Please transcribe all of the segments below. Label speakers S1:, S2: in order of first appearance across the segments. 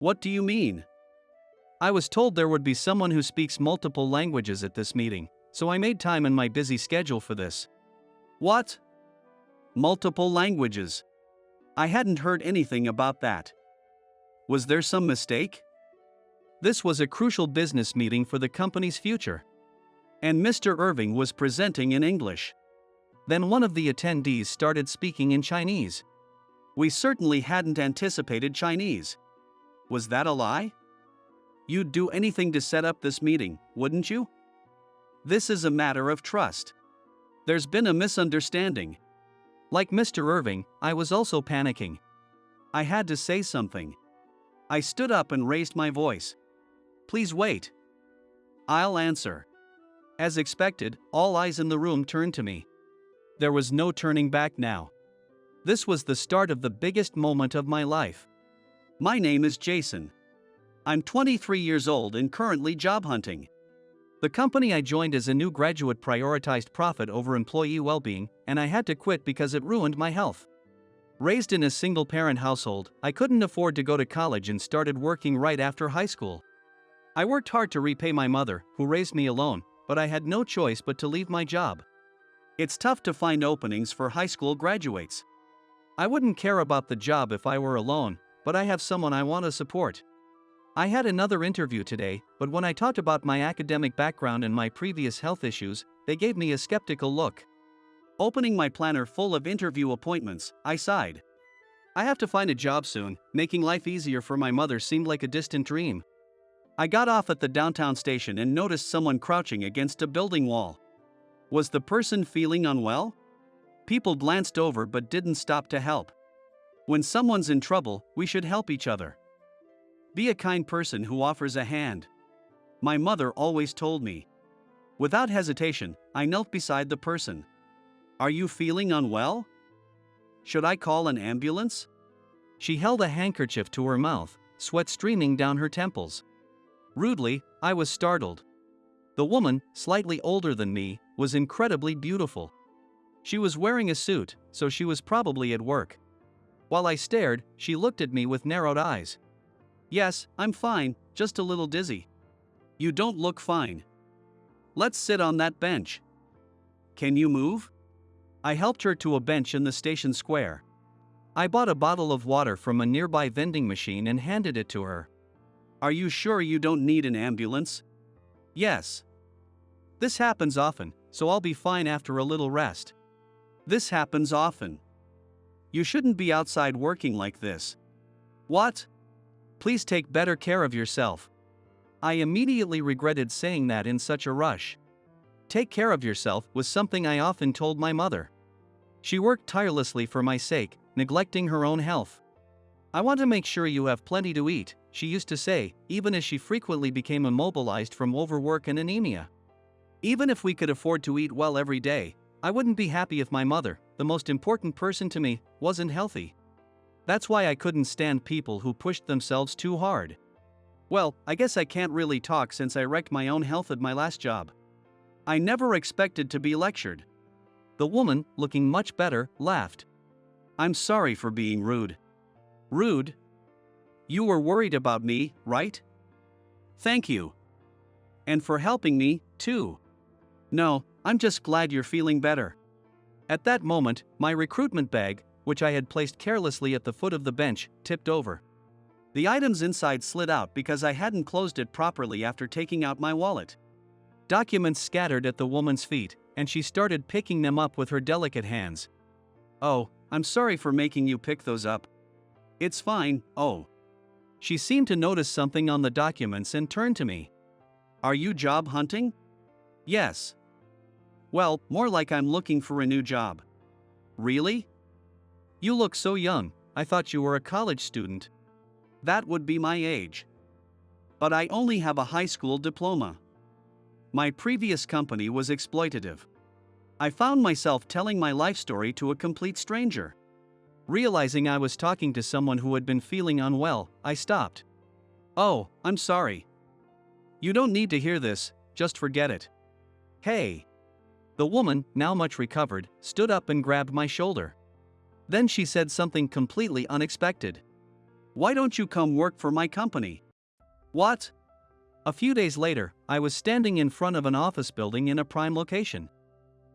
S1: What do you mean? I was told there would be someone who speaks multiple languages at this meeting, so I made time in my busy schedule for this. What? Multiple languages? I hadn't heard anything about that. Was there some mistake? This was a crucial business meeting for the company's future. And Mr. Irving was presenting in English. Then one of the attendees started speaking in Chinese. We certainly hadn't anticipated Chinese. Was that a lie? You'd do anything to set up this meeting, wouldn't you? This is a matter of trust. There's been a misunderstanding. Like Mr. Irving, I was also panicking. I had to say something. I stood up and raised my voice. Please wait. I'll answer. As expected, all eyes in the room turned to me. There was no turning back now. This was the start of the biggest moment of my life. My name is Jason. I'm 23 years old and currently job hunting. The company I joined as a new graduate prioritized profit over employee well-being, and I had to quit because it ruined my health. Raised in a single-parent household, I couldn't afford to go to college and started working right after high school. I worked hard to repay my mother, who raised me alone, but I had no choice but to leave my job. It's tough to find openings for high school graduates. I wouldn't care about the job if I were alone, but I have someone I want to support. I had another interview today, but when I talked about my academic background and my previous health issues, they gave me a skeptical look. Opening my planner full of interview appointments, I sighed. I have to find a job soon. Making life easier for my mother seemed like a distant dream. I got off at the downtown station and noticed someone crouching against a building wall. Was the person feeling unwell? People glanced over but didn't stop to help. When someone's in trouble, we should help each other. Be a kind person who offers a hand. My mother always told me. Without hesitation, I knelt beside the person. Are you feeling unwell? Should I call an ambulance? She held a handkerchief to her mouth, sweat streaming down her temples. Rudely, I was startled. The woman, slightly older than me, was incredibly beautiful. She was wearing a suit, so she was probably at work. While I stared, she looked at me with narrowed eyes. Yes, I'm fine, just a little dizzy. You don't look fine. Let's sit on that bench. Can you move? I helped her to a bench in the station square. I bought a bottle of water from a nearby vending machine and handed it to her. Are you sure you don't need an ambulance? Yes. This happens often, so I'll be fine after a little rest. This happens often. You shouldn't be outside working like this. What? Please take better care of yourself. I immediately regretted saying that in such a rush. Take care of yourself was something I often told my mother. She worked tirelessly for my sake, neglecting her own health. I want to make sure you have plenty to eat, she used to say, even as she frequently became immobilized from overwork and anemia. Even if we could afford to eat well every day, I wouldn't be happy if my mother, the most important person to me, wasn't healthy. That's why I couldn't stand people who pushed themselves too hard. Well, I guess I can't really talk since I wrecked my own health at my last job. I never expected to be lectured. The woman, looking much better, laughed. I'm sorry for being rude. Rude? You were worried about me, right? Thank you. And for helping me, too. No, I'm just glad you're feeling better. At that moment, my recruitment bag, which I had placed carelessly at the foot of the bench, tipped over. The items inside slid out because I hadn't closed it properly after taking out my wallet. Documents scattered at the woman's feet, and she started picking them up with her delicate hands. Oh, I'm sorry for making you pick those up. It's fine, oh. She seemed to notice something on the documents and turned to me. Are you job hunting? Yes. Well, more like I'm looking for a new job. Really? You look so young, I thought you were a college student. That would be my age. But I only have a high school diploma. My previous company was exploitative. I found myself telling my life story to a complete stranger. Realizing I was talking to someone who had been feeling unwell, I stopped. Oh, I'm sorry. You don't need to hear this, just forget it. Hey. The woman, now much recovered, stood up and grabbed my shoulder. Then she said something completely unexpected. Why don't you come work for my company? What? A few days later, I was standing in front of an office building in a prime location.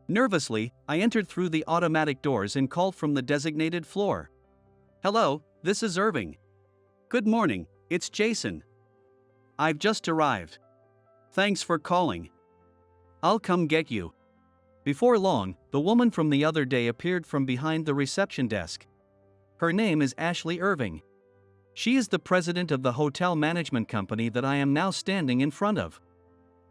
S1: Nervously, I entered through the automatic doors and called from the designated floor. Hello, this is Irving. Good morning, it's Jason. I've just arrived. Thanks for calling. I'll come get you. Before long, the woman from the other day appeared from behind the reception desk. Her name is Ashley Irving. She is the president of the hotel management company that I am now standing in front of.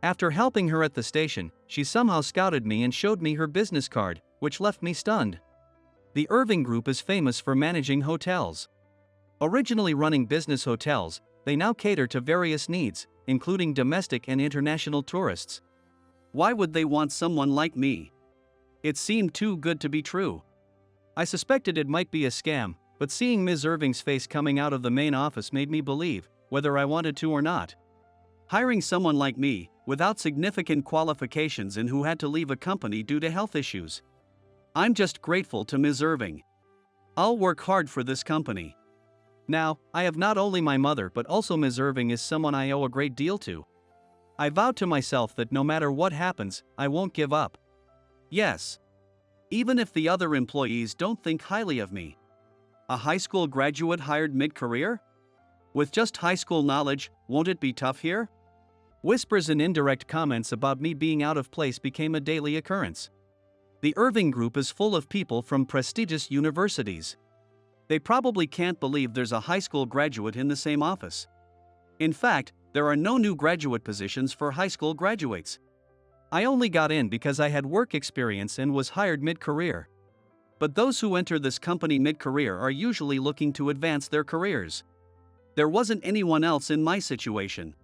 S1: After helping her at the station, she somehow scouted me and showed me her business card, which left me stunned. The Irving Group is famous for managing hotels. Originally running business hotels, they now cater to various needs, including domestic and international tourists. Why would they want someone like me? It seemed too good to be true. I suspected it might be a scam, but seeing Ms. Irving's face coming out of the main office made me believe, whether I wanted to or not. Hiring someone like me, without significant qualifications and who had to leave a company due to health issues. I'm just grateful to Ms. Irving. I'll work hard for this company. Now, I have not only my mother but also Ms. Irving is someone I owe a great deal to. I vowed to myself that no matter what happens, I won't give up. Yes. Even if the other employees don't think highly of me. A high school graduate hired mid-career? With just high school knowledge, won't it be tough here? Whispers and indirect comments about me being out of place became a daily occurrence. The Irving Group is full of people from prestigious universities. They probably can't believe there's a high school graduate in the same office. In fact, there are no new graduate positions for high school graduates. I only got in because I had work experience and was hired mid-career. But those who enter this company mid-career are usually looking to advance their careers. There wasn't anyone else in my situation.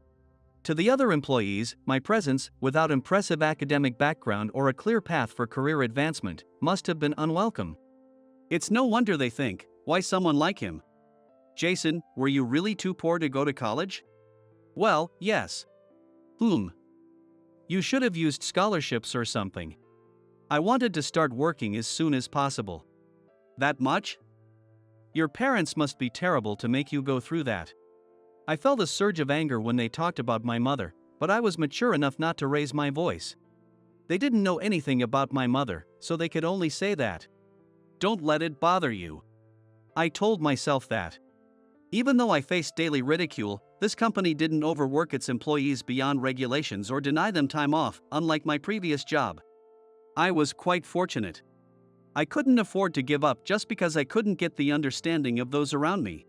S1: To the other employees, my presence, without impressive academic background or a clear path for career advancement, must have been unwelcome. It's no wonder they think, why someone like him? Jason, were you really too poor to go to college? Well, yes. You should have used scholarships or something. I wanted to start working as soon as possible. That much? Your parents must be terrible to make you go through that. I felt a surge of anger when they talked about my mother, but I was mature enough not to raise my voice. They didn't know anything about my mother, so they could only say that. Don't let it bother you. I told myself that. Even though I faced daily ridicule, this company didn't overwork its employees beyond regulations or deny them time off, unlike my previous job. I was quite fortunate. I couldn't afford to give up just because I couldn't get the understanding of those around me.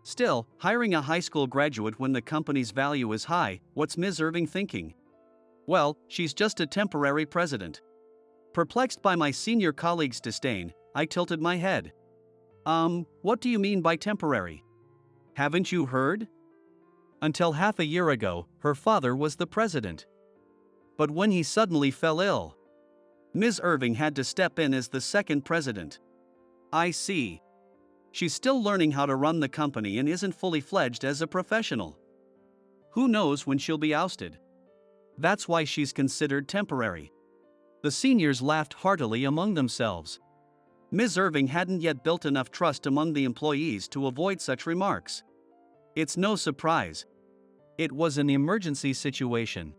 S1: Still, hiring a high school graduate when the company's value is high, what's Ms. Irving thinking? Well, she's just a temporary president. Perplexed by my senior colleague's disdain, I tilted my head. What do you mean by temporary? Haven't you heard? Until half a year ago, her father was the president. But when he suddenly fell ill, Ms. Irving had to step in as the second president. I see. She's still learning how to run the company and isn't fully fledged as a professional. Who knows when she'll be ousted? That's why she's considered temporary. The seniors laughed heartily among themselves. Ms. Irving hadn't yet built enough trust among the employees to avoid such remarks. It's no surprise. It was an emergency situation.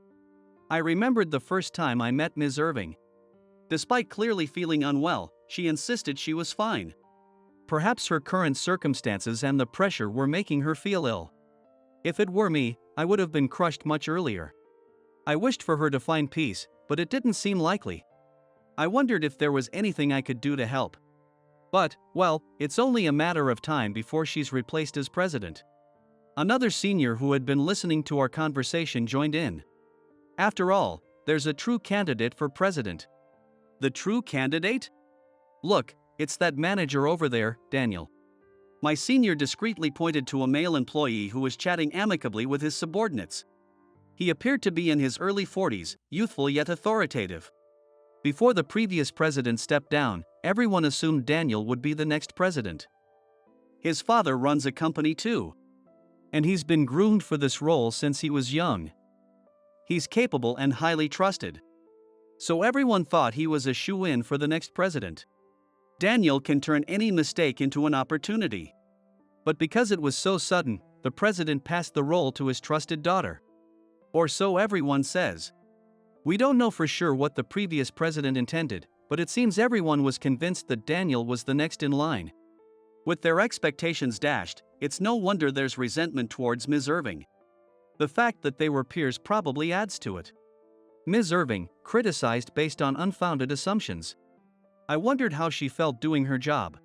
S1: I remembered the first time I met Ms. Irving. Despite clearly feeling unwell, she insisted she was fine. Perhaps her current circumstances and the pressure were making her feel ill. If it were me, I would have been crushed much earlier. I wished for her to find peace, but it didn't seem likely. I wondered if there was anything I could do to help. But, well, it's only a matter of time before she's replaced as president. Another senior who had been listening to our conversation joined in. After all, there's a true candidate for president. The true candidate? Look, it's that manager over there, Daniel. My senior discreetly pointed to a male employee who was chatting amicably with his subordinates. He appeared to be in his early 40s, youthful yet authoritative. Before the previous president stepped down, everyone assumed Daniel would be the next president. His father runs a company too. And he's been groomed for this role since he was young. He's capable and highly trusted. So everyone thought he was a shoo-in for the next president. Daniel can turn any mistake into an opportunity. But because it was so sudden, the president passed the role to his trusted daughter. Or so everyone says. We don't know for sure what the previous president intended, but it seems everyone was convinced that Daniel was the next in line. With their expectations dashed, it's no wonder there's resentment towards Ms. Irving. The fact that they were peers probably adds to it. Ms. Irving, criticized based on unfounded assumptions. I wondered how she felt doing her job.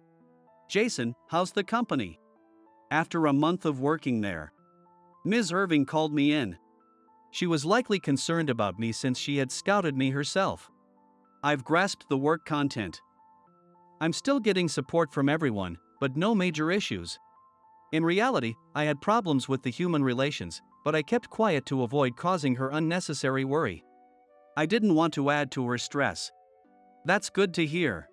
S1: Jason, how's the company? After a month of working there, Ms. Irving called me in. She was likely concerned about me since she had scouted me herself. I've grasped the work content. I'm still getting support from everyone, but no major issues. In reality, I had problems with the human relations, but I kept quiet to avoid causing her unnecessary worry. I didn't want to add to her stress. That's good to hear.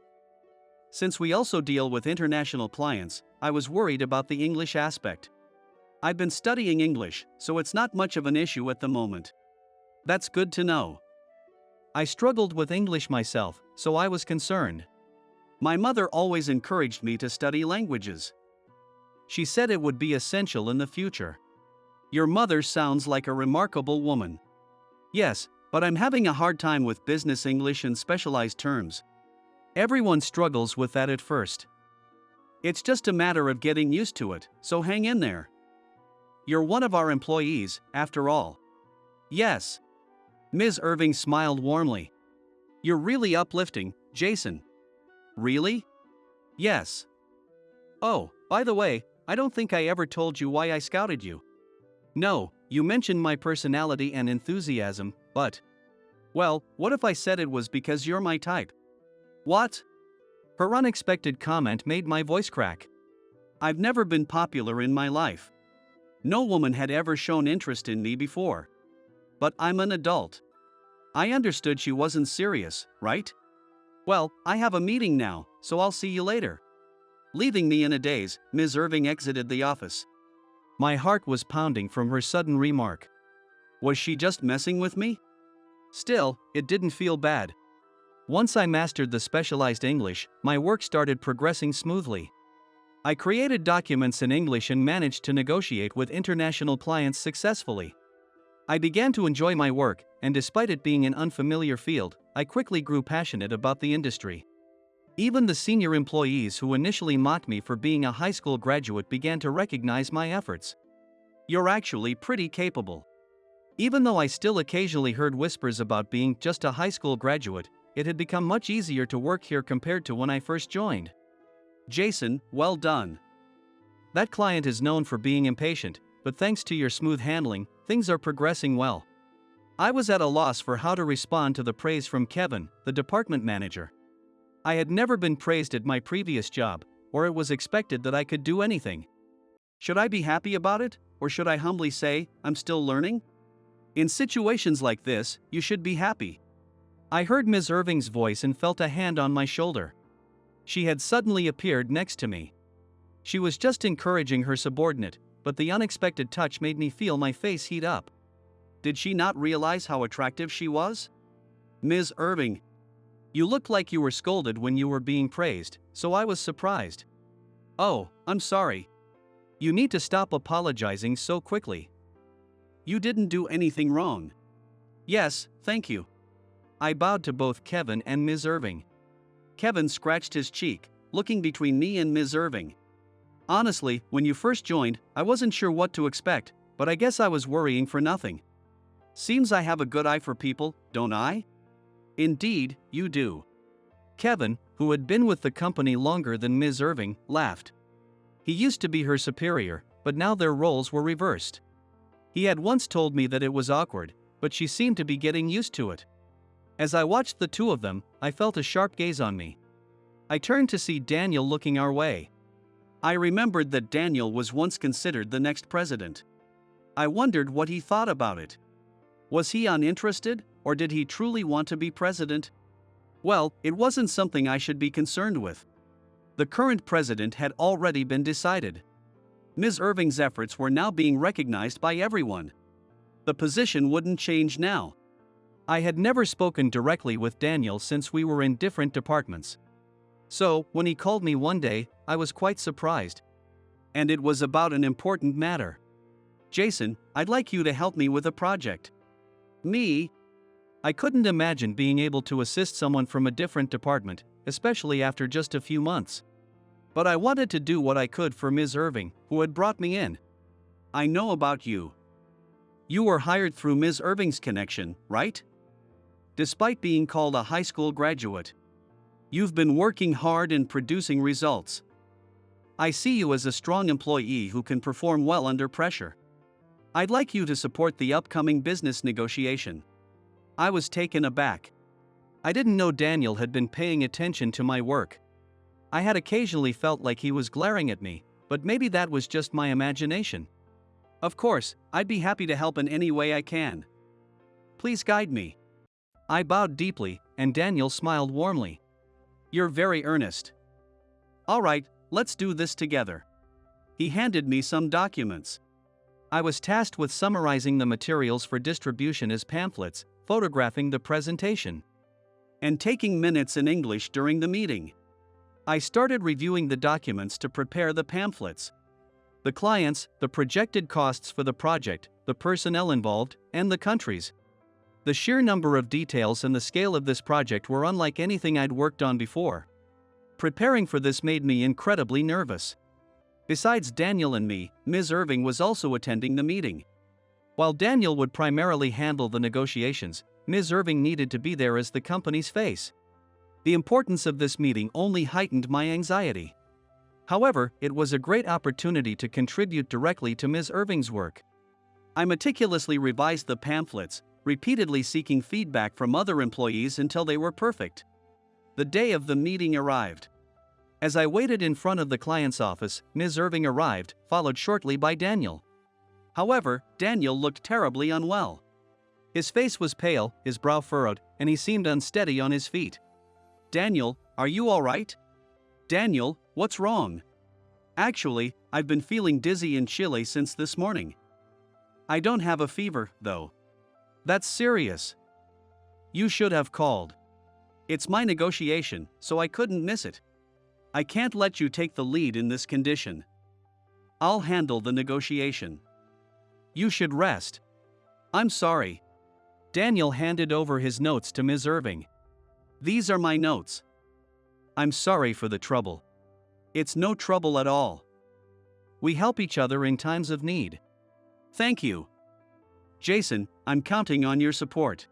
S1: Since we also deal with international clients, I was worried about the English aspect. I've been studying English, so it's not much of an issue at the moment. That's good to know. I struggled with English myself, so I was concerned. My mother always encouraged me to study languages. She said it would be essential in the future. Your mother sounds like a remarkable woman. Yes, but I'm having a hard time with business English and specialized terms. Everyone struggles with that at first. It's just a matter of getting used to it, so hang in there. You're one of our employees, after all. Yes. Ms. Irving smiled warmly. You're really uplifting, Jason. Really? Yes. Oh, by the way, I don't think I ever told you why I scouted you. No, you mentioned my personality and enthusiasm, but... Well, what if I said it was because you're my type? What? Her unexpected comment made my voice crack. I've never been popular in my life. No woman had ever shown interest in me before. But I'm an adult. I understood she wasn't serious, right? Well, I have a meeting now, so I'll see you later. Leaving me in a daze, Ms. Irving exited the office. My heart was pounding from her sudden remark. Was she just messing with me? Still, it didn't feel bad. Once I mastered the specialized English, my work started progressing smoothly. I created documents in English and managed to negotiate with international clients successfully. I began to enjoy my work, and despite it being an unfamiliar field, I quickly grew passionate about the industry. Even the senior employees who initially mocked me for being a high school graduate began to recognize my efforts. You're actually pretty capable. Even though I still occasionally heard whispers about being just a high school graduate, it had become much easier to work here compared to when I first joined. Jason, well done. That client is known for being impatient, but thanks to your smooth handling, things are progressing well. I was at a loss for how to respond to the praise from Kevin, the department manager. I had never been praised at my previous job, or it was expected that I could do anything. Should I be happy about it, or should I humbly say, I'm still learning? In situations like this, you should be happy. I heard Ms. Irving's voice and felt a hand on my shoulder. She had suddenly appeared next to me. She was just encouraging her subordinate, but the unexpected touch made me feel my face heat up. Did she not realize how attractive she was? Ms. Irving, you looked like you were scolded when you were being praised, so I was surprised. Oh, I'm sorry. You need to stop apologizing so quickly. You didn't do anything wrong. Yes, thank you. I bowed to both Kevin and Ms. Irving. Kevin scratched his cheek, looking between me and Ms. Irving. Honestly, when you first joined, I wasn't sure what to expect, but I guess I was worrying for nothing. Seems I have a good eye for people, don't I? Indeed, you do. Kevin, who had been with the company longer than Ms. Irving, laughed. He used to be her superior, but now their roles were reversed. He had once told me that it was awkward, but she seemed to be getting used to it. As I watched the two of them, I felt a sharp gaze on me. I turned to see Daniel looking our way. I remembered that Daniel was once considered the next president. I wondered what he thought about it. Was he uninterested, or did he truly want to be president? Well, it wasn't something I should be concerned with. The current president had already been decided. Ms. Irving's efforts were now being recognized by everyone. The position wouldn't change now. I had never spoken directly with Daniel since we were in different departments. So, when he called me one day, I was quite surprised. And it was about an important matter. Jason, I'd like you to help me with a project. Me? I couldn't imagine being able to assist someone from a different department, especially after just a few months. But I wanted to do what I could for Ms. Irving, who had brought me in. I know about you. You were hired through Ms. Irving's connection, right? Despite being called a high school graduate, you've been working hard and producing results. I see you as a strong employee who can perform well under pressure. I'd like you to support the upcoming business negotiation. I was taken aback. I didn't know Daniel had been paying attention to my work. I had occasionally felt like he was glaring at me, but maybe that was just my imagination. Of course, I'd be happy to help in any way I can. Please guide me. I bowed deeply, and Daniel smiled warmly. You're very earnest. All right, let's do this together. He handed me some documents. I was tasked with summarizing the materials for distribution as pamphlets, photographing the presentation, and taking minutes in English during the meeting. I started reviewing the documents to prepare the pamphlets. The clients, the projected costs for the project, the personnel involved, and the countries. The sheer number of details and the scale of this project were unlike anything I'd worked on before. Preparing for this made me incredibly nervous. Besides Daniel and me, Ms. Irving was also attending the meeting. While Daniel would primarily handle the negotiations, Ms. Irving needed to be there as the company's face. The importance of this meeting only heightened my anxiety. However, it was a great opportunity to contribute directly to Ms. Irving's work. I meticulously revised the pamphlets, repeatedly seeking feedback from other employees until they were perfect. The day of the meeting arrived. As I waited in front of the client's office, Ms. Irving arrived, followed shortly by Daniel. However, Daniel looked terribly unwell. His face was pale, his brow furrowed, and he seemed unsteady on his feet. Daniel, are you all right? Daniel, what's wrong? Actually, I've been feeling dizzy and chilly since this morning. I don't have a fever, though. That's serious. You should have called. It's my negotiation, so I couldn't miss it. I can't let you take the lead in this condition. I'll handle the negotiation. You should rest. I'm sorry. Daniel handed over his notes to Ms. Irving. These are my notes. I'm sorry for the trouble. It's no trouble at all. We help each other in times of need. Thank you. Jason, I'm counting on your support.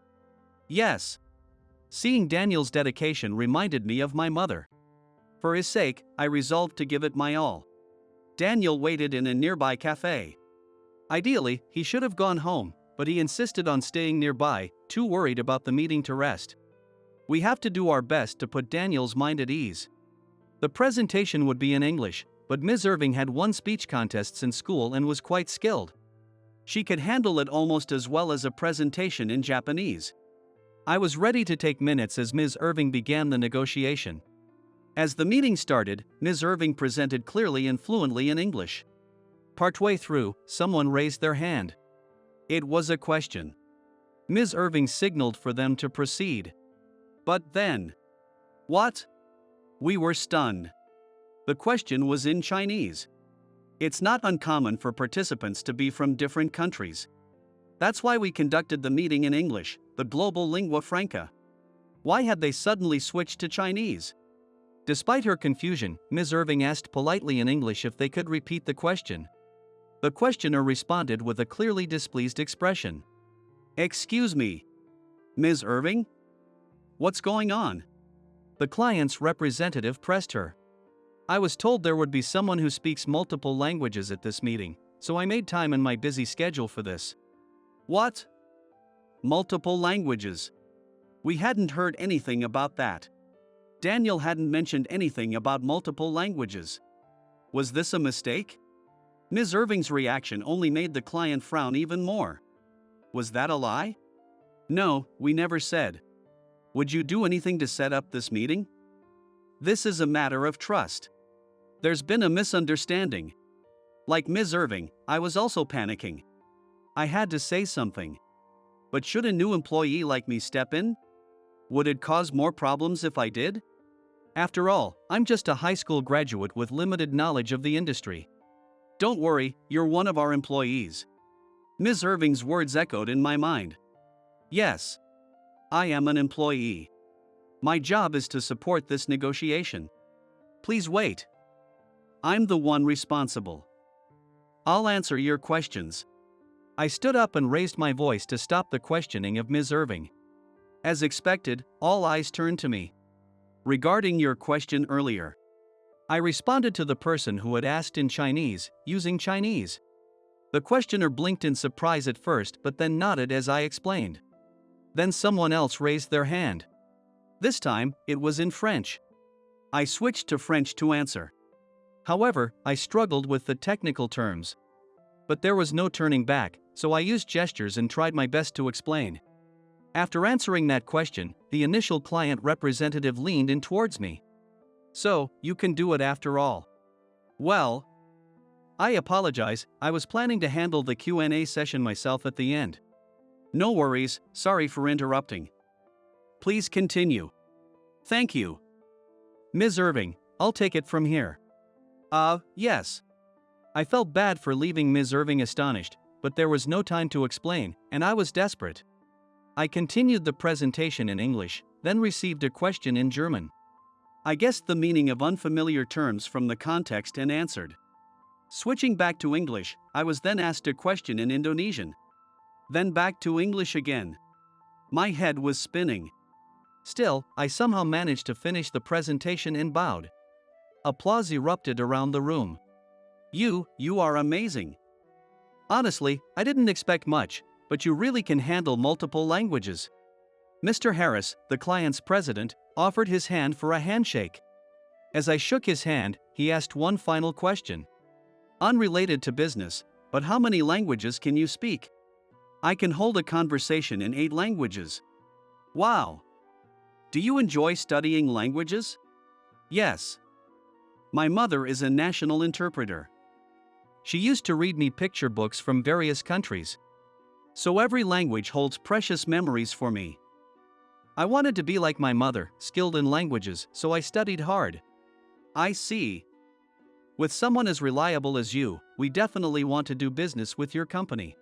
S1: Yes. Seeing Daniel's dedication reminded me of my mother. For his sake, I resolved to give it my all. Daniel waited in a nearby cafe. Ideally, he should have gone home, but he insisted on staying nearby, too worried about the meeting to rest. We have to do our best to put Daniel's mind at ease. The presentation would be in English, but Ms. Irving had won speech contests in school and was quite skilled. She could handle it almost as well as a presentation in Japanese. I was ready to take minutes as Ms. Irving began the negotiation. As the meeting started, Ms. Irving presented clearly and fluently in English. Partway through, someone raised their hand. It was a question. Ms. Irving signaled for them to proceed. But then... What? We were stunned. The question was in Chinese. It's not uncommon for participants to be from different countries. That's why we conducted the meeting in English, the global lingua franca. Why had they suddenly switched to Chinese? Despite her confusion, Ms. Irving asked politely in English if they could repeat the question. The questioner responded with a clearly displeased expression. Excuse me. Ms. Irving? What's going on? The client's representative pressed her. I was told there would be someone who speaks multiple languages at this meeting, so I made time in my busy schedule for this. What? Multiple languages. We hadn't heard anything about that. Daniel hadn't mentioned anything about multiple languages. Was this a mistake? Ms. Irving's reaction only made the client frown even more. Was that a lie? No, we never said. Would you do anything to set up this meeting? This is a matter of trust. There's been a misunderstanding. Like Ms. Irving, I was also panicking. I had to say something. But should a new employee like me step in? Would it cause more problems if I did? After all, I'm just a high school graduate with limited knowledge of the industry. Don't worry, you're one of our employees. Ms. Irving's words echoed in my mind. Yes. I am an employee. My job is to support this negotiation. Please wait. I'm the one responsible. I'll answer your questions. I stood up and raised my voice to stop the questioning of Ms. Irving. As expected, all eyes turned to me. Regarding your question earlier, I responded to the person who had asked in Chinese, using Chinese. The questioner blinked in surprise at first but then nodded as I explained. Then someone else raised their hand. This time, it was in French. I switched to French to answer. However, I struggled with the technical terms. But there was no turning back, so I used gestures and tried my best to explain. After answering that question, the initial client representative leaned in towards me. So, you can do it after all. Well, I apologize, I was planning to handle the Q&A session myself at the end. No worries, sorry for interrupting. Please continue. Thank you. Ms. Irving, I'll take it from here. Yes. I felt bad for leaving Ms. Irving astonished, but there was no time to explain, and I was desperate. I continued the presentation in English, then received a question in German. I guessed the meaning of unfamiliar terms from the context and answered. Switching back to English, I was then asked a question in Indonesian. Then back to English again. My head was spinning. Still, I somehow managed to finish the presentation and bowed. Applause erupted around the room. You are amazing. Honestly, I didn't expect much, but you really can handle multiple languages. Mr. Harris, the client's president, offered his hand for a handshake. As I shook his hand, he asked one final question. Unrelated to business, but how many languages can you speak? I can hold a conversation in 8 languages. Wow! Do you enjoy studying languages? Yes. My mother is a national interpreter. She used to read me picture books from various countries. So every language holds precious memories for me. I wanted to be like my mother, skilled in languages, so I studied hard. I see. With someone as reliable as you, we definitely want to do business with your company.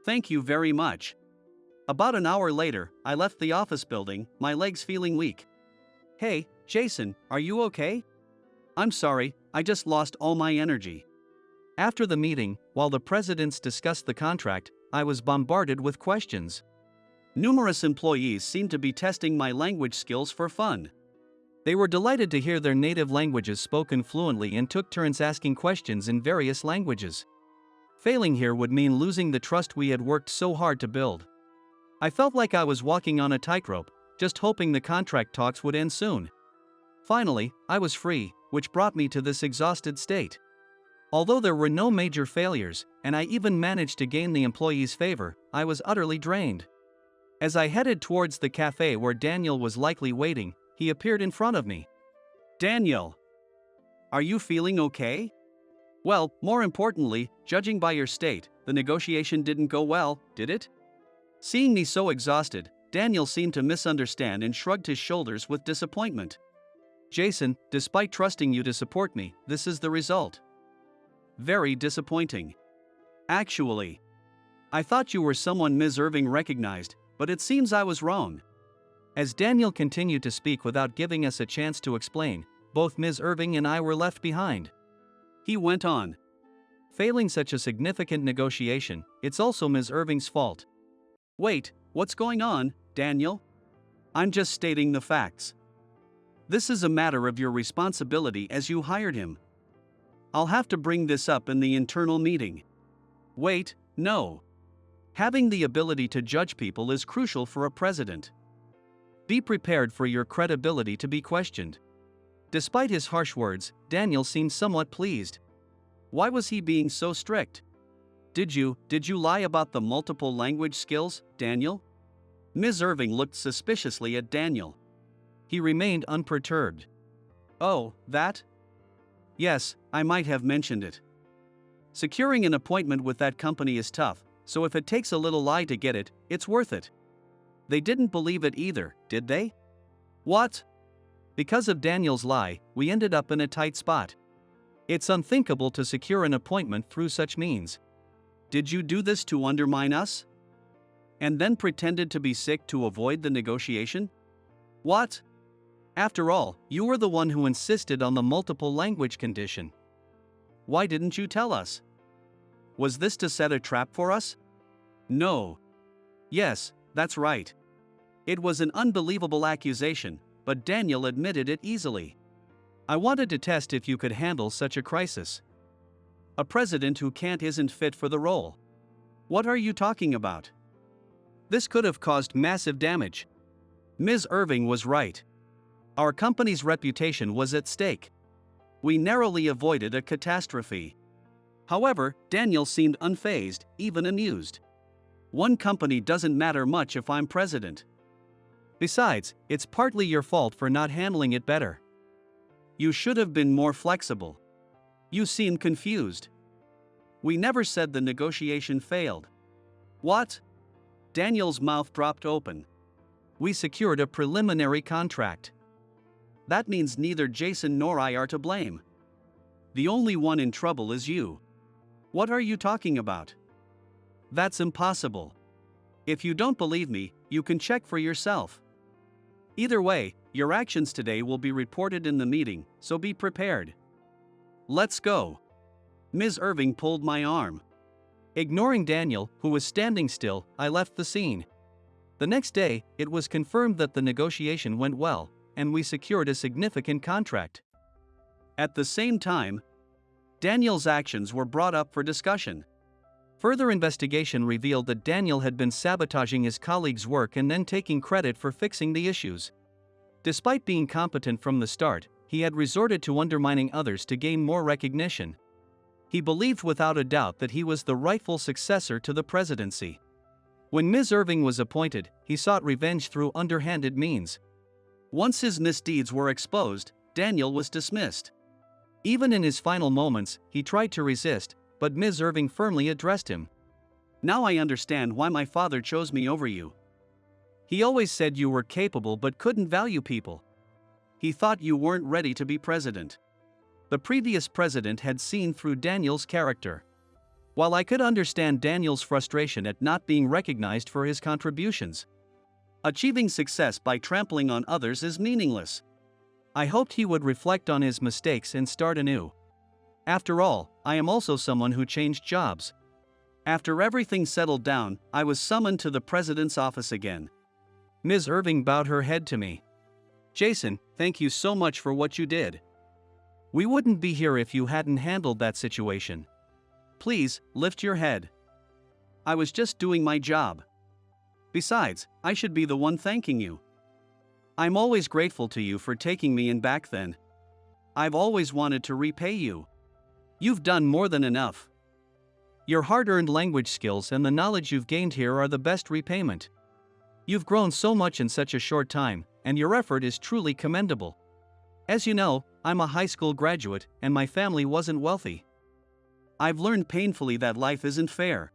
S1: Thank you very much. About an hour later, I left the office building, my legs feeling weak. Hey, Jason, are you okay? I'm sorry, I just lost all my energy. After the meeting, while the presidents discussed the contract, I was bombarded with questions. Numerous employees seemed to be testing my language skills for fun. They were delighted to hear their native languages spoken fluently and took turns asking questions in various languages. Failing here would mean losing the trust we had worked so hard to build. I felt like I was walking on a tightrope, just hoping the contract talks would end soon. Finally, I was free, which brought me to this exhausted state. Although there were no major failures, and I even managed to gain the employees' favor, I was utterly drained. As I headed towards the cafe where Daniel was likely waiting, he appeared in front of me. Daniel, are you feeling okay? Well, more importantly, judging by your state, the negotiation didn't go well, did it? Seeing me so exhausted, Daniel seemed to misunderstand and shrugged his shoulders with disappointment. Jason, despite trusting you to support me, this is the result. Very disappointing. Actually, I thought you were someone Ms. Irving recognized, but it seems I was wrong. As Daniel continued to speak without giving us a chance to explain, both Ms. Irving and I were left behind. He went on. Failing such a significant negotiation, it's also Ms. Irving's fault. Wait, what's going on, Daniel? I'm just stating the facts. This is a matter of your responsibility as you hired him. I'll have to bring this up in the internal meeting. Wait, no. Having the ability to judge people is crucial for a president. Be prepared for your credibility to be questioned. Despite his harsh words, Daniel seemed somewhat pleased. Why was he being so strict? Did you lie about the multiple language skills, Daniel? Ms. Irving looked suspiciously at Daniel. He remained unperturbed. Oh, that? Yes, I might have mentioned it. Securing an appointment with that company is tough, so if it takes a little lie to get it, it's worth it. They didn't believe it either, did they? What? Because of Daniel's lie, we ended up in a tight spot. It's unthinkable to secure an appointment through such means. Did you do this to undermine us? And then pretended to be sick to avoid the negotiation? What? After all, you were the one who insisted on the multiple language condition. Why didn't you tell us? Was this to set a trap for us? No. Yes, that's right. It was an unbelievable accusation, but Daniel admitted it easily. I wanted to test if you could handle such a crisis. A president who can't isn't fit for the role. What are you talking about? This could have caused massive damage. Ms. Irving was right. Our company's reputation was at stake. We narrowly avoided a catastrophe. However, Daniel seemed unfazed, even amused. One company doesn't matter much if I'm president. Besides, it's partly your fault for not handling it better. You should have been more flexible. You seem confused. We never said the negotiation failed. What? Daniel's mouth dropped open. We secured a preliminary contract. That means neither Jason nor I are to blame. The only one in trouble is you. What are you talking about? That's impossible. If you don't believe me, you can check for yourself. Either way, your actions today will be reported in the meeting, so be prepared. Let's go. Ms. Irving pulled my arm. Ignoring Daniel, who was standing still, I left the scene. The next day, it was confirmed that the negotiation went well, and we secured a significant contract. At the same time, Daniel's actions were brought up for discussion. Further investigation revealed that Daniel had been sabotaging his colleagues' work and then taking credit for fixing the issues. Despite being competent from the start, he had resorted to undermining others to gain more recognition. He believed without a doubt that he was the rightful successor to the presidency. When Ms. Irving was appointed, he sought revenge through underhanded means. Once his misdeeds were exposed, Daniel was dismissed. Even in his final moments, he tried to resist, but Ms. Irving firmly addressed him. Now I understand why my father chose me over you. He always said you were capable but couldn't value people. He thought you weren't ready to be president. The previous president had seen through Daniel's character. While I could understand Daniel's frustration at not being recognized for his contributions, achieving success by trampling on others is meaningless. I hoped he would reflect on his mistakes and start anew. After all, I am also someone who changed jobs. After everything settled down, I was summoned to the president's office again. Ms. Irving bowed her head to me. Jason, thank you so much for what you did. We wouldn't be here if you hadn't handled that situation. Please, lift your head. I was just doing my job. Besides, I should be the one thanking you. I'm always grateful to you for taking me in back then. I've always wanted to repay you. You've done more than enough. Your hard-earned language skills and the knowledge you've gained here are the best repayment. You've grown so much in such a short time, and your effort is truly commendable. As you know, I'm a high school graduate, and my family wasn't wealthy. I've learned painfully that life isn't fair.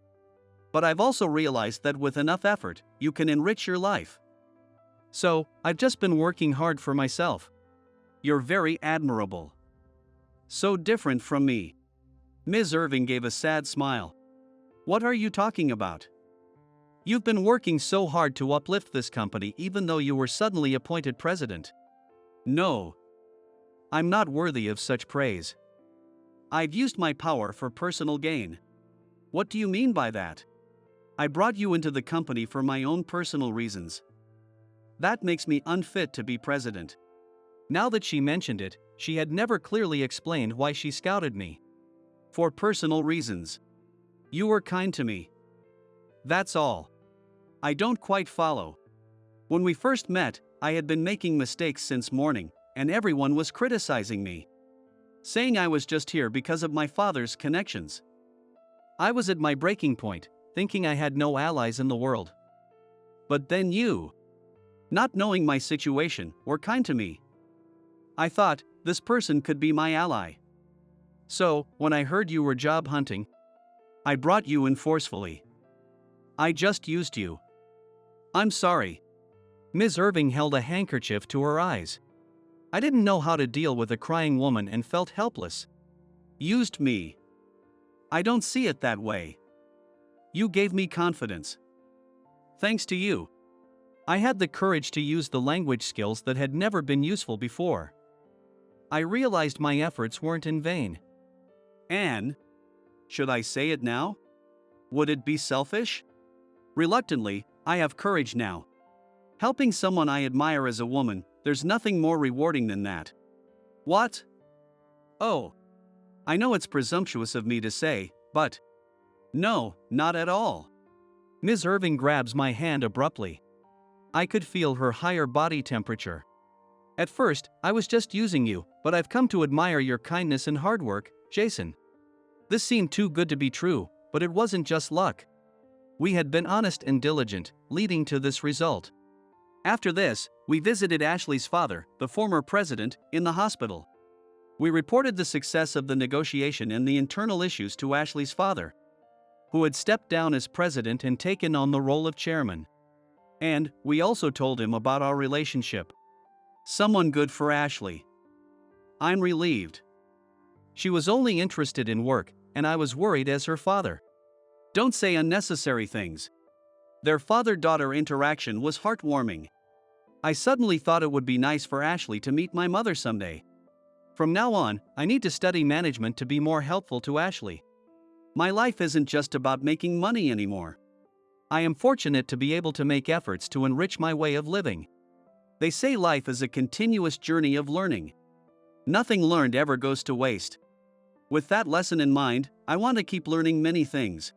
S1: But I've also realized that with enough effort, you can enrich your life. So, I've just been working hard for myself. You're very admirable. So different from me. Ms. Irving gave a sad smile. What are you talking about? You've been working so hard to uplift this company even though you were suddenly appointed president. No. I'm not worthy of such praise. I've used my power for personal gain. What do you mean by that? I brought you into the company for my own personal reasons. That makes me unfit to be president. Now that she mentioned it, she had never clearly explained why she scouted me. For personal reasons. You were kind to me. That's all. I don't quite follow. When we first met, I had been making mistakes since morning, and everyone was criticizing me, saying I was just here because of my father's connections. I was at my breaking point, thinking I had no allies in the world. But then you, not knowing my situation, were kind to me. I thought, this person could be my ally. So, when I heard you were job hunting, I brought you in forcefully. I just used you. I'm sorry. Ms. Irving held a handkerchief to her eyes. I didn't know how to deal with a crying woman and felt helpless. Used me. I don't see it that way. You gave me confidence. Thanks to you, I had the courage to use the language skills that had never been useful before. I realized my efforts weren't in vain. And, should I say it now? Would it be selfish? Reluctantly, I have courage now. Helping someone I admire as a woman, there's nothing more rewarding than that. What? Oh. I know it's presumptuous of me to say, but no, not at all. Ms. Irving grabs my hand abruptly. I could feel her higher body temperature. At first, I was just using you, but I've come to admire your kindness and hard work, Jason. This seemed too good to be true, but it wasn't just luck. We had been honest and diligent, leading to this result. After this, we visited Ashley's father, the former president, in the hospital. We reported the success of the negotiation and the internal issues to Ashley's father, who had stepped down as president and taken on the role of chairman. And we also told him about our relationship. Someone good for Ashley. I'm relieved. She was only interested in work, and I was worried as her father. Don't say unnecessary things. Their father-daughter interaction was heartwarming. I suddenly thought it would be nice for Ashley to meet my mother someday. From now on, I need to study management to be more helpful to Ashley. My life isn't just about making money anymore. I am fortunate to be able to make efforts to enrich my way of living. They say life is a continuous journey of learning. Nothing learned ever goes to waste. With that lesson in mind, I want to keep learning many things.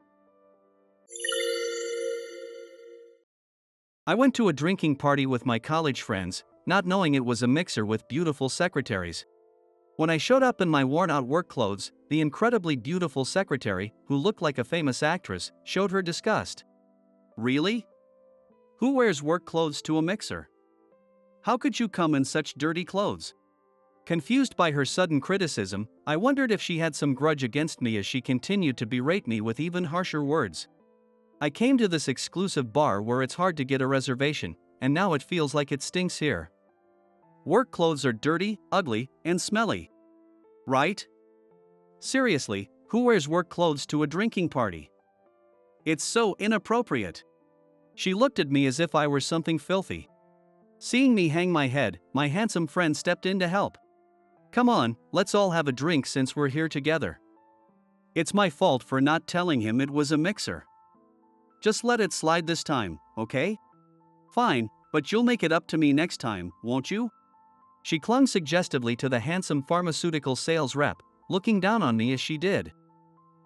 S1: I went to a drinking party with my college friends, not knowing it was a mixer with beautiful secretaries. When I showed up in my worn-out work clothes, the incredibly beautiful secretary, who looked like a famous actress, showed her disgust. Really? Who wears work clothes to a mixer? How could you come in such dirty clothes? Confused by her sudden criticism, I wondered if she had some grudge against me as she continued to berate me with even harsher words. I came to this exclusive bar where it's hard to get a reservation, and now it feels like it stinks here. Work clothes are dirty, ugly, and smelly. Right? Seriously, who wears work clothes to a drinking party? It's so inappropriate. She looked at me as if I were something filthy. Seeing me hang my head, my handsome friend stepped in to help. Come on, let's all have a drink since we're here together. It's my fault for not telling him it was a mixer. Just let it slide this time, okay? Fine, but you'll make it up to me next time, won't you? She clung suggestively to the handsome pharmaceutical sales rep, looking down on me as she did.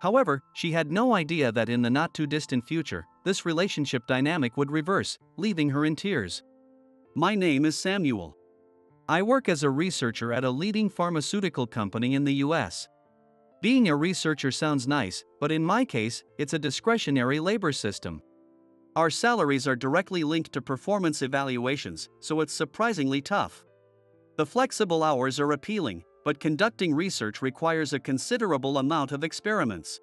S1: However, she had no idea that in the not-too-distant future, this relationship dynamic would reverse, leaving her in tears. My name is Samuel. I work as a researcher at a leading pharmaceutical company in the US. Being a researcher sounds nice, but in my case, it's a discretionary labor system. Our salaries are directly linked to performance evaluations, so it's surprisingly tough. The flexible hours are appealing, but conducting research requires a considerable amount of experiments.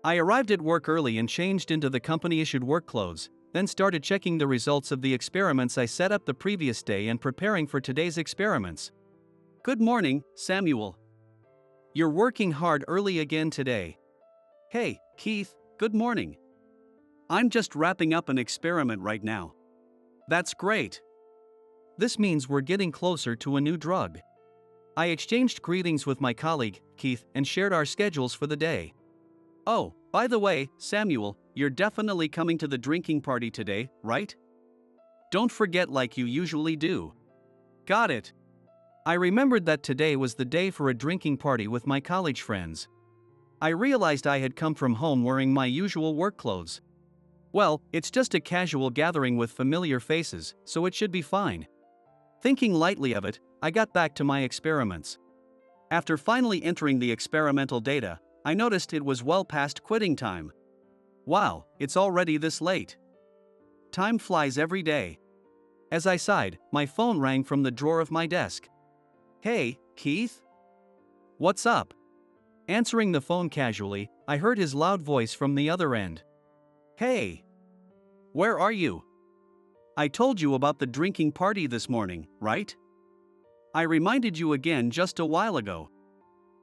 S1: I arrived at work early and changed into the company-issued work clothes, then started checking the results of the experiments I set up the previous day and preparing for today's experiments. Good morning, Samuel. You're working hard early again today. Hey, Keith, good morning. I'm just wrapping up an experiment right now. That's great. This means we're getting closer to a new drug. I exchanged greetings with my colleague, Keith, and shared our schedules for the day. Oh, by the way, Samuel, you're definitely coming to the drinking party today, right? Don't forget like you usually do. Got it. I remembered that today was the day for a drinking party with my college friends. I realized I had come from home wearing my usual work clothes. Well, it's just a casual gathering with familiar faces, so it should be fine. Thinking lightly of it, I got back to my experiments. After finally entering the experimental data, I noticed it was well past quitting time. Wow, it's already this late. Time flies every day. As I sighed, my phone rang from the drawer of my desk. Hey, Keith? What's up? Answering the phone casually, I heard his loud voice from the other end. Hey! Where are you? I told you about the drinking party this morning, right? I reminded you again just a while ago.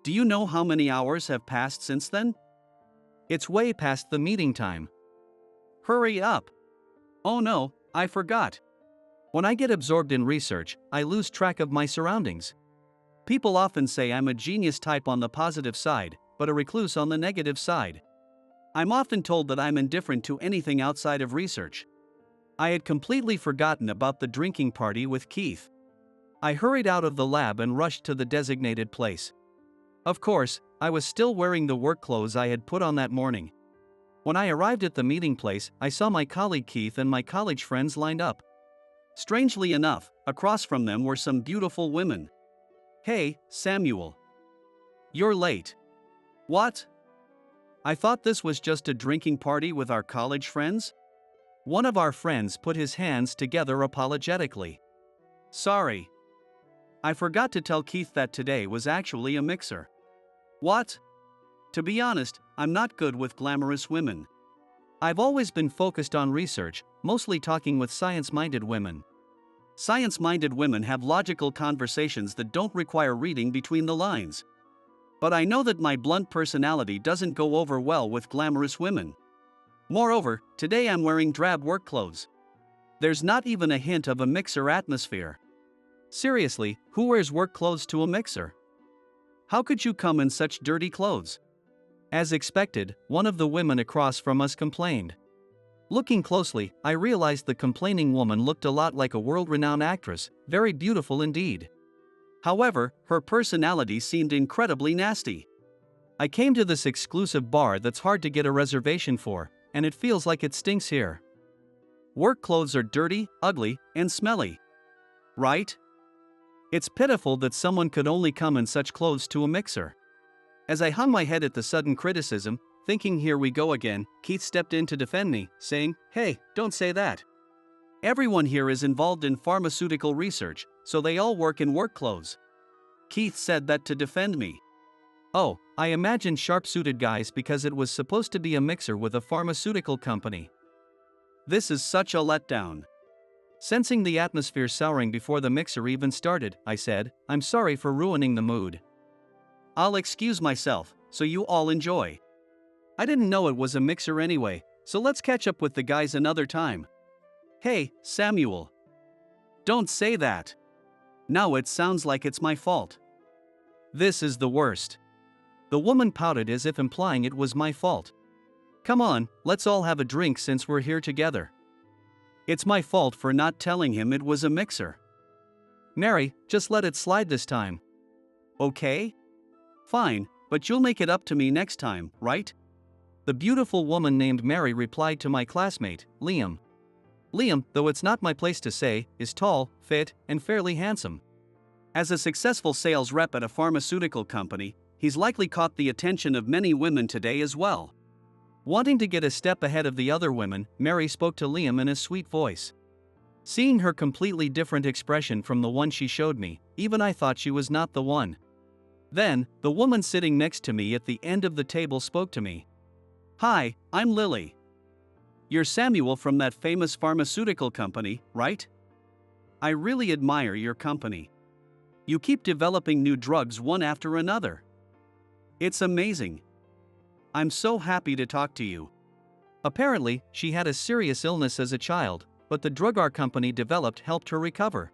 S1: Do you know how many hours have passed since then? It's way past the meeting time. Hurry up. Oh no, I forgot. When I get absorbed in research, I lose track of my surroundings. People often say I'm a genius type on the positive side, but a recluse on the negative side. I'm often told that I'm indifferent to anything outside of research. I had completely forgotten about the drinking party with Keith. I hurried out of the lab and rushed to the designated place. Of course, I was still wearing the work clothes I had put on that morning. When I arrived at the meeting place, I saw my colleague Keith and my college friends lined up. Strangely enough, across from them were some beautiful women. Hey, Samuel. You're late. What? I thought this was just a drinking party with our college friends? One of our friends put his hands together apologetically. Sorry. I forgot to tell Keith that today was actually a mixer. What? To be honest, I'm not good with glamorous women. I've always been focused on research, mostly talking with science-minded women. Science-minded women have logical conversations that don't require reading between the lines. But I know that my blunt personality doesn't go over well with glamorous women. Moreover, today I'm wearing drab work clothes. There's not even a hint of a mixer atmosphere. Seriously, who wears work clothes to a mixer? How could you come in such dirty clothes? As expected, one of the women across from us complained. Looking closely, I realized the complaining woman looked a lot like a world-renowned actress, very beautiful indeed. However, her personality seemed incredibly nasty. I came to this exclusive bar that's hard to get a reservation for, and it feels like it stinks here. Work clothes are dirty, ugly, and smelly. Right? It's pitiful that someone could only come in such clothes to a mixer. As I hung my head at the sudden criticism, thinking here we go again, Keith stepped in to defend me, saying, "Hey, don't say that. Everyone here is involved in pharmaceutical research, so they all work in work clothes." Keith said that to defend me. Oh, I imagined sharp-suited guys because it was supposed to be a mixer with a pharmaceutical company. This is such a letdown. Sensing the atmosphere souring before the mixer even started, I said, "I'm sorry for ruining the mood. I'll excuse myself, so you all enjoy. I didn't know it was a mixer anyway, so let's catch up with the guys another time." Hey, Samuel. Don't say that. Now it sounds like it's my fault. This is the worst. The woman pouted as if implying it was my fault. Come on, let's all have a drink since we're here together. It's my fault for not telling him it was a mixer. Mary, just let it slide this time. Okay? Fine, but you'll make it up to me next time, right? The beautiful woman named Mary replied to my classmate, Liam. Liam, though it's not my place to say, is tall, fit, and fairly handsome. As a successful sales rep at a pharmaceutical company, he's likely caught the attention of many women today as well. Wanting to get a step ahead of the other women, Mary spoke to Liam in a sweet voice. Seeing her completely different expression from the one she showed me, even I thought she was not the one. Then, the woman sitting next to me at the end of the table spoke to me. Hi, I'm Lily. You're Samuel from that famous pharmaceutical company, right? I really admire your company. You keep developing new drugs one after another. It's amazing. I'm so happy to talk to you. Apparently, she had a serious illness as a child, but the drug our company developed helped her recover.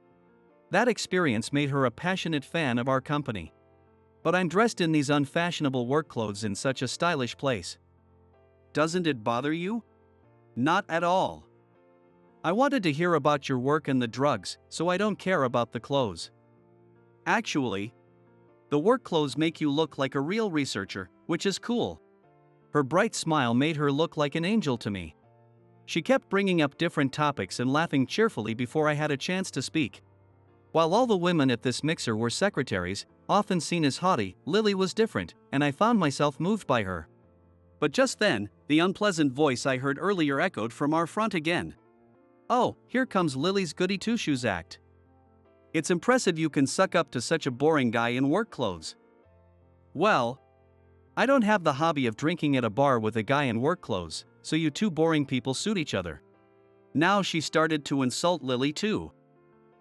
S1: That experience made her a passionate fan of our company. But I'm dressed in these unfashionable work clothes in such a stylish place. Doesn't it bother you? Not at all. I wanted to hear about your work and the drugs, so I don't care about the clothes. Actually, the work clothes make you look like a real researcher, which is cool. Her bright smile made her look like an angel to me. She kept bringing up different topics and laughing cheerfully before I had a chance to speak. While all the women at this mixer were secretaries, often seen as haughty, Lily was different, and I found myself moved by her. But just then, the unpleasant voice I heard earlier echoed from our front again. Oh, here comes Lily's goody two-shoes act. It's impressive you can suck up to such a boring guy in work clothes. Well, I don't have the hobby of drinking at a bar with a guy in work clothes, so you two boring people suit each other. Now she started to insult Lily too.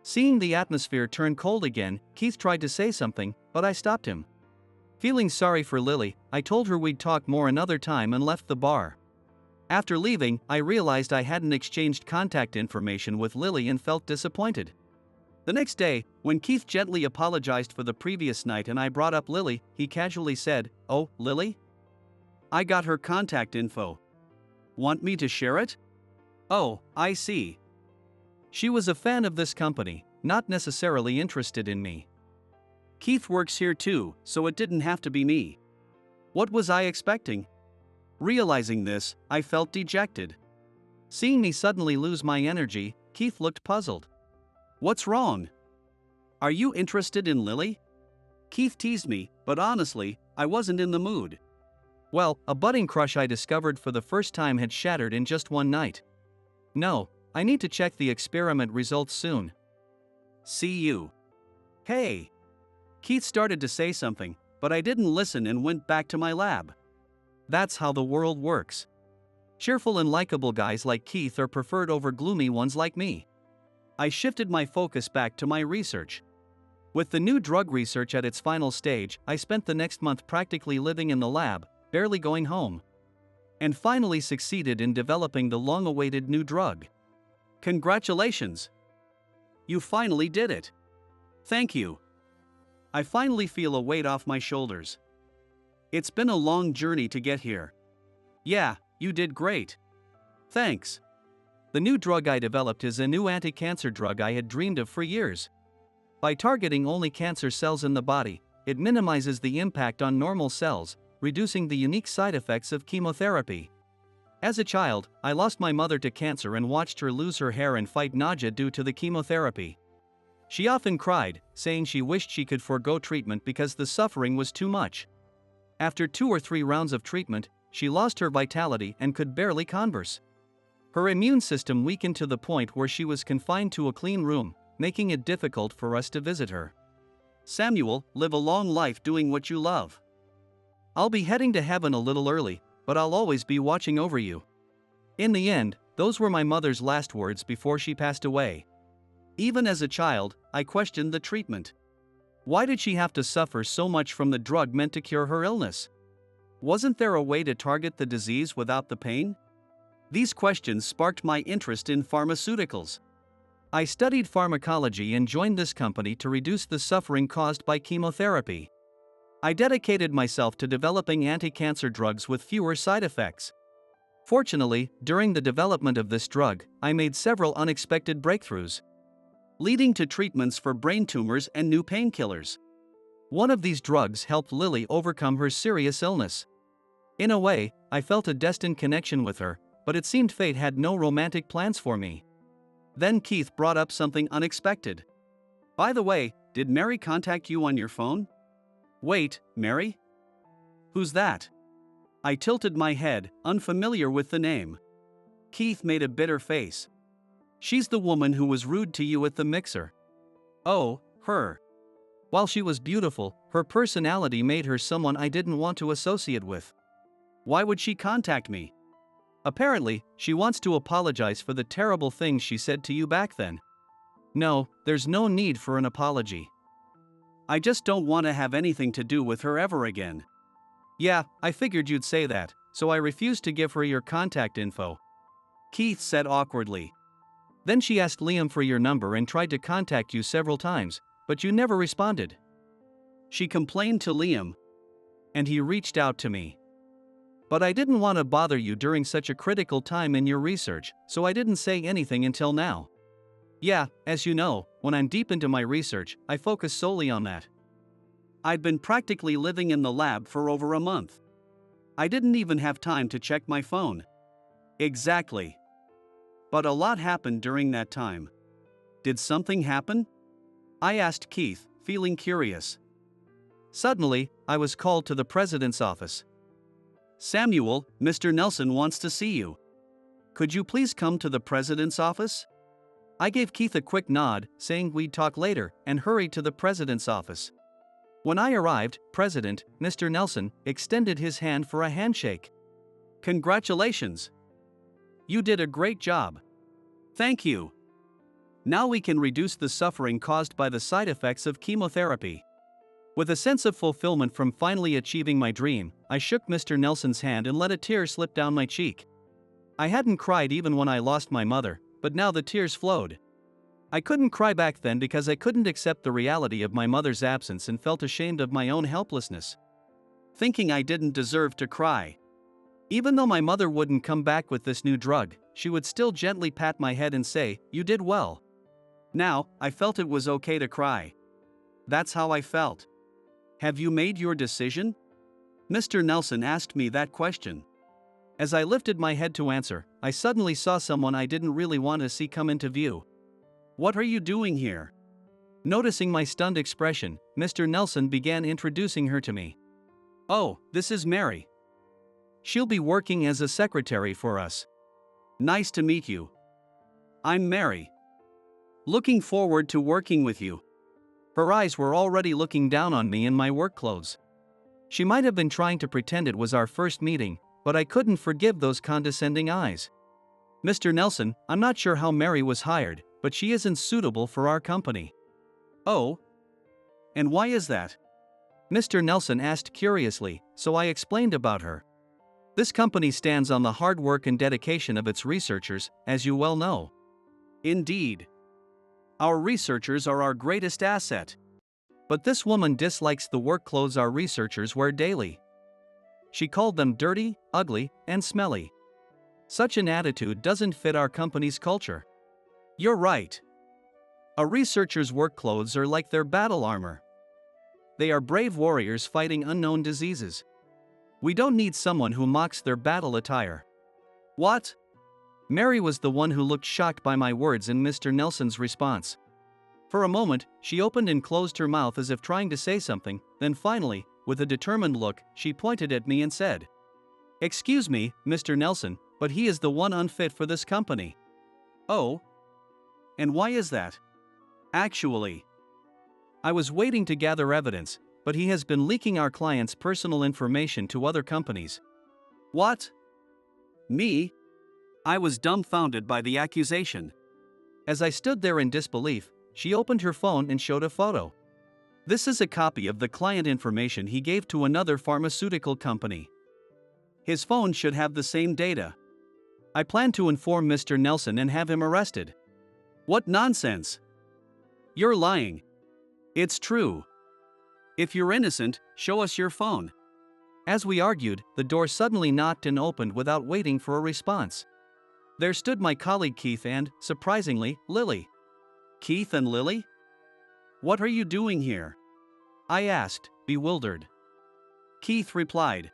S1: Seeing the atmosphere turn cold again, Keith tried to say something, but I stopped him. Feeling sorry for Lily, I told her we'd talk more another time and left the bar. After leaving, I realized I hadn't exchanged contact information with Lily and felt disappointed. The next day, when Keith gently apologized for the previous night and I brought up Lily, he casually said, "Oh, Lily? I got her contact info. Want me to share it?" "Oh, I see." She was a fan of this company, not necessarily interested in me. Keith works here too, so it didn't have to be me. What was I expecting? Realizing this, I felt dejected. Seeing me suddenly lose my energy, Keith looked puzzled. "What's wrong? Are you interested in Lily?" Keith teased me, but honestly, I wasn't in the mood. Well, a budding crush I discovered for the first time had shattered in just one night. No, I need to check the experiment results soon. See you. Hey. Keith started to say something, but I didn't listen and went back to my lab. That's how the world works. Cheerful and likable guys like Keith are preferred over gloomy ones like me. I shifted my focus back to my research. With the new drug research at its final stage, I spent the next month practically living in the lab, barely going home. And finally succeeded in developing the long-awaited new drug. Congratulations! You finally did it. Thank you. I finally feel a weight off my shoulders. It's been a long journey to get here. Yeah, you did great. Thanks. The new drug I developed is a new anti-cancer drug I had dreamed of for years. By targeting only cancer cells in the body, it minimizes the impact on normal cells, reducing the unique side effects of chemotherapy. As a child, I lost my mother to cancer and watched her lose her hair and fight nausea due to the chemotherapy. She often cried, saying she wished she could forego treatment because the suffering was too much. After 2 or 3 rounds of treatment, she lost her vitality and could barely converse. Her immune system weakened to the point where she was confined to a clean room, making it difficult for us to visit her. Samuel, live a long life doing what you love. I'll be heading to heaven a little early, but I'll always be watching over you. In the end, those were my mother's last words before she passed away. Even as a child, I questioned the treatment. Why did she have to suffer so much from the drug meant to cure her illness? Wasn't there a way to target the disease without the pain? These questions sparked my interest in pharmaceuticals. I studied pharmacology and joined this company to reduce the suffering caused by chemotherapy. I dedicated myself to developing anti-cancer drugs with fewer side effects. Fortunately, during the development of this drug, I made several unexpected breakthroughs, leading to treatments for brain tumors and new painkillers. One of these drugs helped Lily overcome her serious illness. In a way, I felt a destined connection with her, but it seemed fate had no romantic plans for me. Then Keith brought up something unexpected. "By the way, did Mary contact you on your phone?" "Wait, Mary? Who's that?" I tilted my head, unfamiliar with the name. Keith made a bitter face. "She's the woman who was rude to you at the mixer." "Oh, her. While she was beautiful, her personality made her someone I didn't want to associate with. Why would she contact me?" "Apparently, she wants to apologize for the terrible things she said to you back then." "No, there's no need for an apology. I just don't want to have anything to do with her ever again." "Yeah, I figured you'd say that, so I refused to give her your contact info," Keith said awkwardly. "Then she asked Liam for your number and tried to contact you several times, but you never responded. She complained to Liam, and he reached out to me. But I didn't want to bother you during such a critical time in your research, so I didn't say anything until now. Yeah, as you know, when I'm deep into my research, I focus solely on that. I'd been practically living in the lab for over a month. I didn't even have time to check my phone." "Exactly. But a lot happened during that time." "Did something happen?" I asked Keith, feeling curious. Suddenly, I was called to the president's office. "Samuel, Mr. Nelson wants to see you. Could you please come to the president's office?" I gave Keith a quick nod, saying we'd talk later, and hurried to the president's office. When I arrived, President, Mr. Nelson, extended his hand for a handshake. "Congratulations. You did a great job." "Thank you. Now we can reduce the suffering caused by the side effects of chemotherapy." With a sense of fulfillment from finally achieving my dream, I shook Mr. Nelson's hand and let a tear slip down my cheek. I hadn't cried even when I lost my mother, but now the tears flowed. I couldn't cry back then because I couldn't accept the reality of my mother's absence and felt ashamed of my own helplessness, thinking I didn't deserve to cry. Even though my mother wouldn't come back with this new drug, she would still gently pat my head and say, "You did well." Now, I felt it was okay to cry. That's how I felt. Have you made your decision? Mr. Nelson asked me that question. As I lifted my head to answer, I suddenly saw someone I didn't really want to see come into view. "What are you doing here?" Noticing my stunned expression, Mr. Nelson began introducing her to me. "Oh, this is Mary. She'll be working as a secretary for us. Nice to meet you. I'm Mary. Looking forward to working with you." Her eyes were already looking down on me in my work clothes. She might have been trying to pretend it was our first meeting, but I couldn't forgive those condescending eyes. "Mr. Nelson, I'm not sure how Mary was hired, but she isn't suitable for our company." "Oh? And why is that?" Mr. Nelson asked curiously, so I explained about her. "This company stands on the hard work and dedication of its researchers, as you well know." "Indeed. Our researchers are our greatest asset. But this woman dislikes the work clothes our researchers wear daily. She called them dirty, ugly, and smelly. Such an attitude doesn't fit our company's culture." "You're right. A researcher's work clothes are like their battle armor. They are brave warriors fighting unknown diseases. We don't need someone who mocks their battle attire." "What?" Mary was the one who looked shocked by my words and Mr. Nelson's response. For a moment, she opened and closed her mouth as if trying to say something, then finally, with a determined look, she pointed at me and said, "Excuse me, Mr. Nelson, but he is the one unfit for this company." "Oh? And why is that?" "Actually, I was waiting to gather evidence, but he has been leaking our clients' personal information to other companies." "What? Me?" I was dumbfounded by the accusation. As I stood there in disbelief, she opened her phone and showed a photo. "This is a copy of the client information he gave to another pharmaceutical company. His phone should have the same data. I plan to inform Mr. Nelson and have him arrested." "What nonsense! You're lying." "It's true. If you're innocent, show us your phone." As we argued, the door suddenly knocked and opened without waiting for a response. There stood my colleague Keith and, surprisingly, Lily. "Keith and Lily? What are you doing here?" I asked, bewildered. Keith replied,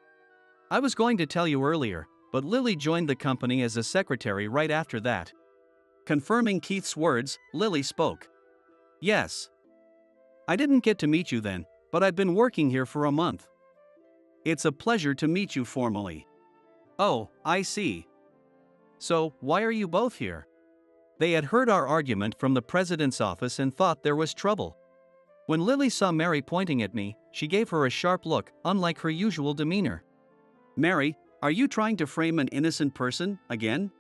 S1: "I was going to tell you earlier, but Lily joined the company as a secretary right after that." Confirming Keith's words, Lily spoke. "Yes. I didn't get to meet you then, but I've been working here for a month. It's a pleasure to meet you formally." "Oh, I see. So, why are you both here?" They had heard our argument from the president's office and thought there was trouble. When Lily saw Mary pointing at me, she gave her a sharp look, unlike her usual demeanor. "Mary, are you trying to frame an innocent person, again?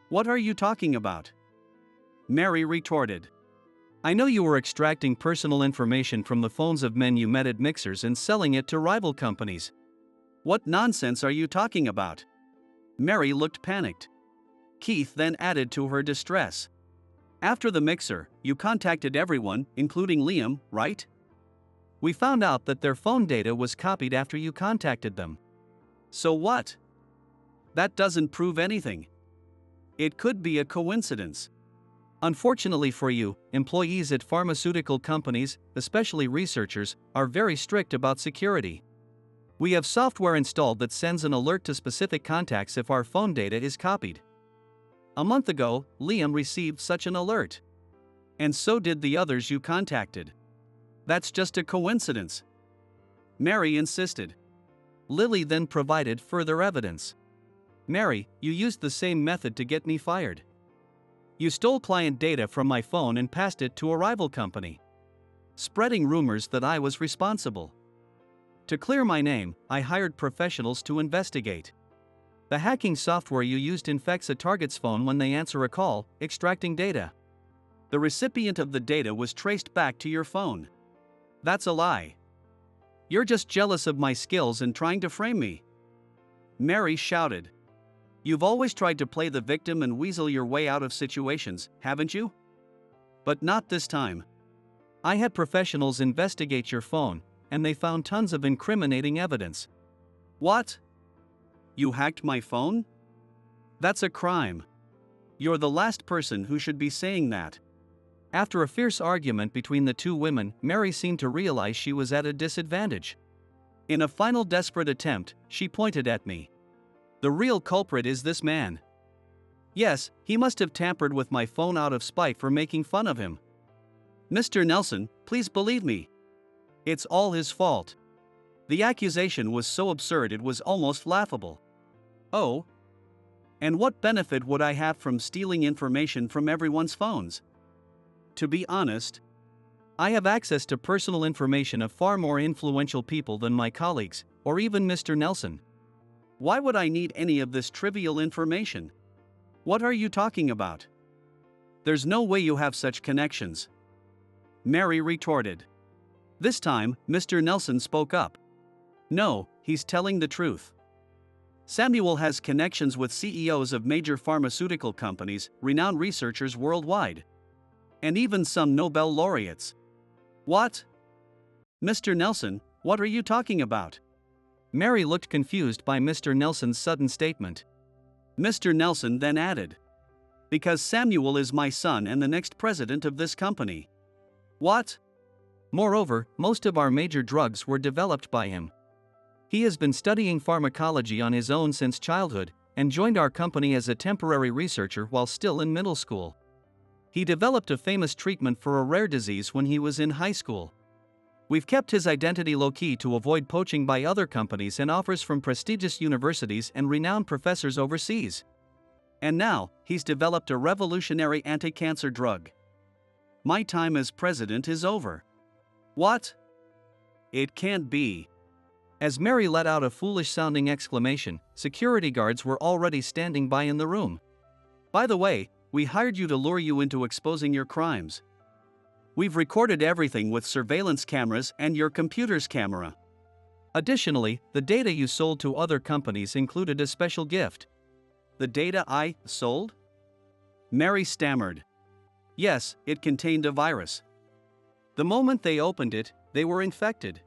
S1: What are you talking about?" Mary retorted. "I know you were extracting personal information from the phones of men you met at mixers and selling it to rival companies." "What nonsense are you talking about?" Mary looked panicked. Keith then added to her distress. "After the mixer, you contacted everyone, including Liam, right? We found out that their phone data was copied after you contacted them." "So what? That doesn't prove anything. It could be a coincidence." Unfortunately for you, employees at pharmaceutical companies, especially researchers, are very strict about security. We have software installed that sends an alert to specific contacts if our phone data is copied. A month ago, Liam received such an alert. And so did the others you contacted. That's just a coincidence." Mary insisted. Lily then provided further evidence. "Mary, you used the same method to get me fired. You stole client data from my phone and passed it to a rival company, spreading rumors that I was responsible. To clear my name, I hired professionals to investigate. The hacking software you used infects a target's phone when they answer a call, extracting data. The recipient of the data was traced back to your phone." "That's a lie." You're just jealous of my skills and trying to frame me. Mary shouted. You've always tried to play the victim and weasel your way out of situations, haven't you? But not this time. I had professionals investigate your phone, and they found tons of incriminating evidence. What? You hacked my phone? That's a crime. You're the last person who should be saying that. After a fierce argument between the two women, Mary seemed to realize she was at a disadvantage. In a final desperate attempt, she pointed at me. The real culprit is this man. Yes, he must have tampered with my phone out of spite for making fun of him. Mr. Nelson, please believe me. It's all his fault. The accusation was so absurd it was almost laughable. Oh? And what benefit would I have from stealing information from everyone's phones? To be honest, I have access to personal information of far more influential people than my colleagues, or even Mr. Nelson. Why would I need any of this trivial information? What are you talking about? There's no way you have such connections. Mary retorted. This time, Mr. Nelson spoke up. No, he's telling the truth. Samuel has connections with CEOs of major pharmaceutical companies, renowned researchers worldwide. And even some Nobel laureates. What? Mr. Nelson, what are you talking about? Mary looked confused by Mr. Nelson's sudden statement. Mr. Nelson then added. Because Samuel is my son and the next president of this company. What? Moreover, most of our major drugs were developed by him. He has been studying pharmacology on his own since childhood, and joined our company as a temporary researcher while still in middle school. He developed a famous treatment for a rare disease when he was in high school. We've kept his identity low-key to avoid poaching by other companies and offers from prestigious universities and renowned professors overseas. And now, he's developed a revolutionary anti-cancer drug. My time as president is over. What? It can't be. As Mary let out a foolish-sounding exclamation, security guards were already standing by in the room. By the way, we hired you to lure you into exposing your crimes. We've recorded everything with surveillance cameras and your computer's camera. Additionally, the data you sold to other companies included a special gift. The data I sold? Mary stammered. Yes, it contained a virus. The moment they opened it, they were infected.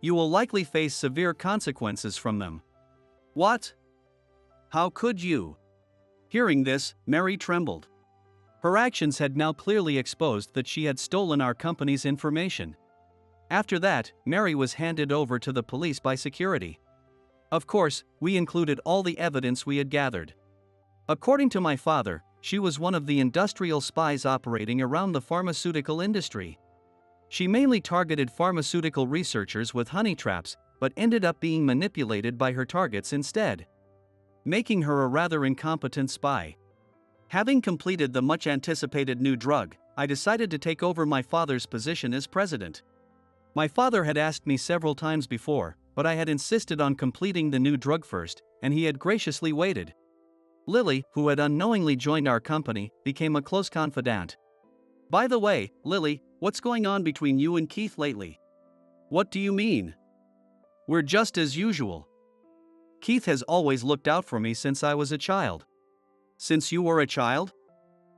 S1: You will likely face severe consequences from them. What? How could you? Hearing this, Mary trembled. Her actions had now clearly exposed that she had stolen our company's information. After that, Mary was handed over to the police by security. Of course, we included all the evidence we had gathered. According to my father, she was one of the industrial spies operating around the pharmaceutical industry. She mainly targeted pharmaceutical researchers with honey traps, but ended up being manipulated by her targets instead, making her a rather incompetent spy. Having completed the much-anticipated new drug, I decided to take over my father's position as president. My father had asked me several times before, but I had insisted on completing the new drug first, and he had graciously waited. Lily, who had unknowingly joined our company, became a close confidant. By the way, Lily, what's going on between you and Keith lately? What do you mean? We're just as usual. Keith has always looked out for me since I was a child. Since you were a child?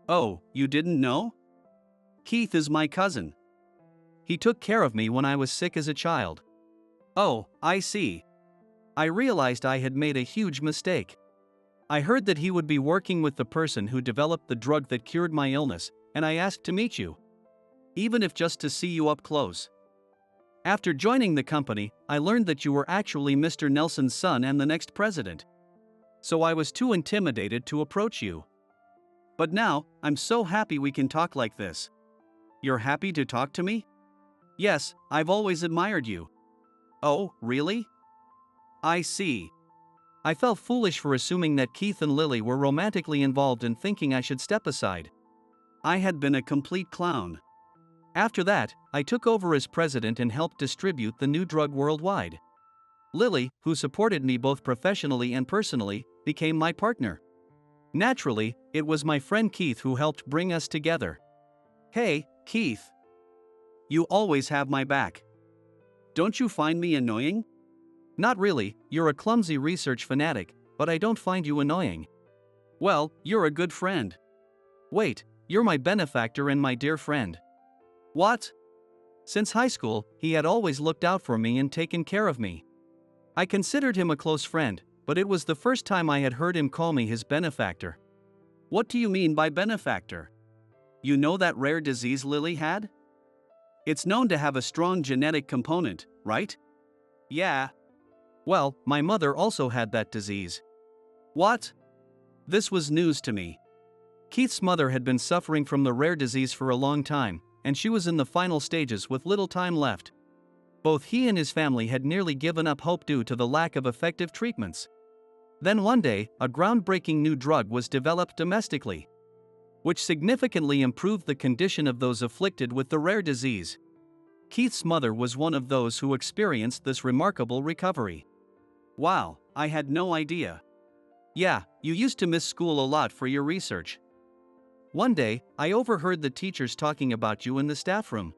S1: Oh, you didn't know? Keith is my cousin. He took care of me when I was sick as a child. Oh, I see. I realized I had made a huge mistake. I heard that he would be working with the person who developed the drug that cured my illness, and I asked to meet you. Even if just to see you up close. After joining the company, I learned that you were actually Mr. Nelson's son and the next president. So I was too intimidated to approach you. But now, I'm so happy we can talk like this. You're happy to talk to me? Yes, I've always admired you. Oh, really? I see. I felt foolish for assuming that Keith and Lily were romantically involved and thinking I should step aside. I had been a complete clown. After that, I took over as president and helped distribute the new drug worldwide. Lily, who supported me both professionally and personally, became my partner. Naturally, it was my friend Keith who helped bring us together. Hey, Keith. You always have my back. Don't you find me annoying? Not really, you're a clumsy research fanatic, but I don't find you annoying. Well, you're a good friend. Wait, you're my benefactor and my dear friend. What? Since high school, he had always looked out for me and taken care of me. I considered him a close friend, but it was the first time I had heard him call me his benefactor. What do you mean by benefactor? You know that rare disease Lily had? It's known to have a strong genetic component, right? Yeah. Well, my mother also had that disease. What? This was news to me. Keith's mother had been suffering from the rare disease for a long time, and she was in the final stages with little time left. Both he and his family had nearly given up hope due to the lack of effective treatments. Then one day, a groundbreaking new drug was developed domestically, which significantly improved the condition of those afflicted with the rare disease. Keith's mother was one of those who experienced this remarkable recovery. Wow, I had no idea. Yeah, you used to miss school a lot for your research. One day, I overheard the teachers talking about you in the staff room.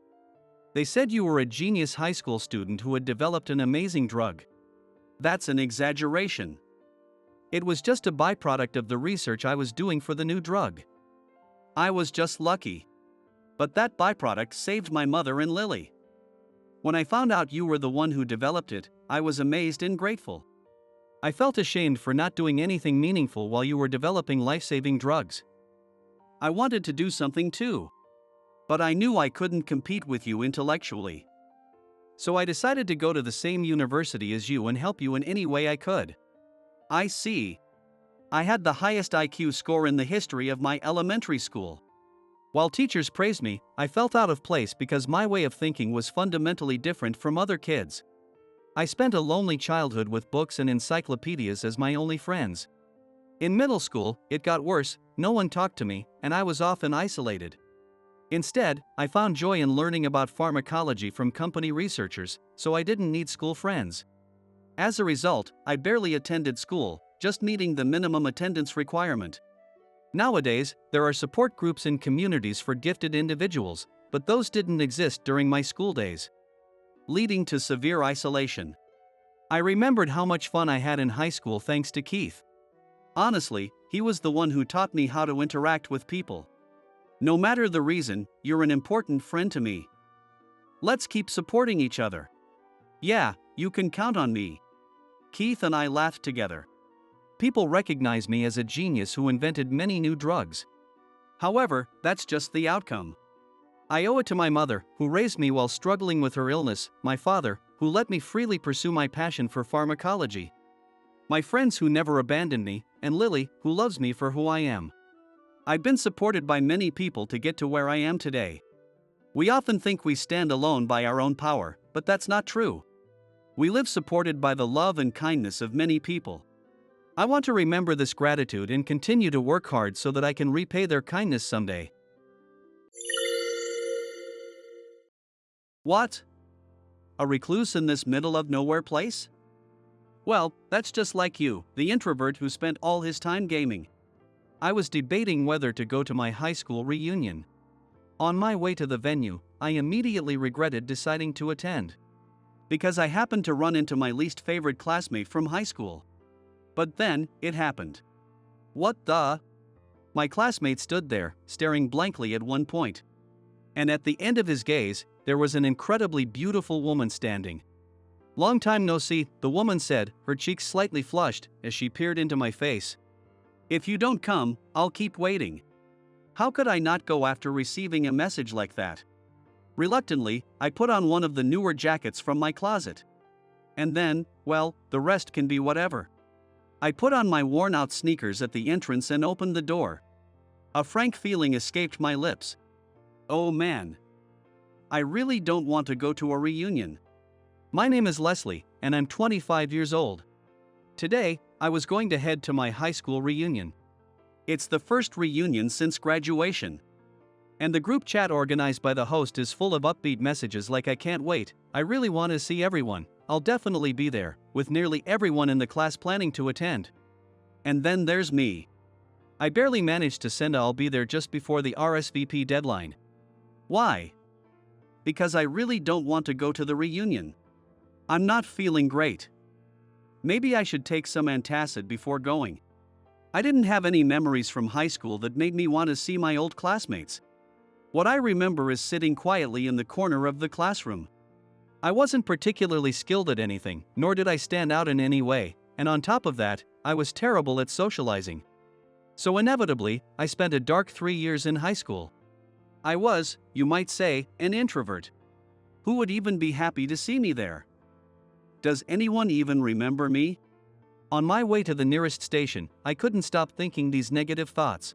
S1: They said you were a genius high school student who had developed an amazing drug. That's an exaggeration. It was just a byproduct of the research I was doing for the new drug. I was just lucky. But that byproduct saved my mother and Lily. When I found out you were the one who developed it, I was amazed and grateful. I felt ashamed for not doing anything meaningful while you were developing life-saving drugs. I wanted to do something too. But I knew I couldn't compete with you intellectually. So I decided to go to the same university as you and help you in any way I could. I see. I had the highest IQ score in the history of my elementary school. While teachers praised me, I felt out of place because my way of thinking was fundamentally different from other kids. I spent a lonely childhood with books and encyclopedias as my only friends. In middle school, it got worse, no one talked to me, and I was often isolated. Instead, I found joy in learning about pharmacology from company researchers, so I didn't need school friends. As a result, I barely attended school, just meeting the minimum attendance requirement. Nowadays, there are support groups and communities for gifted individuals, but those didn't exist during my school days, leading to severe isolation. I remembered how much fun I had in high school thanks to Keith. Honestly, he was the one who taught me how to interact with people. No matter the reason, you're an important friend to me. Let's keep supporting each other. Yeah, you can count on me. Keith and I laughed together. People recognize me as a genius who invented many new drugs. However, that's just the outcome. I owe it to my mother, who raised me while struggling with her illness, my father, who let me freely pursue my passion for pharmacology, my friends who never abandoned me, and Lily, who loves me for who I am. I've been supported by many people to get to where I am today. We often think we stand alone by our own power, but that's not true. We live supported by the love and kindness of many people. I want to remember this gratitude and continue to work hard so that I can repay their kindness someday. What? A recluse in this middle of nowhere place? Well, that's just like you, the introvert who spent all his time gaming. I was debating whether to go to my high school reunion. On my way to the venue, I immediately regretted deciding to attend, because I happened to run into my least favorite classmate from high school. But then, it happened. What the? My classmate stood there, staring blankly at one point. And at the end of his gaze, there was an incredibly beautiful woman standing. Long time no see, the woman said, her cheeks slightly flushed, as she peered into my face. If you don't come, I'll keep waiting. How could I not go after receiving a message like that? Reluctantly, I put on one of the newer jackets from my closet. And then, well, the rest can be whatever. I put on my worn-out sneakers at the entrance and opened the door. A frank feeling escaped my lips. Oh man. I really don't want to go to a reunion. My name is Leslie, and I'm 25 years old. Today, I was going to head to my high school reunion. It's the first reunion since graduation. And the group chat organized by the host is full of upbeat messages like I can't wait, I really want to see everyone, I'll definitely be there, with nearly everyone in the class planning to attend. And then there's me. I barely managed to send a I'll be there just before the RSVP deadline. Why? Because I really don't want to go to the reunion. I'm not feeling great. Maybe I should take some antacid before going. I didn't have any memories from high school that made me want to see my old classmates. What I remember is sitting quietly in the corner of the classroom. I wasn't particularly skilled at anything, nor did I stand out in any way, and on top of that, I was terrible at socializing. So inevitably, I spent a dark 3 years in high school. I was, you might say, an introvert. Who would even be happy to see me there? Does anyone even remember me? On my way to the nearest station, I couldn't stop thinking these negative thoughts.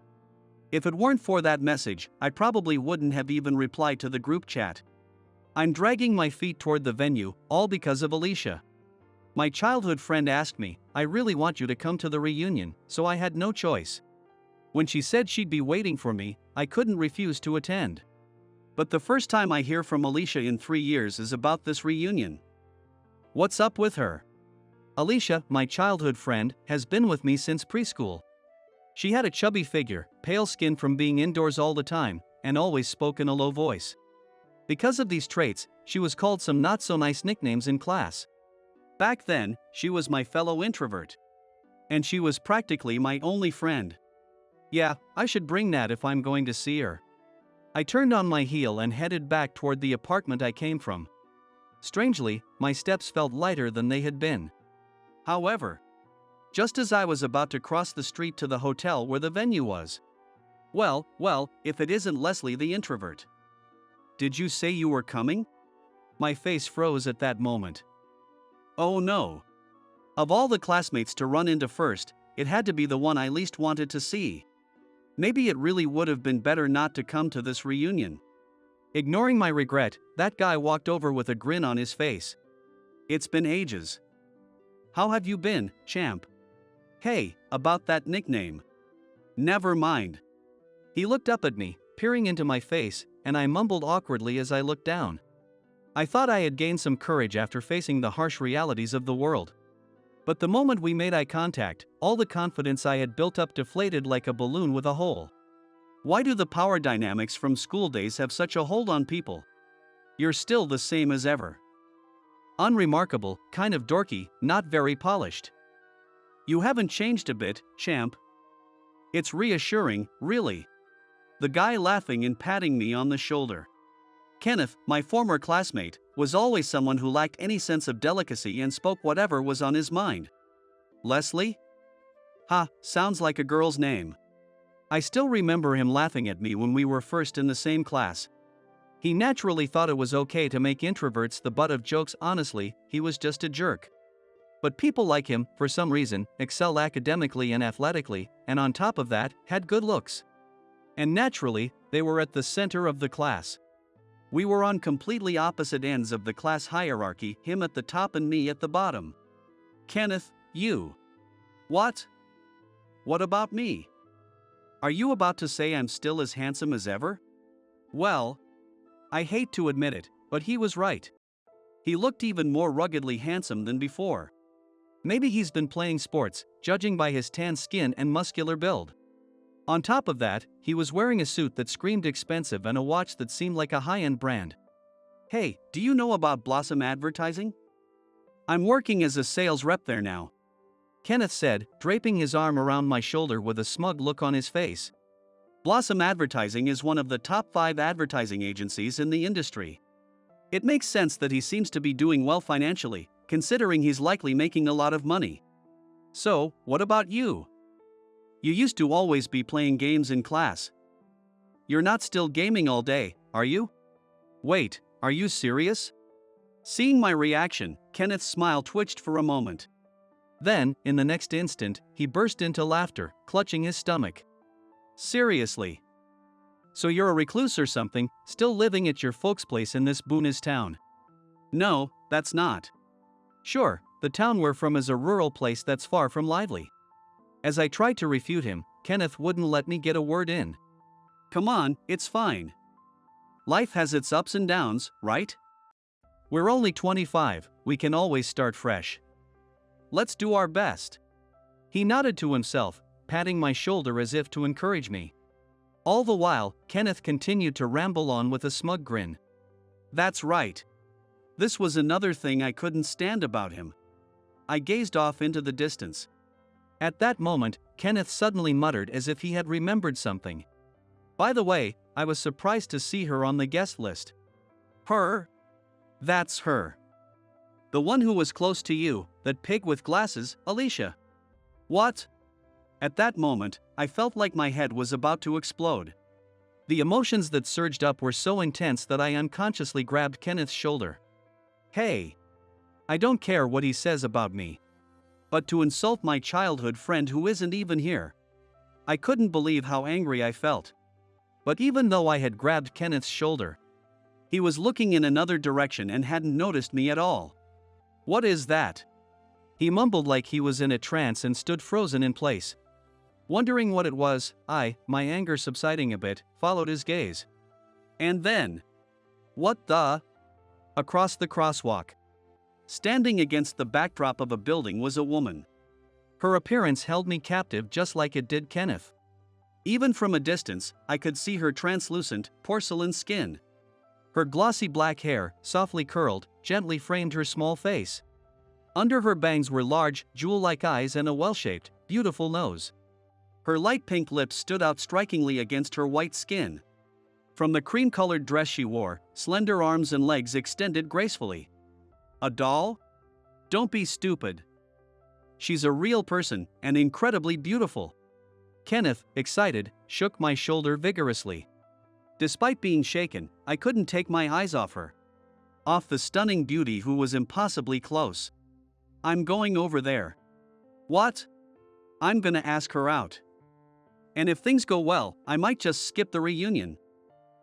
S1: If it weren't for that message, I probably wouldn't have even replied to the group chat. I'm dragging my feet toward the venue, all because of Alicia. My childhood friend asked me, "I really want you to come to the reunion," so I had no choice. When she said she'd be waiting for me, I couldn't refuse to attend. But the first time I hear from Alicia in 3 years is about this reunion. What's up with her? Alicia, my childhood friend, has been with me since preschool. She had a chubby figure, pale skin from being indoors all the time, and always spoke in a low voice. Because of these traits, she was called some not-so-nice nicknames in class. Back then, she was my fellow introvert. And she was practically my only friend. Yeah, I should bring Nat if I'm going to see her. I turned on my heel and headed back toward the apartment I came from. Strangely, my steps felt lighter than they had been. However, just as I was about to cross the street to the hotel where the venue was. Well, if it isn't Leslie the introvert. Did you say you were coming? My face froze at that moment. Oh no. Of all the classmates to run into first, it had to be the one I least wanted to see. Maybe it really would have been better not to come to this reunion. Ignoring my regret, that guy walked over with a grin on his face. It's been ages. How have you been, champ? Hey, about that nickname. Never mind. He looked up at me, peering into my face, and I mumbled awkwardly as I looked down. I thought I had gained some courage after facing the harsh realities of the world. But the moment we made eye contact, all the confidence I had built up deflated like a balloon with a hole. Why do the power dynamics from school days have such a hold on people? You're still the same as ever. Unremarkable, kind of dorky, not very polished. You haven't changed a bit, champ. It's reassuring, really. The guy laughing and patting me on the shoulder. Kenneth, my former classmate, was always someone who lacked any sense of delicacy and spoke whatever was on his mind. Leslie? Ha, sounds like a girl's name. I still remember him laughing at me when we were first in the same class. He naturally thought it was okay to make introverts the butt of jokes. Honestly, he was just a jerk. But people like him, for some reason, excel academically and athletically, and on top of that, had good looks. And naturally, they were at the center of the class. We were on completely opposite ends of the class hierarchy, him at the top and me at the bottom. Kenneth, you. What? What about me? Are you about to say I'm still as handsome as ever? Well, I hate to admit it, but he was right. He looked even more ruggedly handsome than before. Maybe he's been playing sports, judging by his tan skin and muscular build. On top of that, he was wearing a suit that screamed expensive and a watch that seemed like a high-end brand. Hey, do you know about Blossom Advertising? I'm working as a sales rep there now. Kenneth said, draping his arm around my shoulder with a smug look on his face. Blossom Advertising is one of the top 5 advertising agencies in the industry. It makes sense that he seems to be doing well financially, considering he's likely making a lot of money. So, what about you? You used to always be playing games in class. You're not still gaming all day, are you? Wait, are you serious? Seeing my reaction, Kenneth's smile twitched for a moment. Then, in the next instant, he burst into laughter, clutching his stomach. Seriously? So you're a recluse or something, still living at your folks' place in this boonish town? No, that's not. Sure, the town we're from is a rural place that's far from lively. As I tried to refute him, Kenneth wouldn't let me get a word in. Come on, it's fine. Life has its ups and downs, right? We're only 25, we can always start fresh. Let's do our best. He nodded to himself, patting my shoulder as if to encourage me. All the while, Kenneth continued to ramble on with a smug grin. That's right. This was another thing I couldn't stand about him. I gazed off into the distance. At that moment, Kenneth suddenly muttered as if he had remembered something. By the way, I was surprised to see her on the guest list. Her? That's her. The one who was close to you, that pig with glasses, Alicia. What? At that moment, I felt like my head was about to explode. The emotions that surged up were so intense that I unconsciously grabbed Kenneth's shoulder. Hey! I don't care what he says about me. But to insult my childhood friend who isn't even here. I couldn't believe how angry I felt. But even though I had grabbed Kenneth's shoulder, he was looking in another direction and hadn't noticed me at all. What is that? He mumbled like he was in a trance and stood frozen in place. Wondering what it was, my anger subsiding a bit, followed his gaze. And then... what the? Across the crosswalk, standing against the backdrop of a building, was a woman. Her appearance held me captive just like it did Kenneth. Even from a distance, I could see her translucent, porcelain skin. Her glossy black hair, softly curled, gently framed her small face. Under her bangs were large, jewel-like eyes and a well-shaped, beautiful nose. Her light pink lips stood out strikingly against her white skin. From the cream-colored dress she wore, slender arms and legs extended gracefully. A doll? Don't be stupid. She's a real person, and incredibly beautiful. Kenneth, excited, shook my shoulder vigorously. Despite being shaken, I couldn't take my eyes off her. Off the stunning beauty who was impossibly close. I'm going over there. What? I'm gonna ask her out. And if things go well, I might just skip the reunion.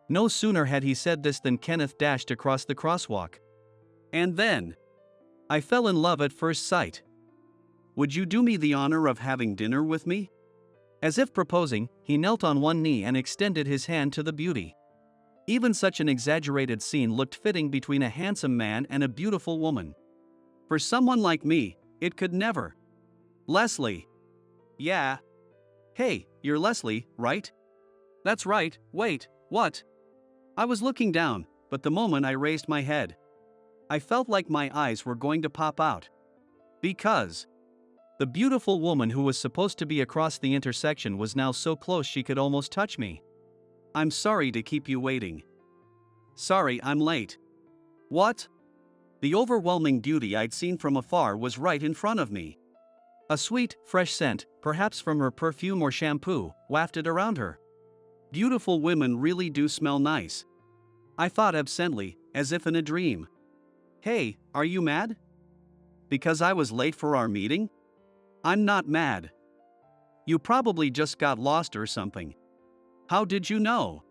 S1: No sooner had he said this than Kenneth dashed across the crosswalk. And then, I fell in love at first sight. Would you do me the honor of having dinner with me? As if proposing, he knelt on one knee and extended his hand to the beauty. Even such an exaggerated scene looked fitting between a handsome man and a beautiful woman. For someone like me, it could never. Leslie. Yeah. Hey, you're Leslie, right? That's right. Wait, what? I was looking down, but the moment I raised my head, I felt like my eyes were going to pop out. Because the beautiful woman who was supposed to be across the intersection was now so close she could almost touch me. I'm sorry to keep you waiting. Sorry I'm late. What? The overwhelming beauty I'd seen from afar was right in front of me. A sweet, fresh scent, perhaps from her perfume or shampoo, wafted around her. Beautiful women really do smell nice. I thought absently, as if in a dream. Hey, are you mad? Because I was late for our meeting? I'm not mad. You probably just got lost or something. How did you know?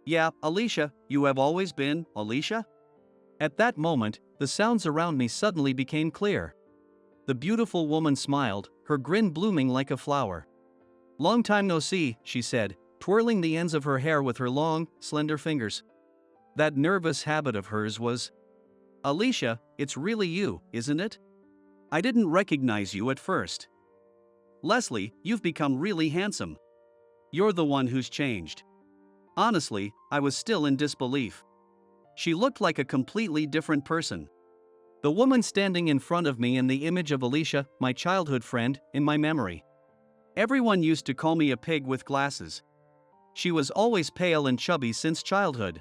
S1: Yeah, Alicia, you have always been, Alicia? At that moment, the sounds around me suddenly became clear. The beautiful woman smiled, her grin blooming like a flower. Long time no see, she said, twirling the ends of her hair with her long, slender fingers. That nervous habit of hers was... Alicia, it's really you, isn't it? I didn't recognize you at first. Leslie, you've become really handsome. You're the one who's changed. Honestly, I was still in disbelief. She looked like a completely different person. The woman standing in front of me in the image of Alicia, my childhood friend, in my memory. Everyone used to call me a pig with glasses. She was always pale and chubby since childhood.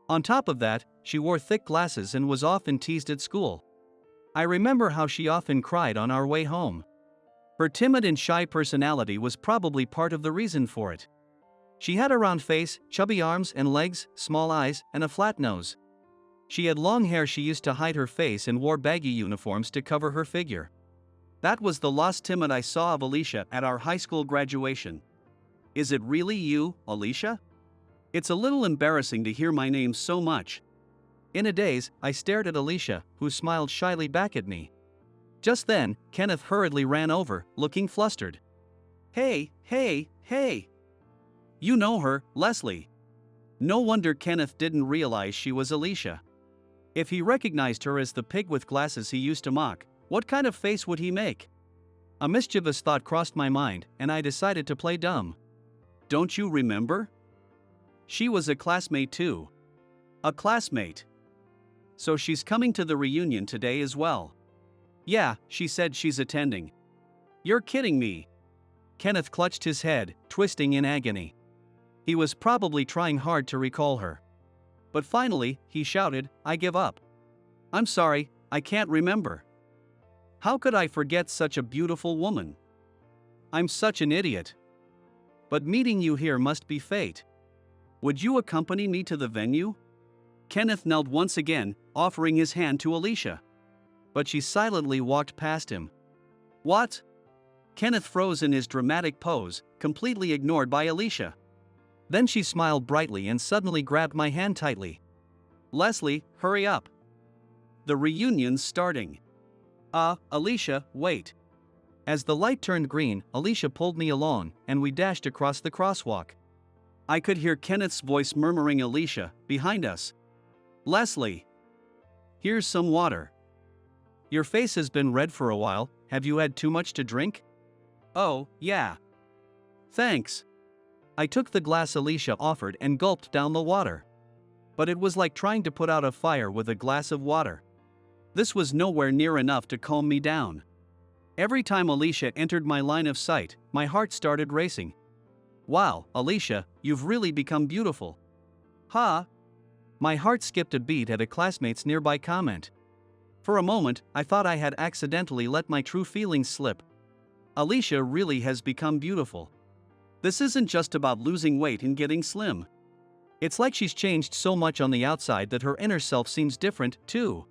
S1: On top of that, she wore thick glasses and was often teased at school. I remember how she often cried on our way home. Her timid and shy personality was probably part of the reason for it. She had a round face, chubby arms and legs, small eyes, and a flat nose. She had long hair she used to hide her face and wore baggy uniforms to cover her figure. That was the lost timid I saw of Alicia at our high school graduation. Is it really you, Alicia? It's a little embarrassing to hear my name so much. In a daze, I stared at Alicia, who smiled shyly back at me. Just then, Kenneth hurriedly ran over, looking flustered. Hey, hey, hey! You know her, Leslie. No wonder Kenneth didn't realize she was Alicia. If he recognized her as the pig with glasses he used to mock, what kind of face would he make? A mischievous thought crossed my mind, and I decided to play dumb. Don't you remember? She was a classmate too. A classmate. So she's coming to the reunion today as well. Yeah, she said she's attending. You're kidding me. Kenneth clutched his head, twisting in agony. He was probably trying hard to recall her. But finally, he shouted, I give up. I'm sorry, I can't remember. How could I forget such a beautiful woman? I'm such an idiot. But meeting you here must be fate. Would you accompany me to the venue? Kenneth knelt once again, offering his hand to Alicia. But she silently walked past him. What? Kenneth froze in his dramatic pose, completely ignored by Alicia. Then she smiled brightly and suddenly grabbed my hand tightly. Leslie, hurry up. The reunion's starting. Alicia, wait. As the light turned green, Alicia pulled me along, and we dashed across the crosswalk. I could hear Kenneth's voice murmuring Alicia, behind us. Leslie. Here's some water. Your face has been red for a while, have you had too much to drink? Oh, yeah. Thanks. I took the glass Alicia offered and gulped down the water. But it was like trying to put out a fire with a glass of water. This was nowhere near enough to calm me down. Every time Alicia entered my line of sight, my heart started racing. Wow, Alicia, you've really become beautiful. Ha! My heart skipped a beat at a classmate's nearby comment. For a moment, I thought I had accidentally let my true feelings slip. Alicia really has become beautiful. This isn't just about losing weight and getting slim. It's like she's changed so much on the outside that her inner self seems different, too.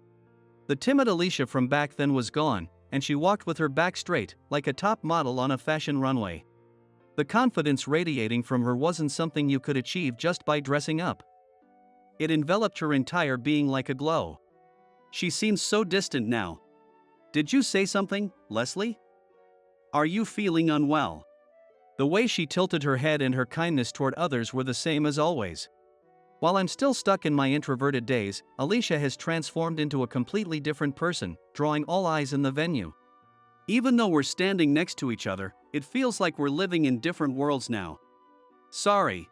S1: The timid Alicia from back then was gone, and she walked with her back straight, like a top model on a fashion runway. The confidence radiating from her wasn't something you could achieve just by dressing up. It enveloped her entire being like a glow. She seems so distant now. Did you say something, Leslie? Are you feeling unwell? The way she tilted her head and her kindness toward others were the same as always. While I'm still stuck in my introverted days, Alicia has transformed into a completely different person, drawing all eyes in the venue. Even though we're standing next to each other, it feels like we're living in different worlds now. Sorry.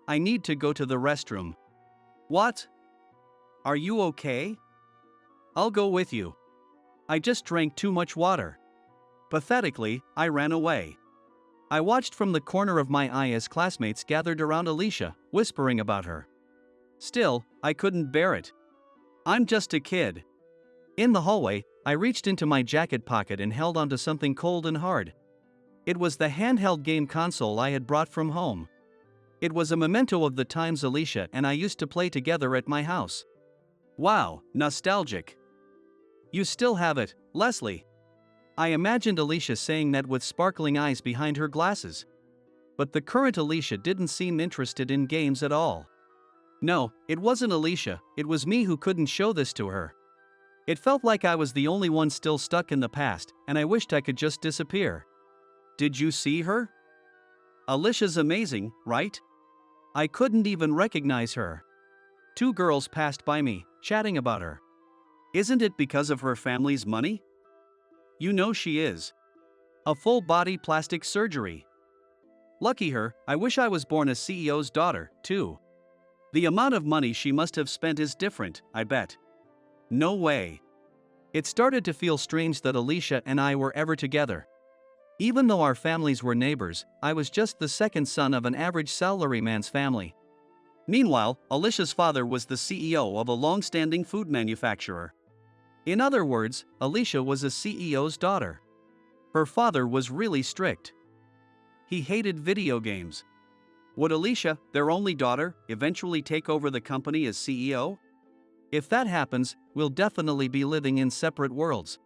S1: I need to go to the restroom. What? Are you okay? I'll go with you. I just drank too much water. Pathetically, I ran away. I watched from the corner of my eye as classmates gathered around Alicia, whispering about her. Still, I couldn't bear it. I'm just a kid. In the hallway, I reached into my jacket pocket and held onto something cold and hard. It was the handheld game console I had brought from home. It was a memento of the times Alicia and I used to play together at my house. Wow, nostalgic. You still have it, Leslie. I imagined Alicia saying that with sparkling eyes behind her glasses. But the current Alicia didn't seem interested in games at all. No, it wasn't Alicia, it was me who couldn't show this to her. It felt like I was the only one still stuck in the past, and I wished I could just disappear. Did you see her? Alicia's amazing, right? I couldn't even recognize her. Two girls passed by me, chatting about her. Isn't it because of her family's money? You know she is. A full-body plastic surgery. Lucky her, I wish I was born a CEO's daughter, too. The amount of money she must have spent is different, I bet. No way. It started to feel strange that Alicia and I were ever together. Even though our families were neighbors, I was just the second son of an average salaryman's family. Meanwhile, Alicia's father was the CEO of a long-standing food manufacturer. In other words, Alicia was a CEO's daughter. Her father was really strict. He hated video games. Would Alicia, their only daughter, eventually take over the company as CEO? If that happens, we'll definitely be living in separate worlds.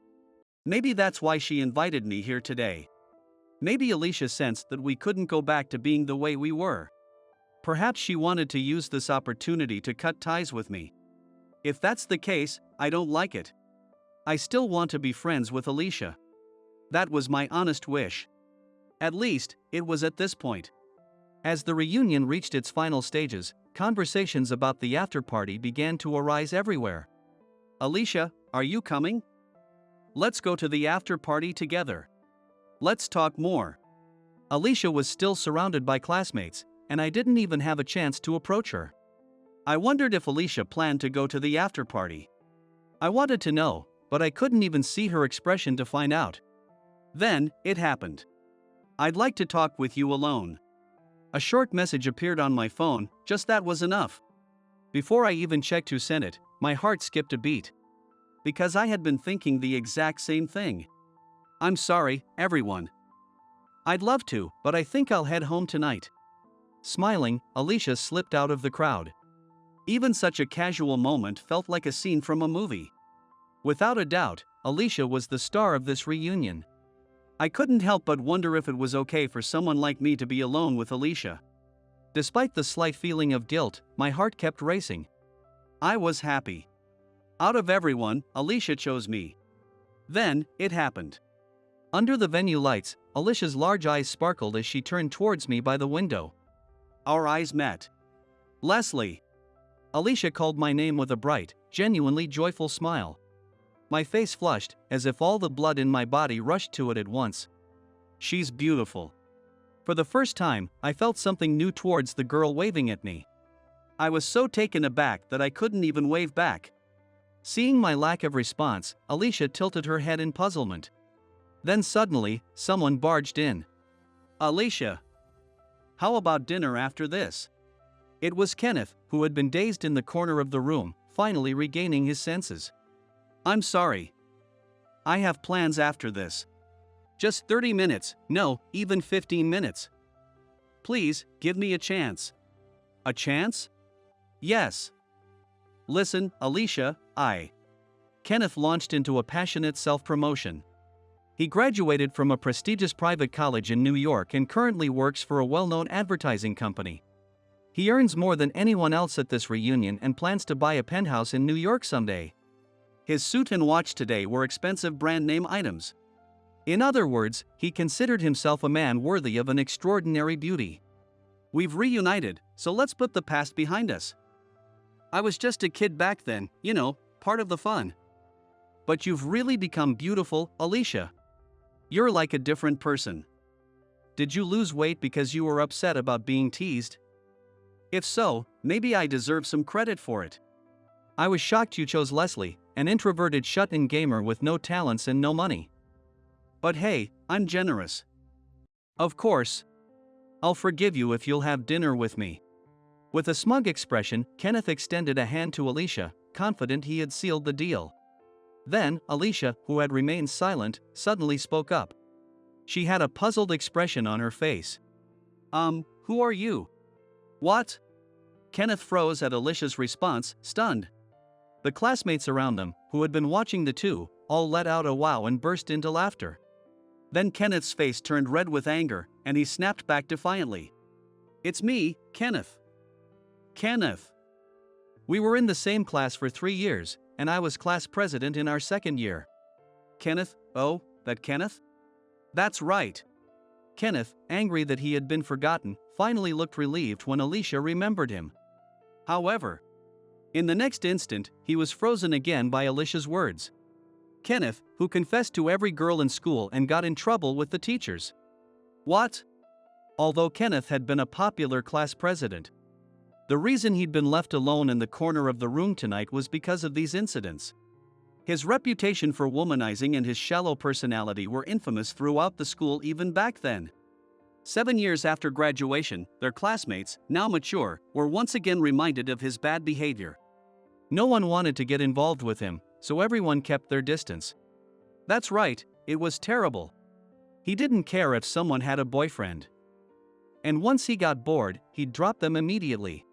S1: Maybe that's why she invited me here today. Maybe Alicia sensed that we couldn't go back to being the way we were. Perhaps she wanted to use this opportunity to cut ties with me. If that's the case, I don't like it. I still want to be friends with Alicia. That was my honest wish. At least, it was at this point. As the reunion reached its final stages, conversations about the after-party began to arise everywhere. Alicia, are you coming? Let's go to the after-party together. Let's talk more. Alicia was still surrounded by classmates, and I didn't even have a chance to approach her. I wondered if Alicia planned to go to the after party. I wanted to know, but I couldn't even see her expression to find out. Then, it happened. "I'd like to talk with you alone." A short message appeared on my phone, just that was enough. Before I even checked who sent it, my heart skipped a beat. Because I had been thinking the exact same thing. "I'm sorry, everyone. I'd love to, but I think I'll head home tonight." Smiling, Alicia slipped out of the crowd. Even such a casual moment felt like a scene from a movie. Without a doubt, Alicia was the star of this reunion. I couldn't help but wonder if it was okay for someone like me to be alone with Alicia. Despite the slight feeling of guilt, my heart kept racing. I was happy. Out of everyone, Alicia chose me. Then, it happened. Under the venue lights, Alicia's large eyes sparkled as she turned towards me by the window. Our eyes met. "Leslie." Alicia called my name with a bright, genuinely joyful smile. My face flushed, as if all the blood in my body rushed to it at once. "She's beautiful." For the first time, I felt something new towards the girl waving at me. I was so taken aback that I couldn't even wave back. Seeing my lack of response, Alicia tilted her head in puzzlement. Then suddenly, someone barged in. "Alicia, how about dinner after this?" It was Kenneth, who had been dazed in the corner of the room, finally regaining his senses. "I'm sorry. I have plans after this. Just 30 minutes, no, even 15 minutes. Please, give me a chance." "A chance?" "Yes. Listen, Alicia, Kenneth launched into a passionate self-promotion. He graduated from a prestigious private college in New York and currently works for a well-known advertising company. He earns more than anyone else at this reunion and plans to buy a penthouse in New York someday. His suit and watch today were expensive brand-name items. In other words, he considered himself a man worthy of an extraordinary beauty. We've reunited, so let's put the past behind us. I was just a kid back then, part of the fun. But you've really become beautiful, Alicia. You're like a different person. Did you lose weight because you were upset about being teased? If so, maybe I deserve some credit for it. I was shocked you chose Leslie, an introverted shut-in gamer with no talents and no money. But hey, I'm generous. Of course. I'll forgive you if you'll have dinner with me." With a smug expression, Kenneth extended a hand to Alicia, confident he had sealed the deal. Then, Alicia, who had remained silent, suddenly spoke up. She had a puzzled expression on her face. Who are you?" "What?" Kenneth froze at Alicia's response, stunned. The classmates around them, who had been watching the two, all let out a wow and burst into laughter. Then Kenneth's face turned red with anger, and he snapped back defiantly. "It's me, Kenneth." "Kenneth." "We were in the same class for 3 years, and I was class president in our second year." "Kenneth, oh, that Kenneth?" "That's right." Kenneth, angry that he had been forgotten, finally looked relieved when Alicia remembered him. However, in the next instant, he was frozen again by Alicia's words. Kenneth, who confessed to every girl in school and got in trouble with the teachers. What? Although Kenneth had been a popular class president. The reason he'd been left alone in the corner of the room tonight was because of these incidents. His reputation for womanizing and his shallow personality were infamous throughout the school even back then. 7 years after graduation, their classmates, now mature, were once again reminded of his bad behavior. No one wanted to get involved with him, so everyone kept their distance. That's right, it was terrible. He didn't care if someone had a boyfriend. And once he got bored, he'd drop them immediately.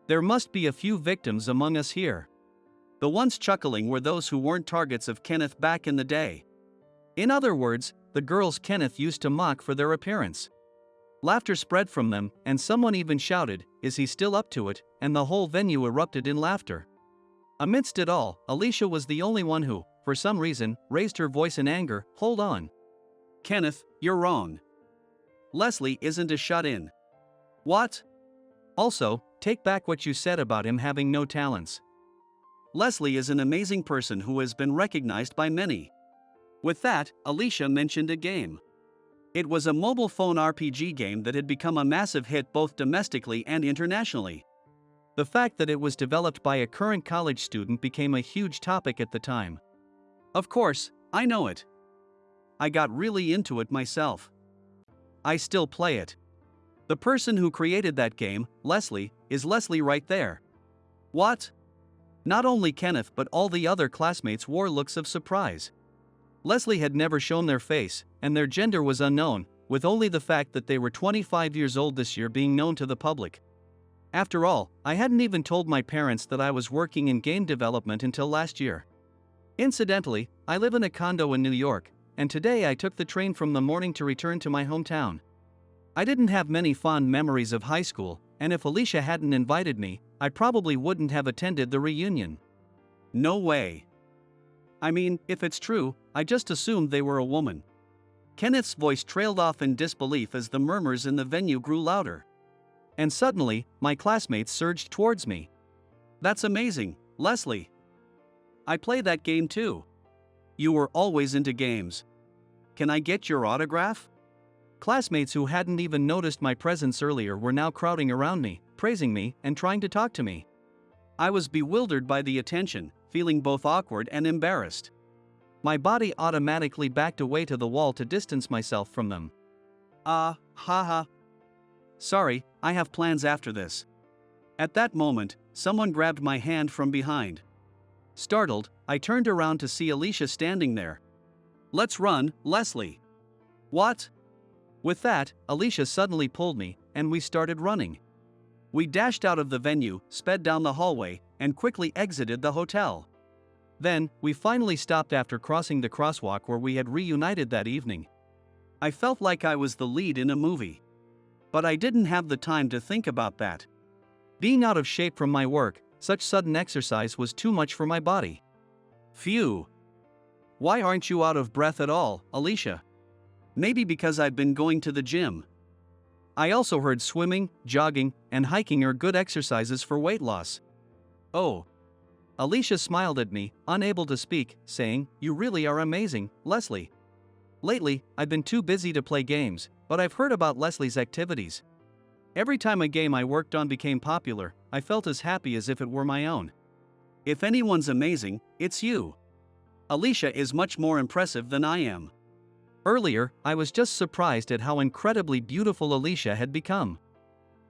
S1: There must be a few victims among us here. The ones chuckling were those who weren't targets of Kenneth back in the day. In other words, the girls Kenneth used to mock for their appearance. Laughter spread from them, and someone even shouted, "Is he still up to it?" and the whole venue erupted in laughter. Amidst it all, Alicia was the only one who, for some reason, raised her voice in anger. Hold on. Kenneth, you're wrong. Leslie isn't a shut-in. What? Also, take back what you said about him having no talents. Leslie is an amazing person who has been recognized by many. With that, Alicia mentioned a game. It was a mobile phone RPG game that had become a massive hit both domestically and internationally. The fact that it was developed by a current college student became a huge topic at the time. Of course, I know it. I got really into it myself. I still play it. The person who created that game, Leslie, is Leslie right there. What? Not only Kenneth but all the other classmates wore looks of surprise. Leslie had never shown their face, and their gender was unknown, with only the fact that they were 25 years old this year being known to the public. After all, I hadn't even told my parents that I was working in game development until last year. Incidentally, I live in a condo in New York, and today I took the train from the morning to return to my hometown. I didn't have many fond memories of high school, and if Alicia hadn't invited me, I probably wouldn't have attended the reunion. No way. I mean, if it's true, I just assumed they were a woman. Kenneth's voice trailed off in disbelief as the murmurs in the venue grew louder. And suddenly, my classmates surged towards me. That's amazing, Leslie. I play that game too. You were always into games. Can I get your autograph? Classmates who hadn't even noticed my presence earlier were now crowding around me, praising me, and trying to talk to me. I was bewildered by the attention, feeling both awkward and embarrassed. My body automatically backed away to the wall to distance myself from them. Haha. Sorry, I have plans after this. At that moment, someone grabbed my hand from behind. Startled, I turned around to see Alicia standing there. Let's run, Leslie. What? With that, Alicia suddenly pulled me, and we started running. We dashed out of the venue, sped down the hallway, and quickly exited the hotel. Then, we finally stopped after crossing the crosswalk where we had reunited that evening. I felt like I was the lead in a movie. But I didn't have the time to think about that. Being out of shape from my work, such sudden exercise was too much for my body. Phew. Why aren't you out of breath at all, Alicia? Maybe because I've been going to the gym. I also heard swimming, jogging, and hiking are good exercises for weight loss. Oh. Alicia smiled at me, unable to speak, saying, "You really are amazing, Leslie." Lately, I've been too busy to play games, but I've heard about Leslie's activities. Every time a game I worked on became popular, I felt as happy as if it were my own. If anyone's amazing, it's you. Alicia is much more impressive than I am. Earlier, I was just surprised at how incredibly beautiful Alicia had become.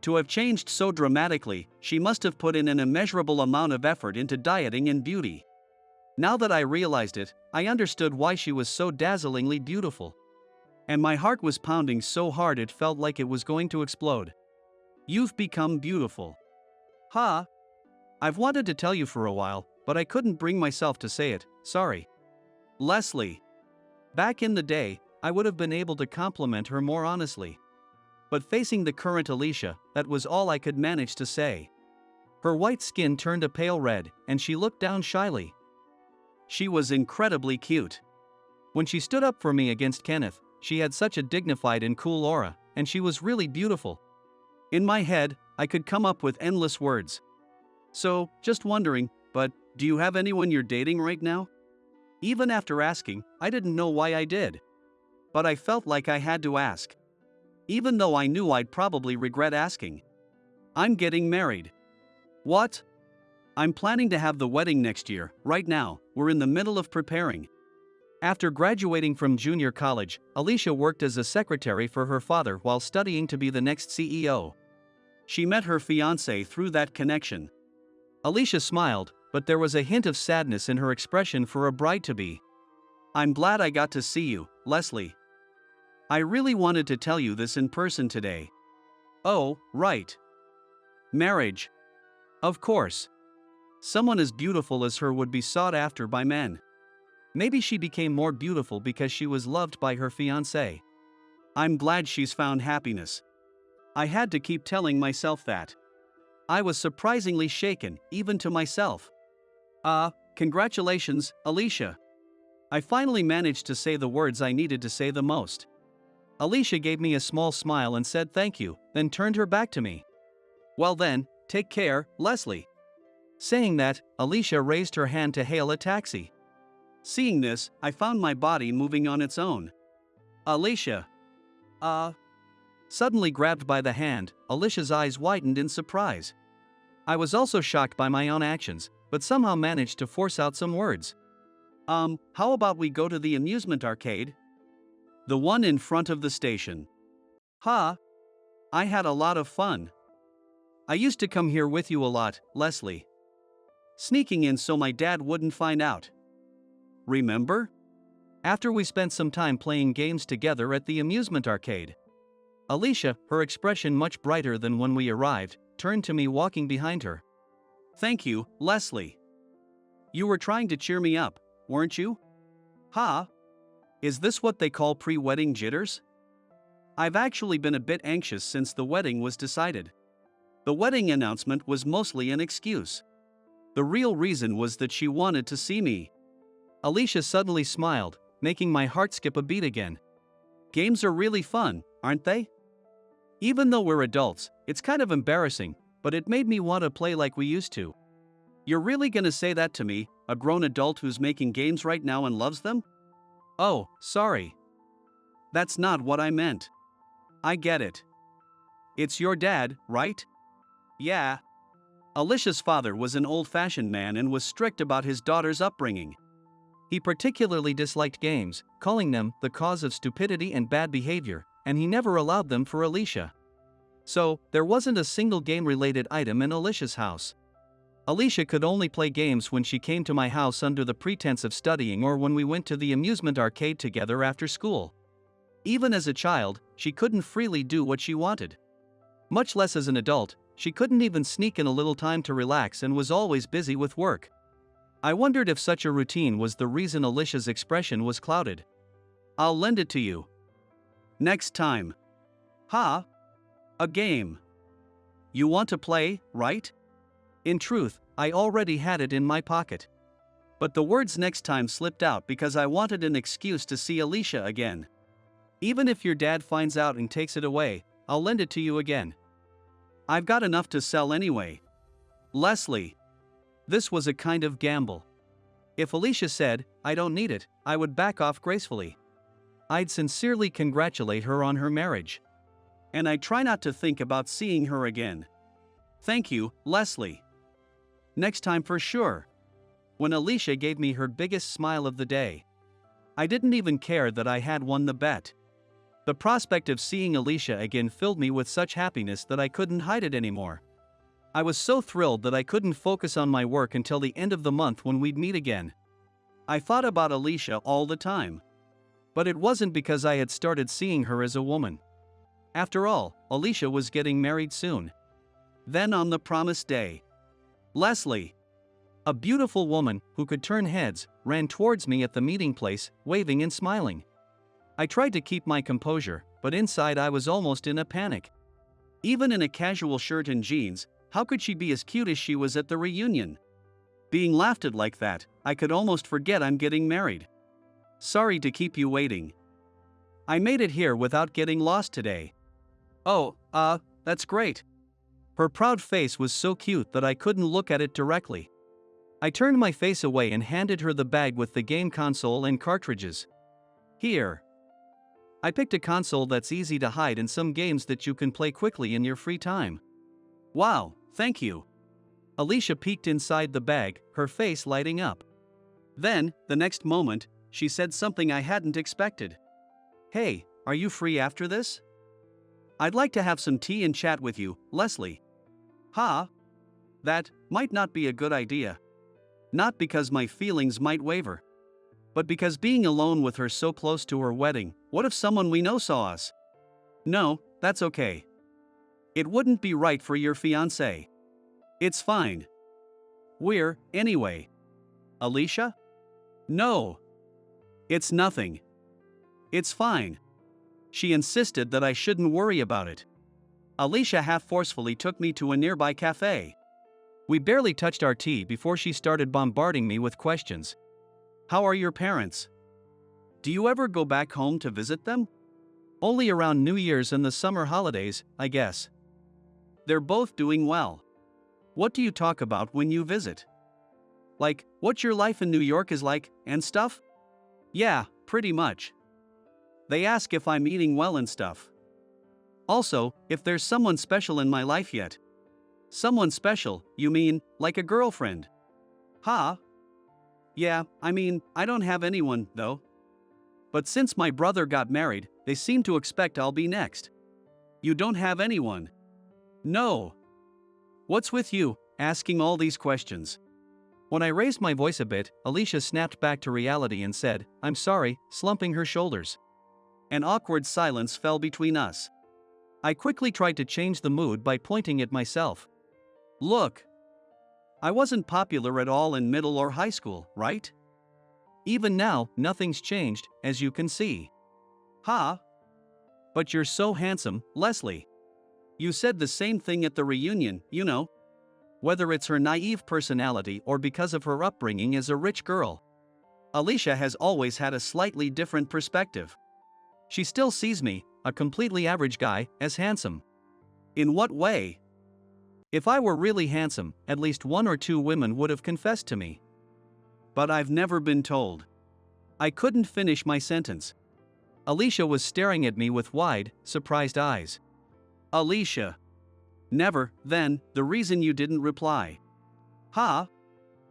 S1: To have changed so dramatically, she must have put in an immeasurable amount of effort into dieting and beauty. Now that I realized it, I understood why she was so dazzlingly beautiful. And my heart was pounding so hard it felt like it was going to explode. You've become beautiful. Ha! I've wanted to tell you for a while, but I couldn't bring myself to say it, sorry. Leslie. Back in the day, I would have been able to compliment her more honestly. But facing the current Alicia, that was all I could manage to say. Her white skin turned a pale red, and she looked down shyly. She was incredibly cute. When she stood up for me against Kenneth, she had such a dignified and cool aura, and she was really beautiful. In my head, I could come up with endless words. So, just wondering, but do you have anyone you're dating right now? Even after asking, I didn't know why I did. But I felt like I had to ask. Even though I knew I'd probably regret asking. I'm getting married. What? I'm planning to have the wedding next year. Right now, we're in the middle of preparing. After graduating from junior college, Alicia worked as a secretary for her father while studying to be the next CEO. She met her fiancé through that connection. Alicia smiled, but there was a hint of sadness in her expression for a bride-to-be. I'm glad I got to see you, Leslie. I really wanted to tell you this in person today. Oh, right. Marriage. Of course. Someone as beautiful as her would be sought after by men. Maybe she became more beautiful because she was loved by her fiancé. I'm glad she's found happiness. I had to keep telling myself that. I was surprisingly shaken, even to myself. Congratulations, Alicia. I finally managed to say the words I needed to say the most. Alicia gave me a small smile and said thank you, then turned her back to me. Well then, take care, Leslie. Saying that, Alicia raised her hand to hail a taxi. Seeing this, I found my body moving on its own. Alicia. Suddenly grabbed by the hand, Alicia's eyes widened in surprise. I was also shocked by my own actions, but somehow managed to force out some words. How about we go to the amusement arcade? The one in front of the station. Ha! I had a lot of fun. I used to come here with you a lot, Leslie. Sneaking in so my dad wouldn't find out. Remember? After we spent some time playing games together at the amusement arcade. Alicia, her expression much brighter than when we arrived, turned to me walking behind her. Thank you, Leslie. You were trying to cheer me up, weren't you? Ha! Is this what they call pre-wedding jitters? I've actually been a bit anxious since the wedding was decided. The wedding announcement was mostly an excuse. The real reason was that she wanted to see me. Alicia suddenly smiled, making my heart skip a beat again. Games are really fun, aren't they? Even though we're adults, it's kind of embarrassing, but it made me want to play like we used to. You're really gonna say that to me, a grown adult who's making games right now and loves them? Oh, sorry. That's not what I meant. I get it. It's your dad, right? Yeah. Alicia's father was an old-fashioned man and was strict about his daughter's upbringing. He particularly disliked games, calling them the cause of stupidity and bad behavior, and he never allowed them for Alicia. So, there wasn't a single game-related item in Alicia's house. Alicia could only play games when she came to my house under the pretense of studying or when we went to the amusement arcade together after school. Even as a child, she couldn't freely do what she wanted. Much less as an adult, she couldn't even sneak in a little time to relax and was always busy with work. I wondered if such a routine was the reason Alicia's expression was clouded. I'll lend it to you. Next time. Ha! A game. You want to play, right? In truth, I already had it in my pocket. But the words next time slipped out because I wanted an excuse to see Alicia again. Even if your dad finds out and takes it away, I'll lend it to you again. I've got enough to sell anyway. Leslie. This was a kind of gamble. If Alicia said, I don't need it, I would back off gracefully. I'd sincerely congratulate her on her marriage. And I'd try not to think about seeing her again. Thank you, Leslie. Next time for sure. When Alicia gave me her biggest smile of the day. I didn't even care that I had won the bet. The prospect of seeing Alicia again filled me with such happiness that I couldn't hide it anymore. I was so thrilled that I couldn't focus on my work until the end of the month when we'd meet again. I thought about Alicia all the time. But it wasn't because I had started seeing her as a woman. After all, Alicia was getting married soon. Then on the promised day. Leslie. A beautiful woman, who could turn heads, ran towards me at the meeting place, waving and smiling. I tried to keep my composure, but inside I was almost in a panic. Even in a casual shirt and jeans, how could she be as cute as she was at the reunion? Being laughed at like that, I could almost forget I'm getting married. Sorry to keep you waiting. I made it here without getting lost today. Oh, that's great. Her proud face was so cute that I couldn't look at it directly. I turned my face away and handed her the bag with the game console and cartridges. Here. I picked a console that's easy to hide and some games that you can play quickly in your free time. Wow, thank you. Alicia peeked inside the bag, her face lighting up. Then, the next moment, she said something I hadn't expected. Hey, are you free after this? I'd like to have some tea and chat with you, Leslie. Ha! That might not be a good idea. Not because my feelings might waver. But because being alone with her so close to her wedding, what if someone we know saw us? No, that's okay. It wouldn't be right for your fiancé. It's fine. Anyway. Alicia? No. It's nothing. It's fine. She insisted that I shouldn't worry about it. Alicia half forcefully took me to a nearby cafe. We barely touched our tea before she started bombarding me with questions. How are your parents? Do you ever go back home to visit them? Only around New Year's and the summer holidays, I guess. They're both doing well. What do you talk about when you visit? Like, what your life in New York is like, and stuff? Yeah, pretty much. They ask if I'm eating well and stuff. Also, if there's someone special in my life yet. Someone special, you mean, like a girlfriend? Huh? Yeah, I mean, I don't have anyone, though. But since my brother got married, they seem to expect I'll be next. You don't have anyone? No. What's with you, asking all these questions? When I raised my voice a bit, Alicia snapped back to reality and said, I'm sorry, slumping her shoulders. An awkward silence fell between us. I quickly tried to change the mood by pointing at myself. Look. I wasn't popular at all in middle or high school, right? Even now, nothing's changed, as you can see. Huh? But you're so handsome, Leslie. You said the same thing at the reunion, you know. Whether it's her naive personality or because of her upbringing as a rich girl, Alicia has always had a slightly different perspective. She still sees me, a completely average guy, as handsome. In what way? If I were really handsome, at least one or two women would have confessed to me. But I've never been told. I couldn't finish my sentence. Alicia was staring at me with wide, surprised eyes. Alicia. Never, then, the reason you didn't reply. Huh?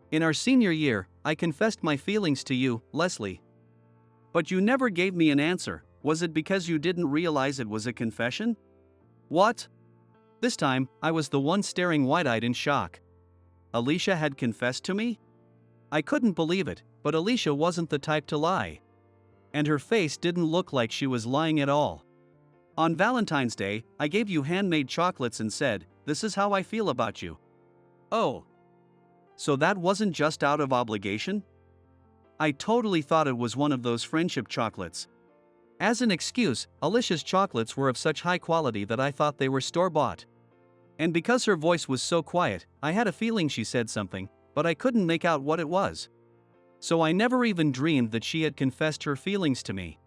S1: In our senior year, I confessed my feelings to you, Leslie. But you never gave me an answer. Was it because you didn't realize it was a confession? What? This time, I was the one staring wide-eyed in shock. Alicia had confessed to me? I couldn't believe it, but Alicia wasn't the type to lie. And her face didn't look like she was lying at all. On Valentine's Day, I gave you handmade chocolates and said, this is how I feel about you. Oh. So that wasn't just out of obligation? I totally thought it was one of those friendship chocolates. As an excuse, Alicia's chocolates were of such high quality that I thought they were store-bought. And because her voice was so quiet, I had a feeling she said something, but I couldn't make out what it was. So I never even dreamed that she had confessed her feelings to me.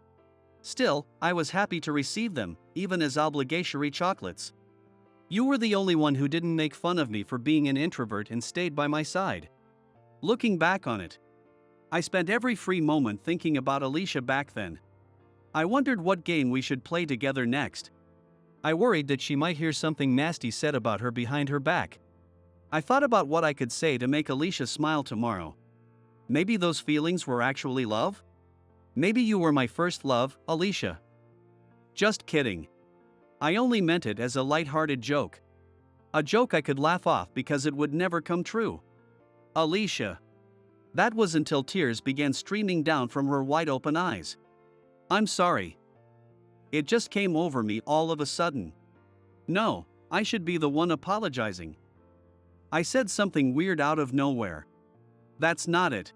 S1: Still, I was happy to receive them, even as obligatory chocolates. You were the only one who didn't make fun of me for being an introvert and stayed by my side. Looking back on it, I spent every free moment thinking about Alicia back then. I wondered what game we should play together next. I worried that she might hear something nasty said about her behind her back. I thought about what I could say to make Alicia smile tomorrow. Maybe those feelings were actually love? Maybe you were my first love, Alicia. Just kidding. I only meant it as a light-hearted joke. A joke I could laugh off because it would never come true. Alicia. That was until tears began streaming down from her wide-open eyes. I'm sorry. It just came over me all of a sudden. No, I should be the one apologizing. I said something weird out of nowhere. That's not it.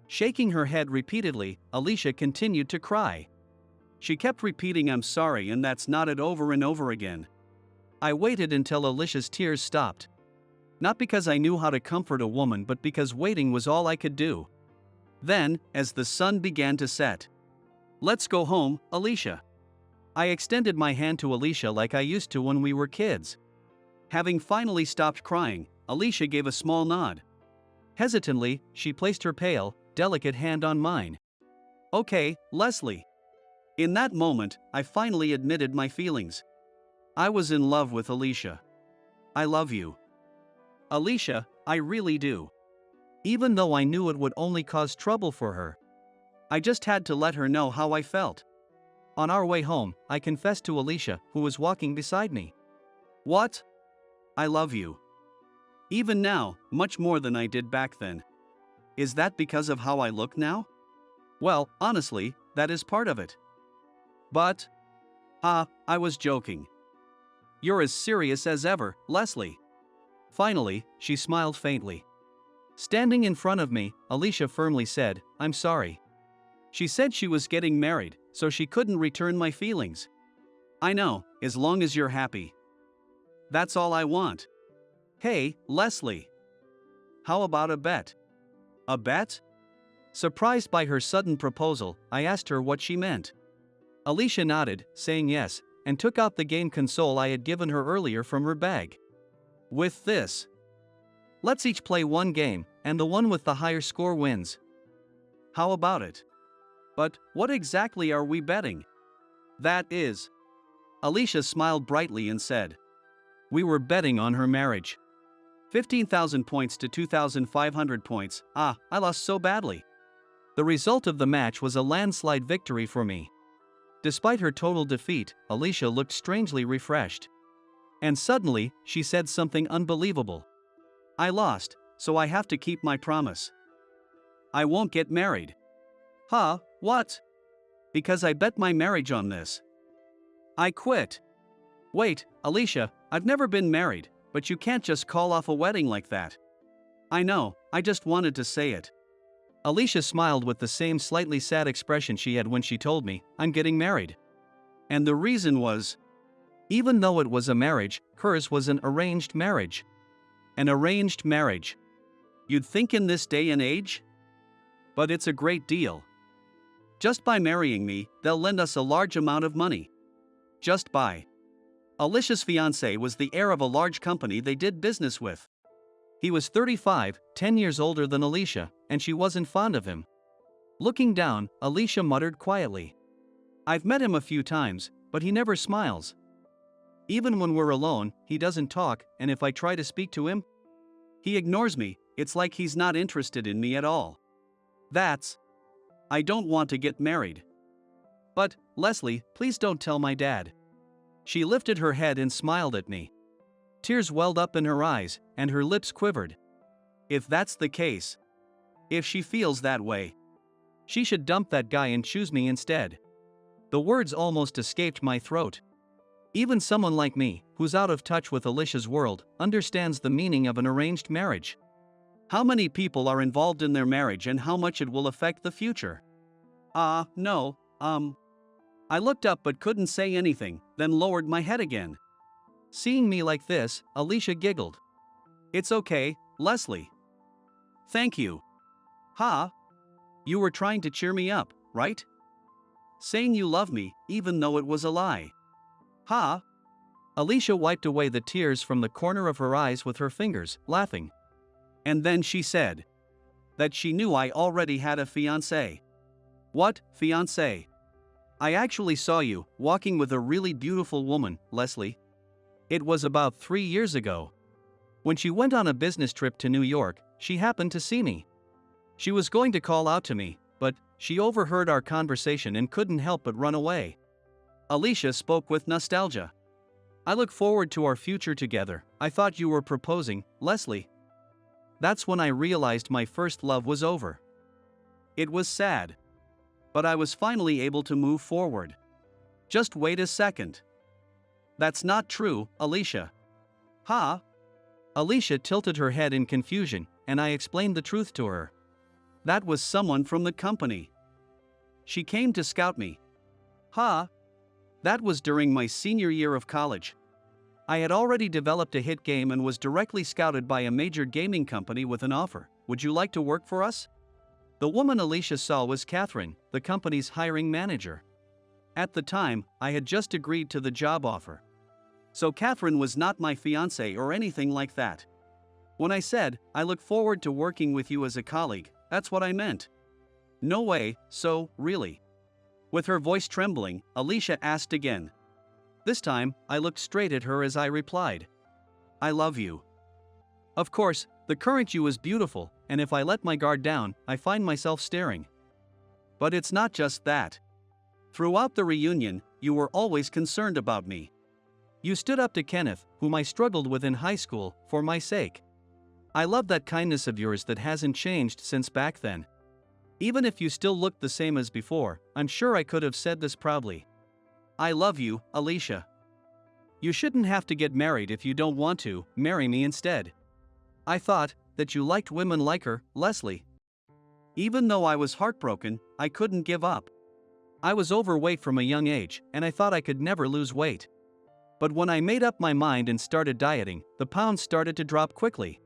S1: Shaking her head repeatedly, Alicia continued to cry. She kept repeating I'm sorry and that's not it over and over again. I waited until Alicia's tears stopped. Not because I knew how to comfort a woman but because waiting was all I could do. Then, as the sun began to set. Let's go home, Alicia. I extended my hand to Alicia like I used to when we were kids. Having finally stopped crying, Alicia gave a small nod. Hesitantly, she placed her pale, delicate hand on mine. Okay, Leslie. In that moment, I finally admitted my feelings. I was in love with Alicia. I love you. Alicia, I really do. Even though I knew it would only cause trouble for her. I just had to let her know how I felt. On our way home, I confessed to Alicia, who was walking beside me. What? I love you. Even now, much more than I did back then. Is that because of how I look now? Well, honestly, that is part of it. But, I was joking. You're as serious as ever, Leslie. Finally, she smiled faintly. Standing in front of me, Alicia firmly said, I'm sorry. She said she was getting married, so she couldn't return my feelings. I know, as long as you're happy. That's all I want. Hey, Leslie. How about a bet? A bet? Surprised by her sudden proposal, I asked her what she meant. Alicia nodded, saying yes, and took out the game console I had given her earlier from her bag. With this, let's each play one game, and the one with the higher score wins. How about it? But what exactly are we betting? That is. Alicia smiled brightly and said. We were betting on her marriage. 15,000 points to 2,500 points. I lost so badly. The result of the match was a landslide victory for me. Despite her total defeat, Alicia looked strangely refreshed. And suddenly, she said something unbelievable. I lost, so I have to keep my promise. I won't get married. Huh, what? Because I bet my marriage on this. I quit. Wait, Alicia, I've never been married, but you can't just call off a wedding like that. I know, I just wanted to say it. Alicia smiled with the same slightly sad expression she had when she told me, I'm getting married. And the reason was, even though it was a marriage, hers was an arranged marriage. An arranged marriage. You'd think in this day and age? But it's a great deal. Just by marrying me, they'll lend us a large amount of money. Just by. Alicia's fiancé was the heir of a large company they did business with. He was 35, 10 years older than Alicia, and she wasn't fond of him. Looking down, Alicia muttered quietly. I've met him a few times, but he never smiles. Even when we're alone, he doesn't talk, and if I try to speak to him, he ignores me. It's like he's not interested in me at all. I don't want to get married. But, Leslie, please don't tell my dad. She lifted her head and smiled at me. Tears welled up in her eyes, and her lips quivered. If that's the case, if she feels that way, she should dump that guy and choose me instead. The words almost escaped my throat. Even someone like me, who's out of touch with Alicia's world, understands the meaning of an arranged marriage. How many people are involved in their marriage and how much it will affect the future? No. I looked up but couldn't say anything, then lowered my head again. Seeing me like this, Alicia giggled. It's okay, Leslie. Thank you. You were trying to cheer me up, right? Saying you love me, even though it was a lie. Alicia wiped away the tears from the corner of her eyes with her fingers, laughing. And then she said that she knew I already had a fiancé. What, fiancé? I actually saw you walking with a really beautiful woman, Leslie. It was about 3 years ago. When she went on a business trip to New York, she happened to see me. She was going to call out to me, but she overheard our conversation and couldn't help but run away. Alicia spoke with nostalgia. I look forward to our future together. I thought you were proposing, Leslie. That's when I realized my first love was over. It was sad. But I was finally able to move forward. Just wait a second. That's not true, Alicia. Alicia tilted her head in confusion, and I explained the truth to her. That was someone from the company. She came to scout me. That was during my senior year of college. I had already developed a hit game and was directly scouted by a major gaming company with an offer. Would you like to work for us? The woman Alicia saw was Catherine, the company's hiring manager. At the time, I had just agreed to the job offer. So Catherine was not my fiancé or anything like that. When I said, I look forward to working with you as a colleague, that's what I meant. No way, so, really. With her voice trembling, Alicia asked again. This time, I looked straight at her as I replied. I love you. Of course, the current you is beautiful, and if I let my guard down, I find myself staring. But it's not just that. Throughout the reunion, you were always concerned about me. You stood up to Kenneth, whom I struggled with in high school, for my sake. I love that kindness of yours that hasn't changed since back then. Even if you still looked the same as before, I'm sure I could have said this proudly. I love you, Alicia. You shouldn't have to get married if you don't want to. Marry me instead. I thought that you liked women like her, Leslie. Even though I was heartbroken, I couldn't give up. I was overweight from a young age, and I thought I could never lose weight. But when I made up my mind and started dieting, the pounds started to drop quickly.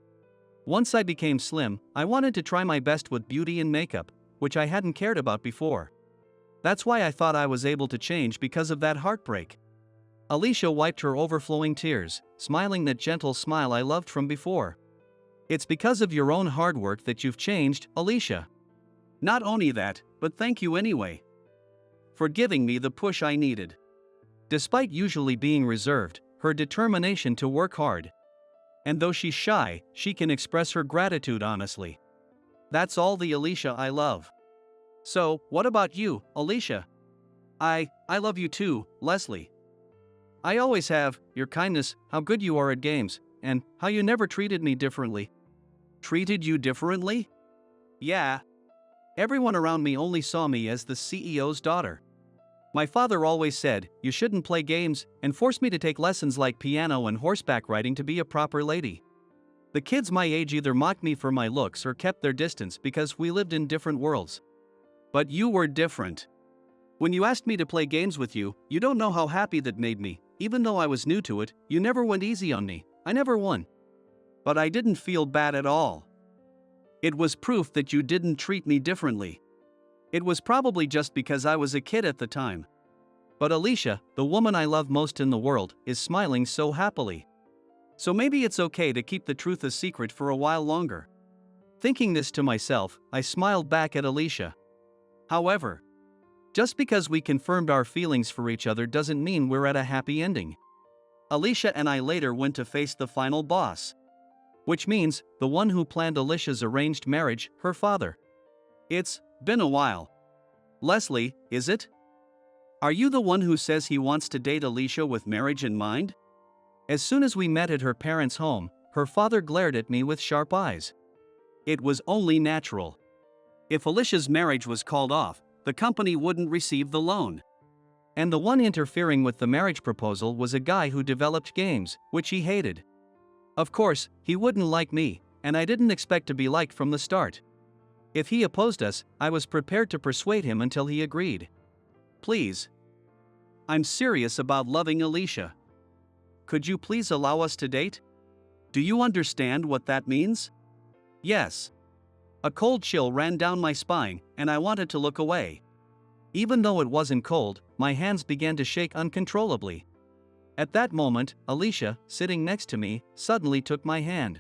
S1: Once I became slim, I wanted to try my best with beauty and makeup, which I hadn't cared about before. That's why I thought I was able to change because of that heartbreak. Alicia wiped her overflowing tears, smiling that gentle smile I loved from before. It's because of your own hard work that you've changed, Alicia. Not only that, but thank you anyway. For giving me the push I needed. Despite usually being reserved, her determination to work hard And though she's shy, she can express her gratitude honestly. That's all the Alicia I love. So, what about you, Alicia? I love you too, Leslie. I always have, your kindness, how good you are at games, and how you never treated me differently. Treated you differently? Yeah. Everyone around me only saw me as the CEO's daughter. My father always said, you shouldn't play games, and forced me to take lessons like piano and horseback riding to be a proper lady. The kids my age either mocked me for my looks or kept their distance because we lived in different worlds. But you were different. When you asked me to play games with you, you don't know how happy that made me. Even though I was new to it, you never went easy on me. I never won. But I didn't feel bad at all. It was proof that you didn't treat me differently. It was probably just because I was a kid at the time. But Alicia, the woman I love most in the world, is smiling so happily. So maybe it's okay to keep the truth a secret for a while longer. Thinking this to myself, I smiled back at Alicia. However, just because we confirmed our feelings for each other doesn't mean we're at a happy ending. Alicia and I later went to face the final boss. Which means, the one who planned Alicia's arranged marriage, her father. It's been a while. Leslie, is it? Are you the one who says he wants to date Alicia with marriage in mind? As soon as we met at her parents' home, her father glared at me with sharp eyes. It was only natural. If Alicia's marriage was called off, the company wouldn't receive the loan. And the one interfering with the marriage proposal was a guy who developed games, which he hated. Of course, he wouldn't like me, and I didn't expect to be liked from the start. If he opposed us, I was prepared to persuade him until he agreed. Please. I'm serious about loving Alicia. Could you please allow us to date? Do you understand what that means? Yes. A cold chill ran down my spine, and I wanted to look away. Even though it wasn't cold, my hands began to shake uncontrollably. At that moment, Alicia, sitting next to me, suddenly took my hand.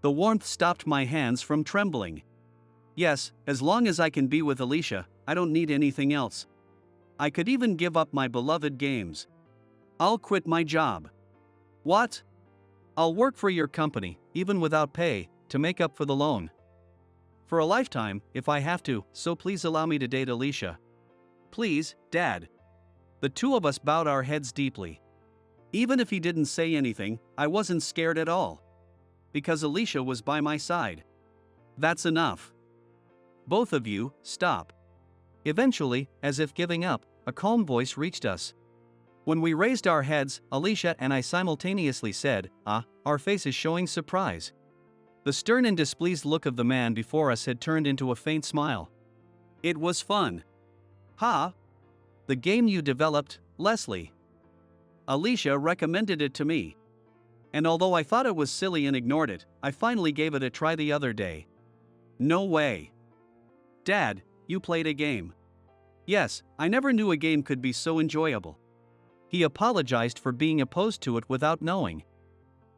S1: The warmth stopped my hands from trembling. Yes, as long as I can be with Alicia, I don't need anything else. I could even give up my beloved games. I'll quit my job. What? I'll work for your company, even without pay, to make up for the loan. For a lifetime, if I have to, so please allow me to date Alicia. Please, Dad. The two of us bowed our heads deeply. Even if he didn't say anything, I wasn't scared at all. Because Alicia was by my side. That's enough. Both of you, stop. Eventually, as if giving up, a calm voice reached us. When we raised our heads, Alicia and I simultaneously said, our faces showing surprise. The stern and displeased look of the man before us had turned into a faint smile. It was fun. The game you developed, Leslie. Alicia recommended it to me. And although I thought it was silly and ignored it, I finally gave it a try the other day. No way. Dad, you played a game. Yes, I never knew a game could be so enjoyable. He apologized for being opposed to it without knowing.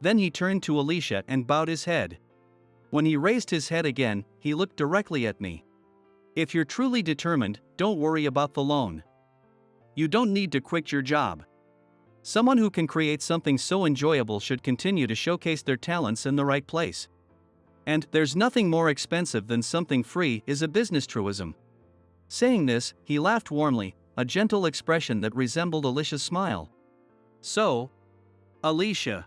S1: Then he turned to Alicia and bowed his head. When he raised his head again, he looked directly at me. If you're truly determined, don't worry about the loan. You don't need to quit your job. Someone who can create something so enjoyable should continue to showcase their talents in the right place. And there's nothing more expensive than something free is a business truism. Saying this, he laughed warmly, a gentle expression that resembled Alicia's smile. So, Alicia,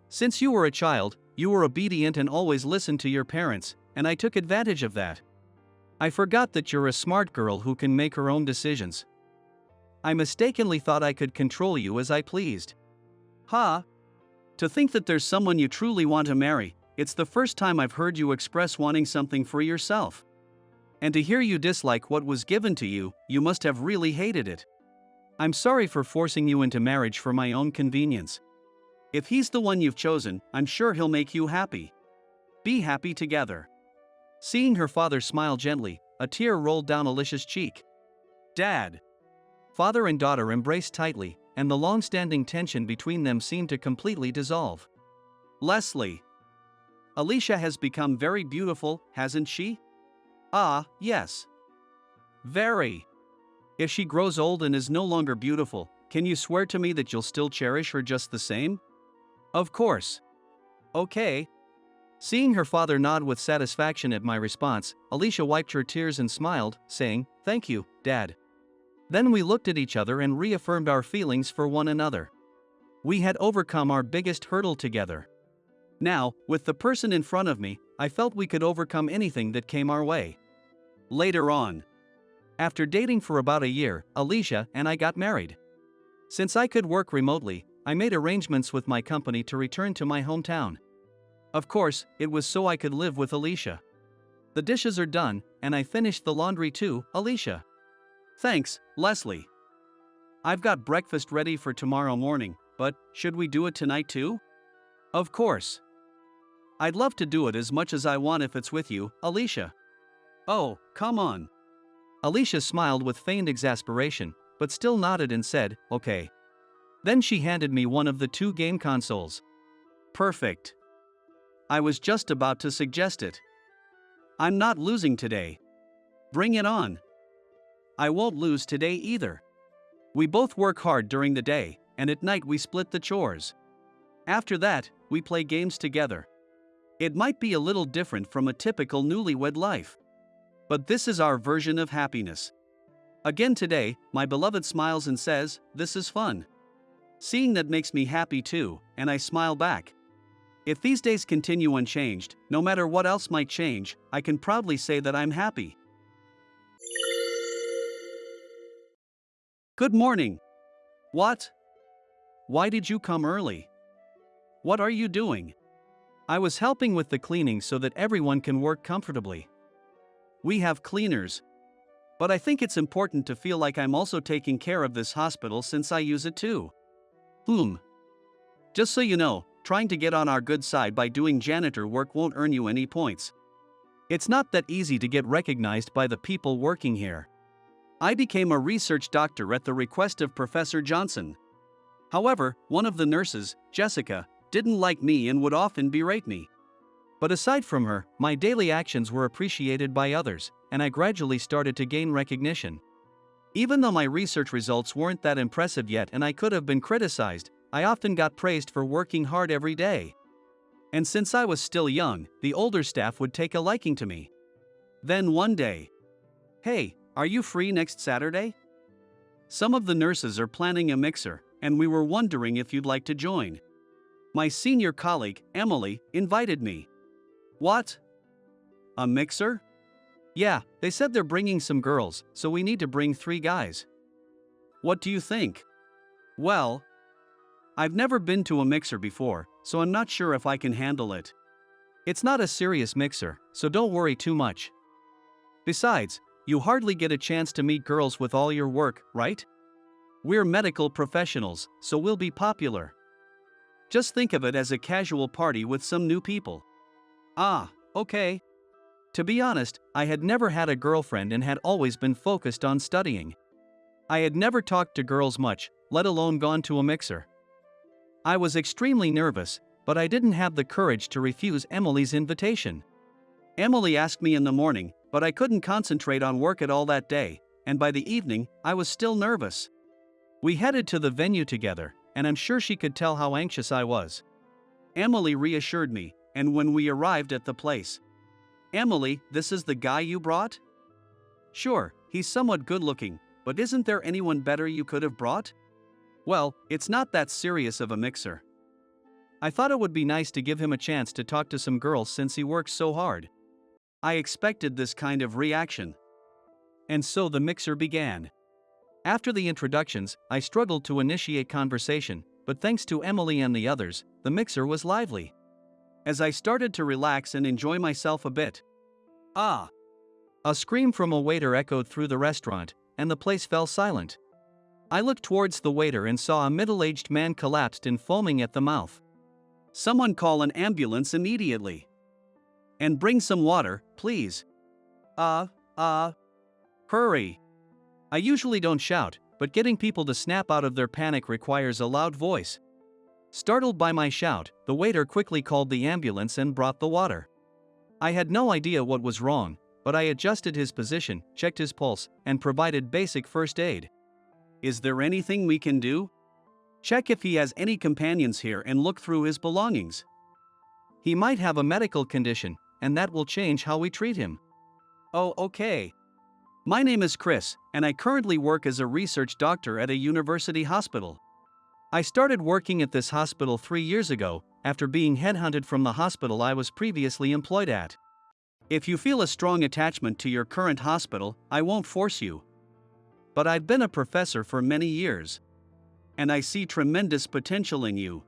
S1: since you were a child, you were obedient and always listened to your parents, and I took advantage of that. I forgot that you're a smart girl who can make her own decisions. I mistakenly thought I could control you as I pleased. To think that there's someone you truly want to marry, it's the first time I've heard you express wanting something for yourself. And to hear you dislike what was given to you, you must have really hated it. I'm sorry for forcing you into marriage for my own convenience. If he's the one you've chosen, I'm sure he'll make you happy. Be happy together. Seeing her father smile gently, a tear rolled down Alicia's cheek. Dad. Father and daughter embraced tightly, and the long-standing tension between them seemed to completely dissolve. Leslie. Alicia has become very beautiful, hasn't she? Yes. Very. If she grows old and is no longer beautiful, can you swear to me that you'll still cherish her just the same? Of course. Okay. Seeing her father nod with satisfaction at my response, Alicia wiped her tears and smiled, saying, "Thank you, Dad." Then we looked at each other and reaffirmed our feelings for one another. We had overcome our biggest hurdle together. Now, with the person in front of me, I felt we could overcome anything that came our way. Later on, after dating for about a year, Alicia and I got married. Since I could work remotely, I made arrangements with my company to return to my hometown. Of course, it was so I could live with Alicia. The dishes are done, and I finished the laundry too, Alicia. Thanks, Leslie. I've got breakfast ready for tomorrow morning, but should we do it tonight too? Of course. I'd love to do it as much as I want if it's with you, Alicia. Oh, come on. Alicia smiled with feigned exasperation, but still nodded and said, "Okay." Then she handed me one of the two game consoles. Perfect. I was just about to suggest it. I'm not losing today. Bring it on. I won't lose today either. We both work hard during the day, and at night we split the chores. After that, we play games together. It might be a little different from a typical newlywed life, but this is our version of happiness. Again today, my beloved smiles and says, "This is fun." Seeing that makes me happy too, and I smile back. If these days continue unchanged, no matter what else might change, I can proudly say that I'm happy. Good morning. What? Why did you come early? What are you doing? I was helping with the cleaning so that everyone can work comfortably. We have cleaners. But I think it's important to feel like I'm also taking care of this hospital since I use it too. Just so you know, trying to get on our good side by doing janitor work won't earn you any points. It's not that easy to get recognized by the people working here. I became a research doctor at the request of Professor Johnson. However, one of the nurses, Jessica, didn't like me and would often berate me. But aside from her, my daily actions were appreciated by others, and I gradually started to gain recognition. Even though my research results weren't that impressive yet and I could have been criticized, I often got praised for working hard every day. And since I was still young, the older staff would take a liking to me. Then one day, "Hey, are you free next Saturday? Some of the nurses are planning a mixer, and we were wondering if you'd like to join." My senior colleague, Emily, invited me. What? A mixer? Yeah, they said they're bringing some girls, so we need to bring 3 guys. What do you think? Well, I've never been to a mixer before, so I'm not sure if I can handle it. It's not a serious mixer, so don't worry too much. Besides, you hardly get a chance to meet girls with all your work, right? We're medical professionals, so we'll be popular. Just think of it as a casual party with some new people. Ah, okay. To be honest, I had never had a girlfriend and had always been focused on studying. I had never talked to girls much, let alone gone to a mixer. I was extremely nervous, but I didn't have the courage to refuse Emily's invitation. Emily asked me in the morning, but I couldn't concentrate on work at all that day, and by the evening, I was still nervous. We headed to the venue together, and I'm sure she could tell how anxious I was. Emily reassured me, and when we arrived at the place, "Emily, this is the guy you brought?" "Sure, he's somewhat good-looking, but isn't there anyone better you could have brought?" "Well, it's not that serious of a mixer. I thought it would be nice to give him a chance to talk to some girls since he works so hard." I expected this kind of reaction. And so the mixer began. After the introductions, I struggled to initiate conversation, but thanks to Emily and the others, the mixer was lively. As I started to relax and enjoy myself a bit, "Ah!" a scream from a waiter echoed through the restaurant, and the place fell silent. I looked towards the waiter and saw a middle-aged man collapsed and foaming at the mouth. "Someone call an ambulance immediately. And bring some water, please. Hurry." I usually don't shout, but getting people to snap out of their panic requires a loud voice. Startled by my shout, the waiter quickly called the ambulance and brought the water. I had no idea what was wrong, but I adjusted his position, checked his pulse, and provided basic first aid. "Is there anything we can do?" "Check if he has any companions here and look through his belongings." He might have a medical condition, and that will change how we treat him. Oh, okay. My name is Chris, and I currently work as a research doctor at a university hospital. I started working at this hospital 3 years ago, after being headhunted from the hospital I was previously employed at. If you feel a strong attachment to your current hospital, I won't force you. But I've been a professor for many years. And I see tremendous potential in you.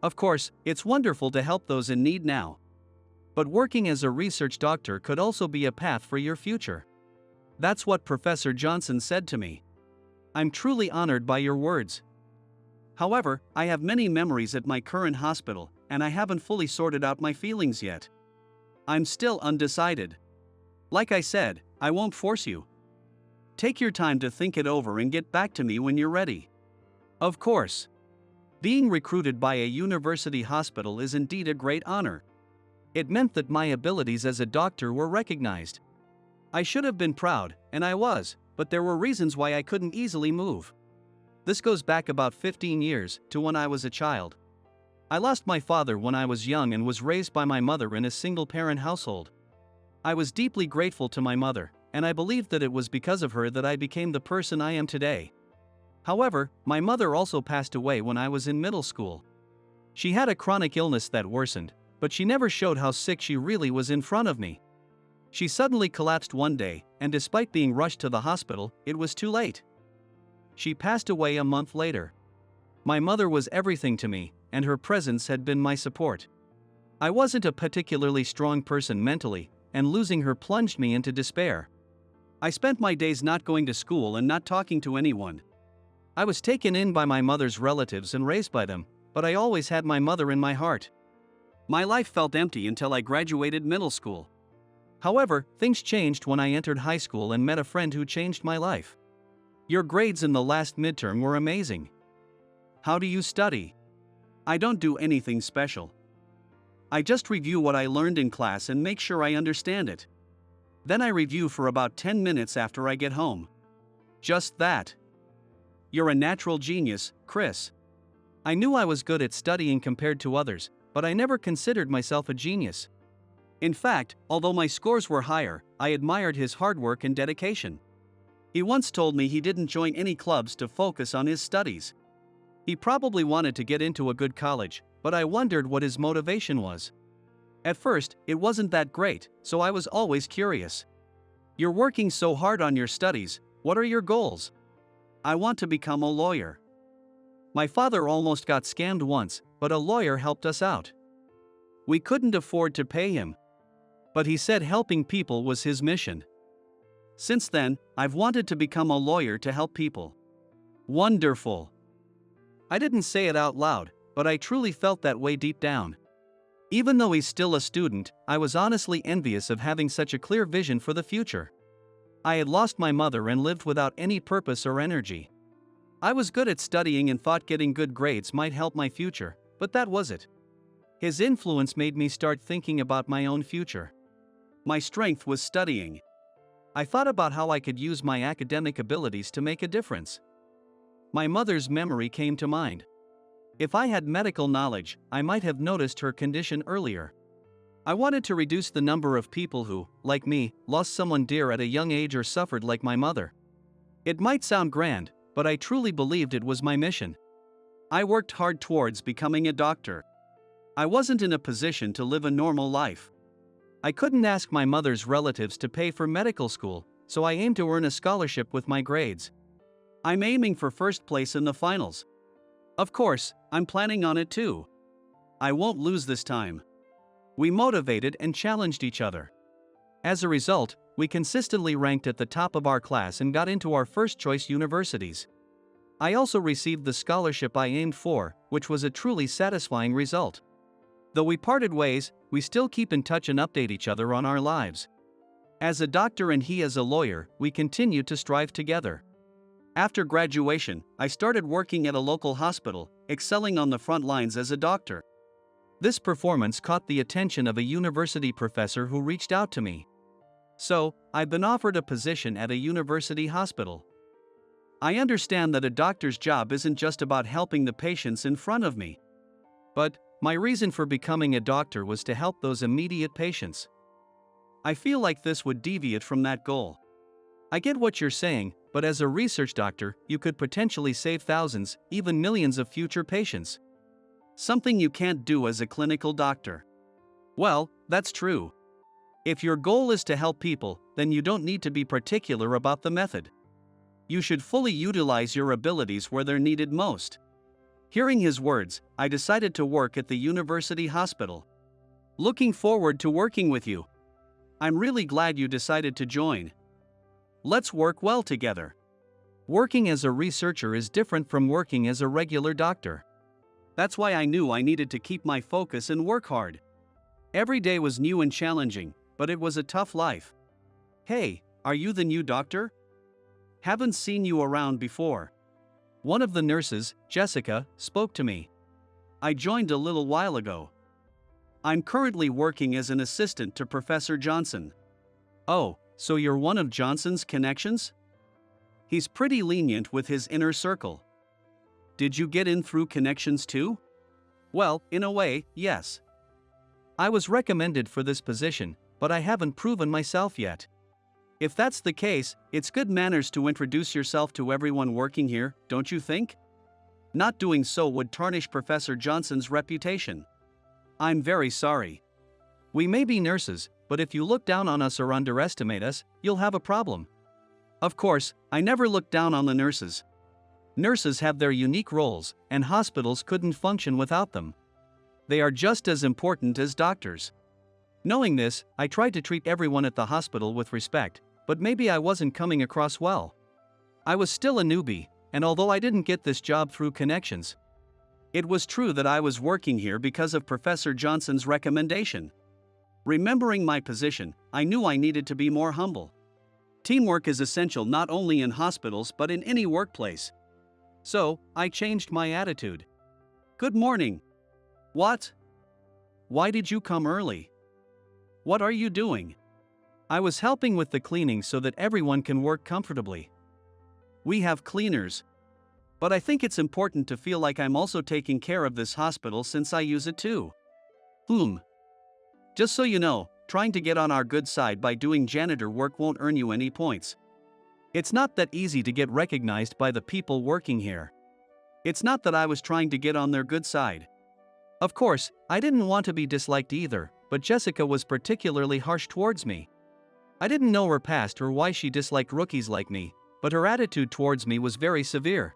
S1: Of course, it's wonderful to help those in need now. But working as a research doctor could also be a path for your future. That's what Professor Johnson said to me. I'm truly honored by your words. However, I have many memories at my current hospital, and I haven't fully sorted out my feelings yet. I'm still undecided. Like I said, I won't force you. Take your time to think it over and get back to me when you're ready. Of course. Being recruited by a university hospital is indeed a great honor. It meant that my abilities as a doctor were recognized. I should have been proud, and I was, but there were reasons why I couldn't easily move. This goes back about 15 years, to when I was a child. I lost my father when I was young and was raised by my mother in a single-parent household. I was deeply grateful to my mother, and I believed that it was because of her that I became the person I am today. However, my mother also passed away when I was in middle school. She had a chronic illness that worsened, but she never showed how sick she really was in front of me. She suddenly collapsed one day, and despite being rushed to the hospital, it was too late. She passed away a month later. My mother was everything to me, and her presence had been my support. I wasn't a particularly strong person mentally, and losing her plunged me into despair. I spent my days not going to school and not talking to anyone. I was taken in by my mother's relatives and raised by them, but I always had my mother in my heart. My life felt empty until I graduated middle school. However, things changed when I entered high school and met a friend who changed my life. Your grades in the last midterm were amazing. How do you study? I don't do anything special. I just review what I learned in class and make sure I understand it. Then I review for about 10 minutes after I get home. Just that. You're a natural genius, Chris. I knew I was good at studying compared to others, but I never considered myself a genius. In fact, although my scores were higher, I admired his hard work and dedication. He once told me he didn't join any clubs to focus on his studies. He probably wanted to get into a good college, but I wondered what his motivation was. At first, it wasn't that great, so I was always curious. You're working so hard on your studies, what are your goals? I want to become a lawyer. My father almost got scammed once, but a lawyer helped us out. We couldn't afford to pay him. But he said helping people was his mission. Since then, I've wanted to become a lawyer to help people. Wonderful. I didn't say it out loud, but I truly felt that way deep down. Even though he's still a student, I was honestly envious of having such a clear vision for the future. I had lost my mother and lived without any purpose or energy. I was good at studying and thought getting good grades might help my future, but that was it. His influence made me start thinking about my own future. My strength was studying. I thought about how I could use my academic abilities to make a difference. My mother's memory came to mind. If I had medical knowledge, I might have noticed her condition earlier. I wanted to reduce the number of people who, like me, lost someone dear at a young age or suffered like my mother. It might sound grand, but I truly believed it was my mission. I worked hard towards becoming a doctor. I wasn't in a position to live a normal life. I couldn't ask my mother's relatives to pay for medical school, so I aimed to earn a scholarship with my grades. I'm aiming for first place in the finals. Of course, I'm planning on it too. I won't lose this time. We motivated and challenged each other. As a result, we consistently ranked at the top of our class and got into our first choice universities. I also received the scholarship I aimed for, which was a truly satisfying result. Though we parted ways, we still keep in touch and update each other on our lives. As a doctor and he as a lawyer, we continue to strive together. After graduation, I started working at a local hospital, excelling on the front lines as a doctor. This performance caught the attention of a university professor who reached out to me. So, I've been offered a position at a university hospital. I understand that a doctor's job isn't just about helping the patients in front of me. But My reason for becoming a doctor was to help those immediate patients. I feel like this would deviate from that goal. I get what you're saying, but as a research doctor, you could potentially save thousands, even millions of future patients. Something you can't do as a clinical doctor. Well, that's true. If your goal is to help people, then you don't need to be particular about the method. You should fully utilize your abilities where they're needed most. Hearing his words, I decided to work at the university hospital. Looking forward to working with you. I'm really glad you decided to join. Let's work well together. Working as a researcher is different from working as a regular doctor. That's why I knew I needed to keep my focus and work hard. Every day was new and challenging, but it was a tough life. Hey, are you the new doctor? Haven't seen you around before. One of the nurses, Jessica, spoke to me. I joined a little while ago. I'm currently working as an assistant to Professor Johnson. Oh, so you're one of Johnson's connections? He's pretty lenient with his inner circle. Did you get in through connections too? Well, in a way, yes. I was recommended for this position, but I haven't proven myself yet. If that's the case, it's good manners to introduce yourself to everyone working here, don't you think? Not doing so would tarnish Professor Johnson's reputation. I'm very sorry. We may be nurses, but if you look down on us or underestimate us, you'll have a problem. Of course, I never look down on the nurses. Nurses have their unique roles, and hospitals couldn't function without them. They are just as important as doctors. Knowing this, I tried to treat everyone at the hospital with respect, but maybe I wasn't coming across well. I was still a newbie, and although I didn't get this job through connections, it was true that I was working here because of Professor Johnson's recommendation. Remembering my position, I knew I needed to be more humble. Teamwork is essential not only in hospitals but in any workplace. So, I changed my attitude. Good morning. What? Why did you come early? What are you doing? I was helping with the cleaning so that everyone can work comfortably. We have cleaners. But I think it's important to feel like I'm also taking care of this hospital since I use it too. Just so you know, trying to get on our good side by doing janitor work won't earn you any points. It's not that easy to get recognized by the people working here. It's not that I was trying to get on their good side. Of course, I didn't want to be disliked either, but Jessica was particularly harsh towards me. I didn't know her past or why she disliked rookies like me, but her attitude towards me was very severe.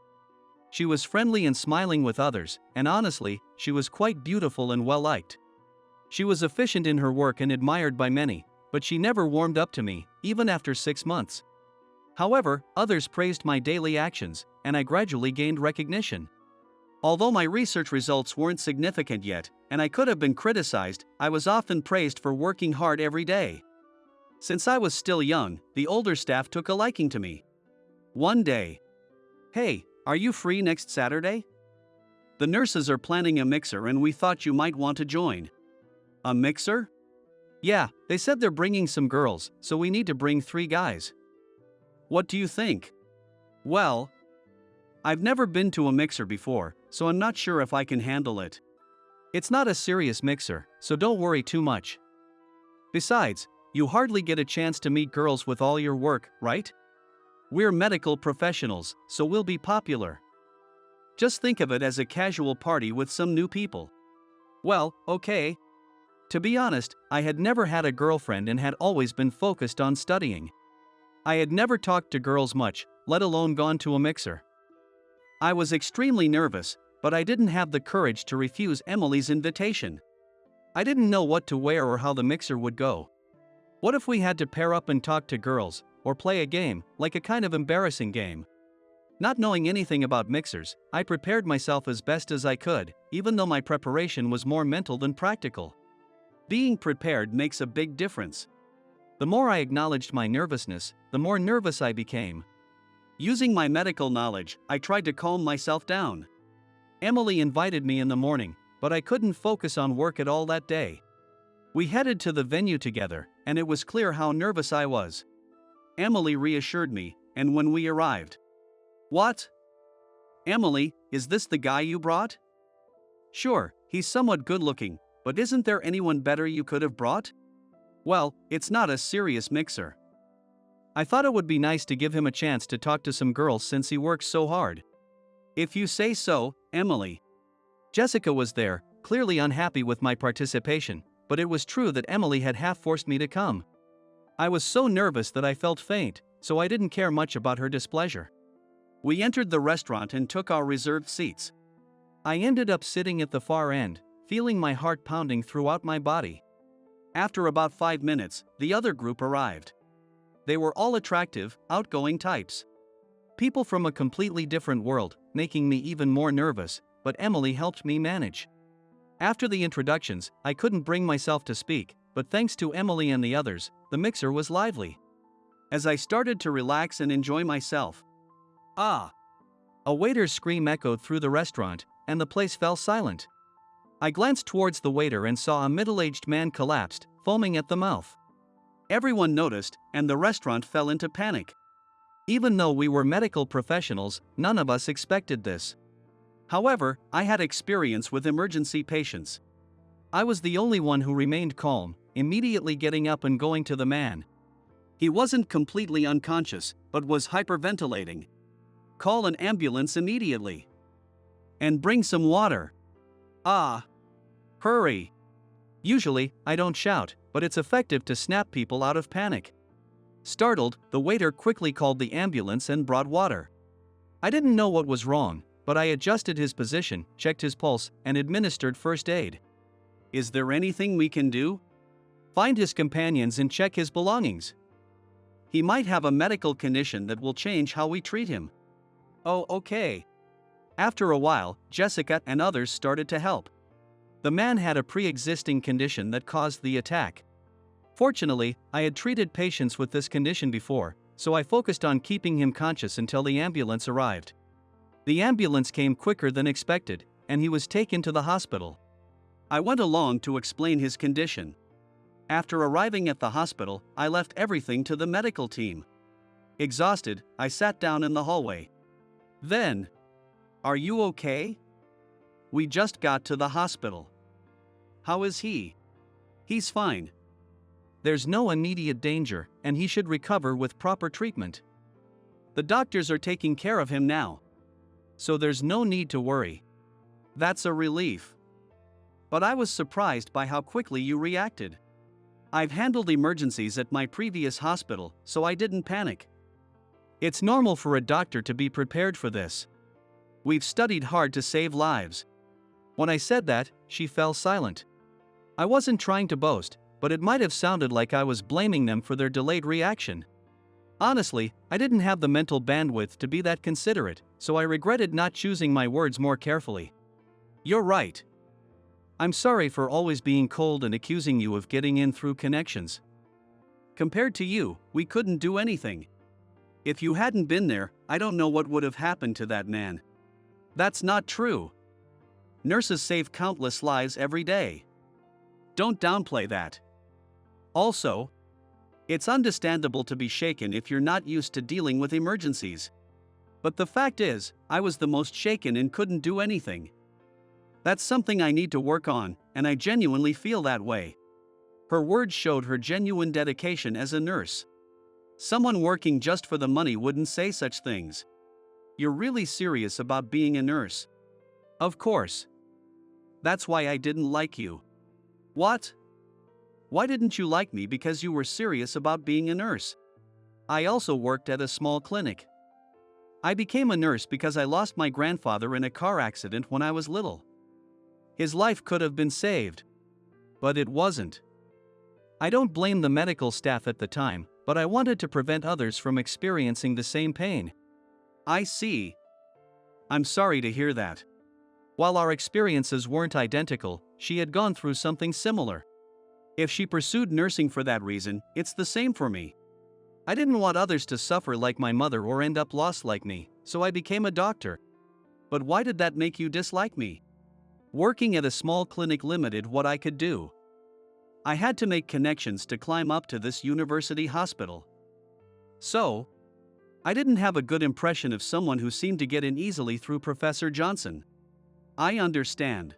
S1: She was friendly and smiling with others, and honestly, she was quite beautiful and well-liked. She was efficient in her work and admired by many, but she never warmed up to me, even after 6 months. However, others praised my daily actions, and I gradually gained recognition. Although my research results weren't significant yet, and I could have been criticized, I was often praised for working hard every day. Since I was still young, the older staff took a liking to me. One day, "Hey, are you free next Saturday? The nurses are planning a mixer and we thought you might want to join." A mixer? Yeah, they said they're bringing some girls, so we need to bring 3 guys. What do you think? Well, I've never been to a mixer before, so I'm not sure if I can handle it. It's not a serious mixer, so don't worry too much. Besides, you hardly get a chance to meet girls with all your work, right? We're medical professionals, so we'll be popular. Just think of it as a casual party with some new people. Well, okay. To be honest, I had never had a girlfriend and had always been focused on studying. I had never talked to girls much, let alone gone to a mixer. I was extremely nervous, but I didn't have the courage to refuse Emily's invitation. I didn't know what to wear or how the mixer would go. What if we had to pair up and talk to girls, or play a game, like a kind of embarrassing game? Not knowing anything about mixers, I prepared myself as best as I could, even though my preparation was more mental than practical. Being prepared makes a big difference. The more I acknowledged my nervousness, the more nervous I became. Using my medical knowledge, I tried to calm myself down. Emily invited me in the morning, but I couldn't focus on work at all that day. We headed to the venue together, and it was clear how nervous I was. Emily reassured me, and when we arrived, "What? Emily, is this the guy you brought?" "Sure, He's somewhat good looking, but isn't there anyone better you could have brought? Well, it's not a serious mixer. I thought it would be nice to give him a chance to talk to some girls since he works so hard. If you say so, Emily. Jessica was there, clearly unhappy with my participation, but it was true that Emily had half forced me to come. I was so nervous that I felt faint, so I didn't care much about her displeasure. We entered the restaurant and took our reserved seats. I ended up sitting at the far end, feeling my heart pounding throughout my body. After about 5 minutes, the other group arrived. They were all attractive, outgoing types. People from a completely different world, making me even more nervous, but Emily helped me manage. After the introductions, I couldn't bring myself to speak, but thanks to Emily and the others, the mixer was lively. As I started to relax and enjoy myself, "Ah!" a waiter's scream echoed through the restaurant, and the place fell silent. I glanced towards the waiter and saw a middle-aged man collapsed, foaming at the mouth. Everyone noticed, and the restaurant fell into panic. Even though we were medical professionals, none of us expected this. However, I had experience with emergency patients. I was the only one who remained calm, immediately getting up and going to the man. He wasn't completely unconscious, but was hyperventilating. "Call an ambulance immediately. And bring some water. Ah! Hurry!" Usually, I don't shout, but it's effective to snap people out of panic. Startled, the waiter quickly called the ambulance and brought water. I didn't know what was wrong, but I adjusted his position, checked his pulse, and administered first aid. "Is there anything we can do?" "Find his companions and check his belongings. He might have a medical condition that will change how we treat him." "Oh, okay." After a while, Jessica and others started to help. The man had a pre-existing condition that caused the attack. Fortunately, I had treated patients with this condition before, so I focused on keeping him conscious until the ambulance arrived. The ambulance came quicker than expected, and he was taken to the hospital. I went along to explain his condition. After arriving at the hospital, I left everything to the medical team. Exhausted, I sat down in the hallway. Then, "Are you okay?" "We just got to the hospital." "How is he?" "He's fine. There's no immediate danger, and he should recover with proper treatment. The doctors are taking care of him now. So there's no need to worry." "That's a relief. But I was surprised by how quickly you reacted. I've handled emergencies at my previous hospital, so I didn't panic. It's normal for a doctor to be prepared for this. We've studied hard to save lives." When I said that, she fell silent. I wasn't trying to boast, but it might have sounded like I was blaming them for their delayed reaction. Honestly, I didn't have the mental bandwidth to be that considerate, so I regretted not choosing my words more carefully. "You're right. I'm sorry for always being cold and accusing you of getting in through connections. Compared to you, we couldn't do anything. If you hadn't been there, I don't know what would have happened to that man." "That's not true. Nurses save countless lives every day. Don't downplay that. Also, it's understandable to be shaken if you're not used to dealing with emergencies. But the fact is, I was the most shaken and couldn't do anything. That's something I need to work on, and I genuinely feel that way." Her words showed her genuine dedication as a nurse. Someone working just for the money wouldn't say such things. "You're really serious about being a nurse?" "Of course. That's why I didn't like you." "What? Why didn't you like me because you were serious about being a nurse?" "I also worked at a small clinic. I became a nurse because I lost my grandfather in a car accident when I was little. His life could have been saved. But it wasn't. I don't blame the medical staff at the time, but I wanted to prevent others from experiencing the same pain." "I see. I'm sorry to hear that." While our experiences weren't identical, she had gone through something similar. If she pursued nursing for that reason, it's the same for me. I didn't want others to suffer like my mother or end up lost like me, so I became a doctor. But why did that make you dislike me? Working at a small clinic limited what I could do. I had to make connections to climb up to this university hospital. So, I didn't have a good impression of someone who seemed to get in easily through Professor Johnson. I understand.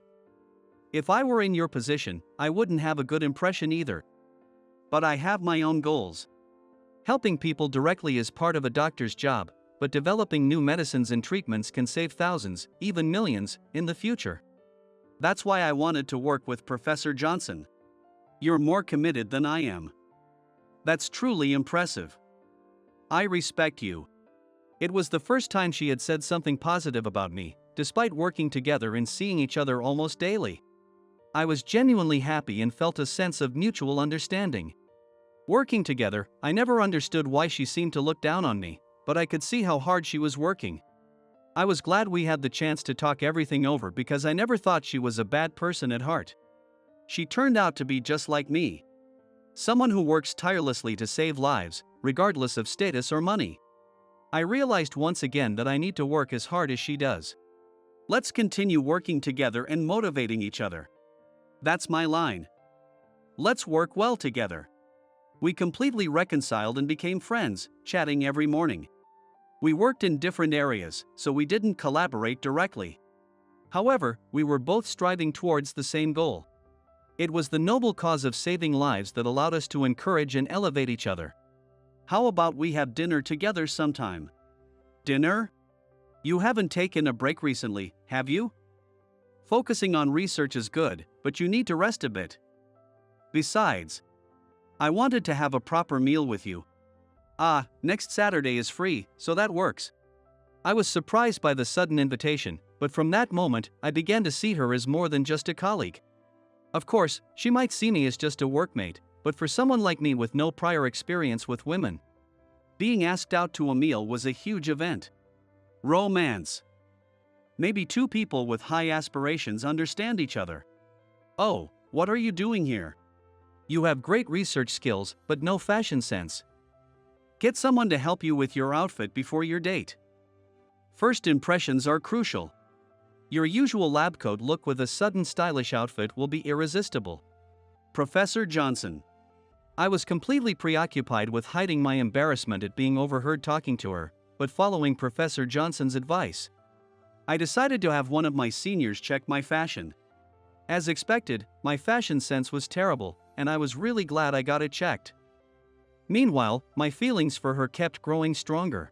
S1: If I were in your position, I wouldn't have a good impression either. But I have my own goals. Helping people directly is part of a doctor's job, but developing new medicines and treatments can save thousands, even millions, in the future. That's why I wanted to work with Professor Johnson. You're more committed than I am. That's truly impressive. I respect you. It was the first time she had said something positive about me, despite working together and seeing each other almost daily. I was genuinely happy and felt a sense of mutual understanding. Working together, I never understood why she seemed to look down on me, but I could see how hard she was working. I was glad we had the chance to talk everything over because I never thought she was a bad person at heart. She turned out to be just like me. Someone who works tirelessly to save lives, regardless of status or money. I realized once again that I need to work as hard as she does. Let's continue working together and motivating each other. That's my line. Let's work well together. We completely reconciled and became friends, chatting every morning. We worked in different areas, so we didn't collaborate directly. However, we were both striving towards the same goal. It was the noble cause of saving lives that allowed us to encourage and elevate each other. How about we have dinner together sometime? Dinner? You haven't taken a break recently, have you? Focusing on research is good, but you need to rest a bit. Besides, I wanted to have a proper meal with you. Next Saturday is free, so that works. I was surprised by the sudden invitation, but from that moment, I began to see her as more than just a colleague. Of course, she might see me as just a workmate, but for someone like me with no prior experience with women, being asked out to a meal was a huge event. Romance. Maybe two people with high aspirations understand each other. Oh, what are you doing here? You have great research skills, but no fashion sense. Get someone to help you with your outfit before your date. First impressions are crucial. Your usual lab coat look with a sudden stylish outfit will be irresistible. Professor Johnson. I was completely preoccupied with hiding my embarrassment at being overheard talking to her, but following Professor Johnson's advice, I decided to have one of my seniors check my fashion. As expected, my fashion sense was terrible, and I was really glad I got it checked. Meanwhile, my feelings for her kept growing stronger.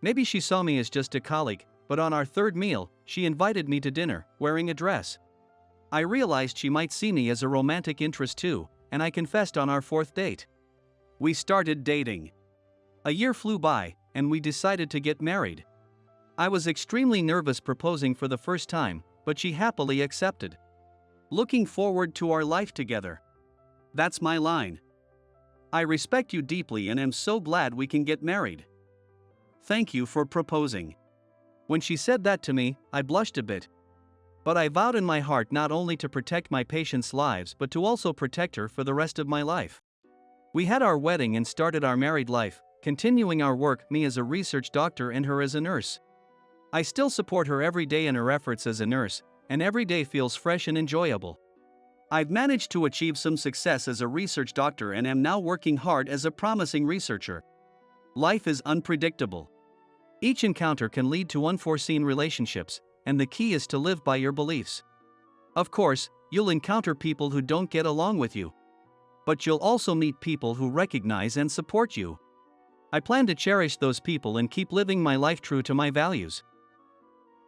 S1: Maybe she saw me as just a colleague, but on our third meal, she invited me to dinner, wearing a dress. I realized she might see me as a romantic interest too, and I confessed on our fourth date. We started dating. A year flew by, and we decided to get married. I was extremely nervous proposing for the first time, but she happily accepted. Looking forward to our life together. That's my line. I respect you deeply and am so glad we can get married. Thank you for proposing. When she said that to me, I blushed a bit. But I vowed in my heart not only to protect my patients' lives but to also protect her for the rest of my life. We had our wedding and started our married life, continuing our work, me as a research doctor and her as a nurse. I still support her every day in her efforts as a nurse, and every day feels fresh and enjoyable. I've managed to achieve some success as a research doctor and am now working hard as a promising researcher. Life is unpredictable. Each encounter can lead to unforeseen relationships, and the key is to live by your beliefs. Of course, you'll encounter people who don't get along with you. But you'll also meet people who recognize and support you. I plan to cherish those people and keep living my life true to my values.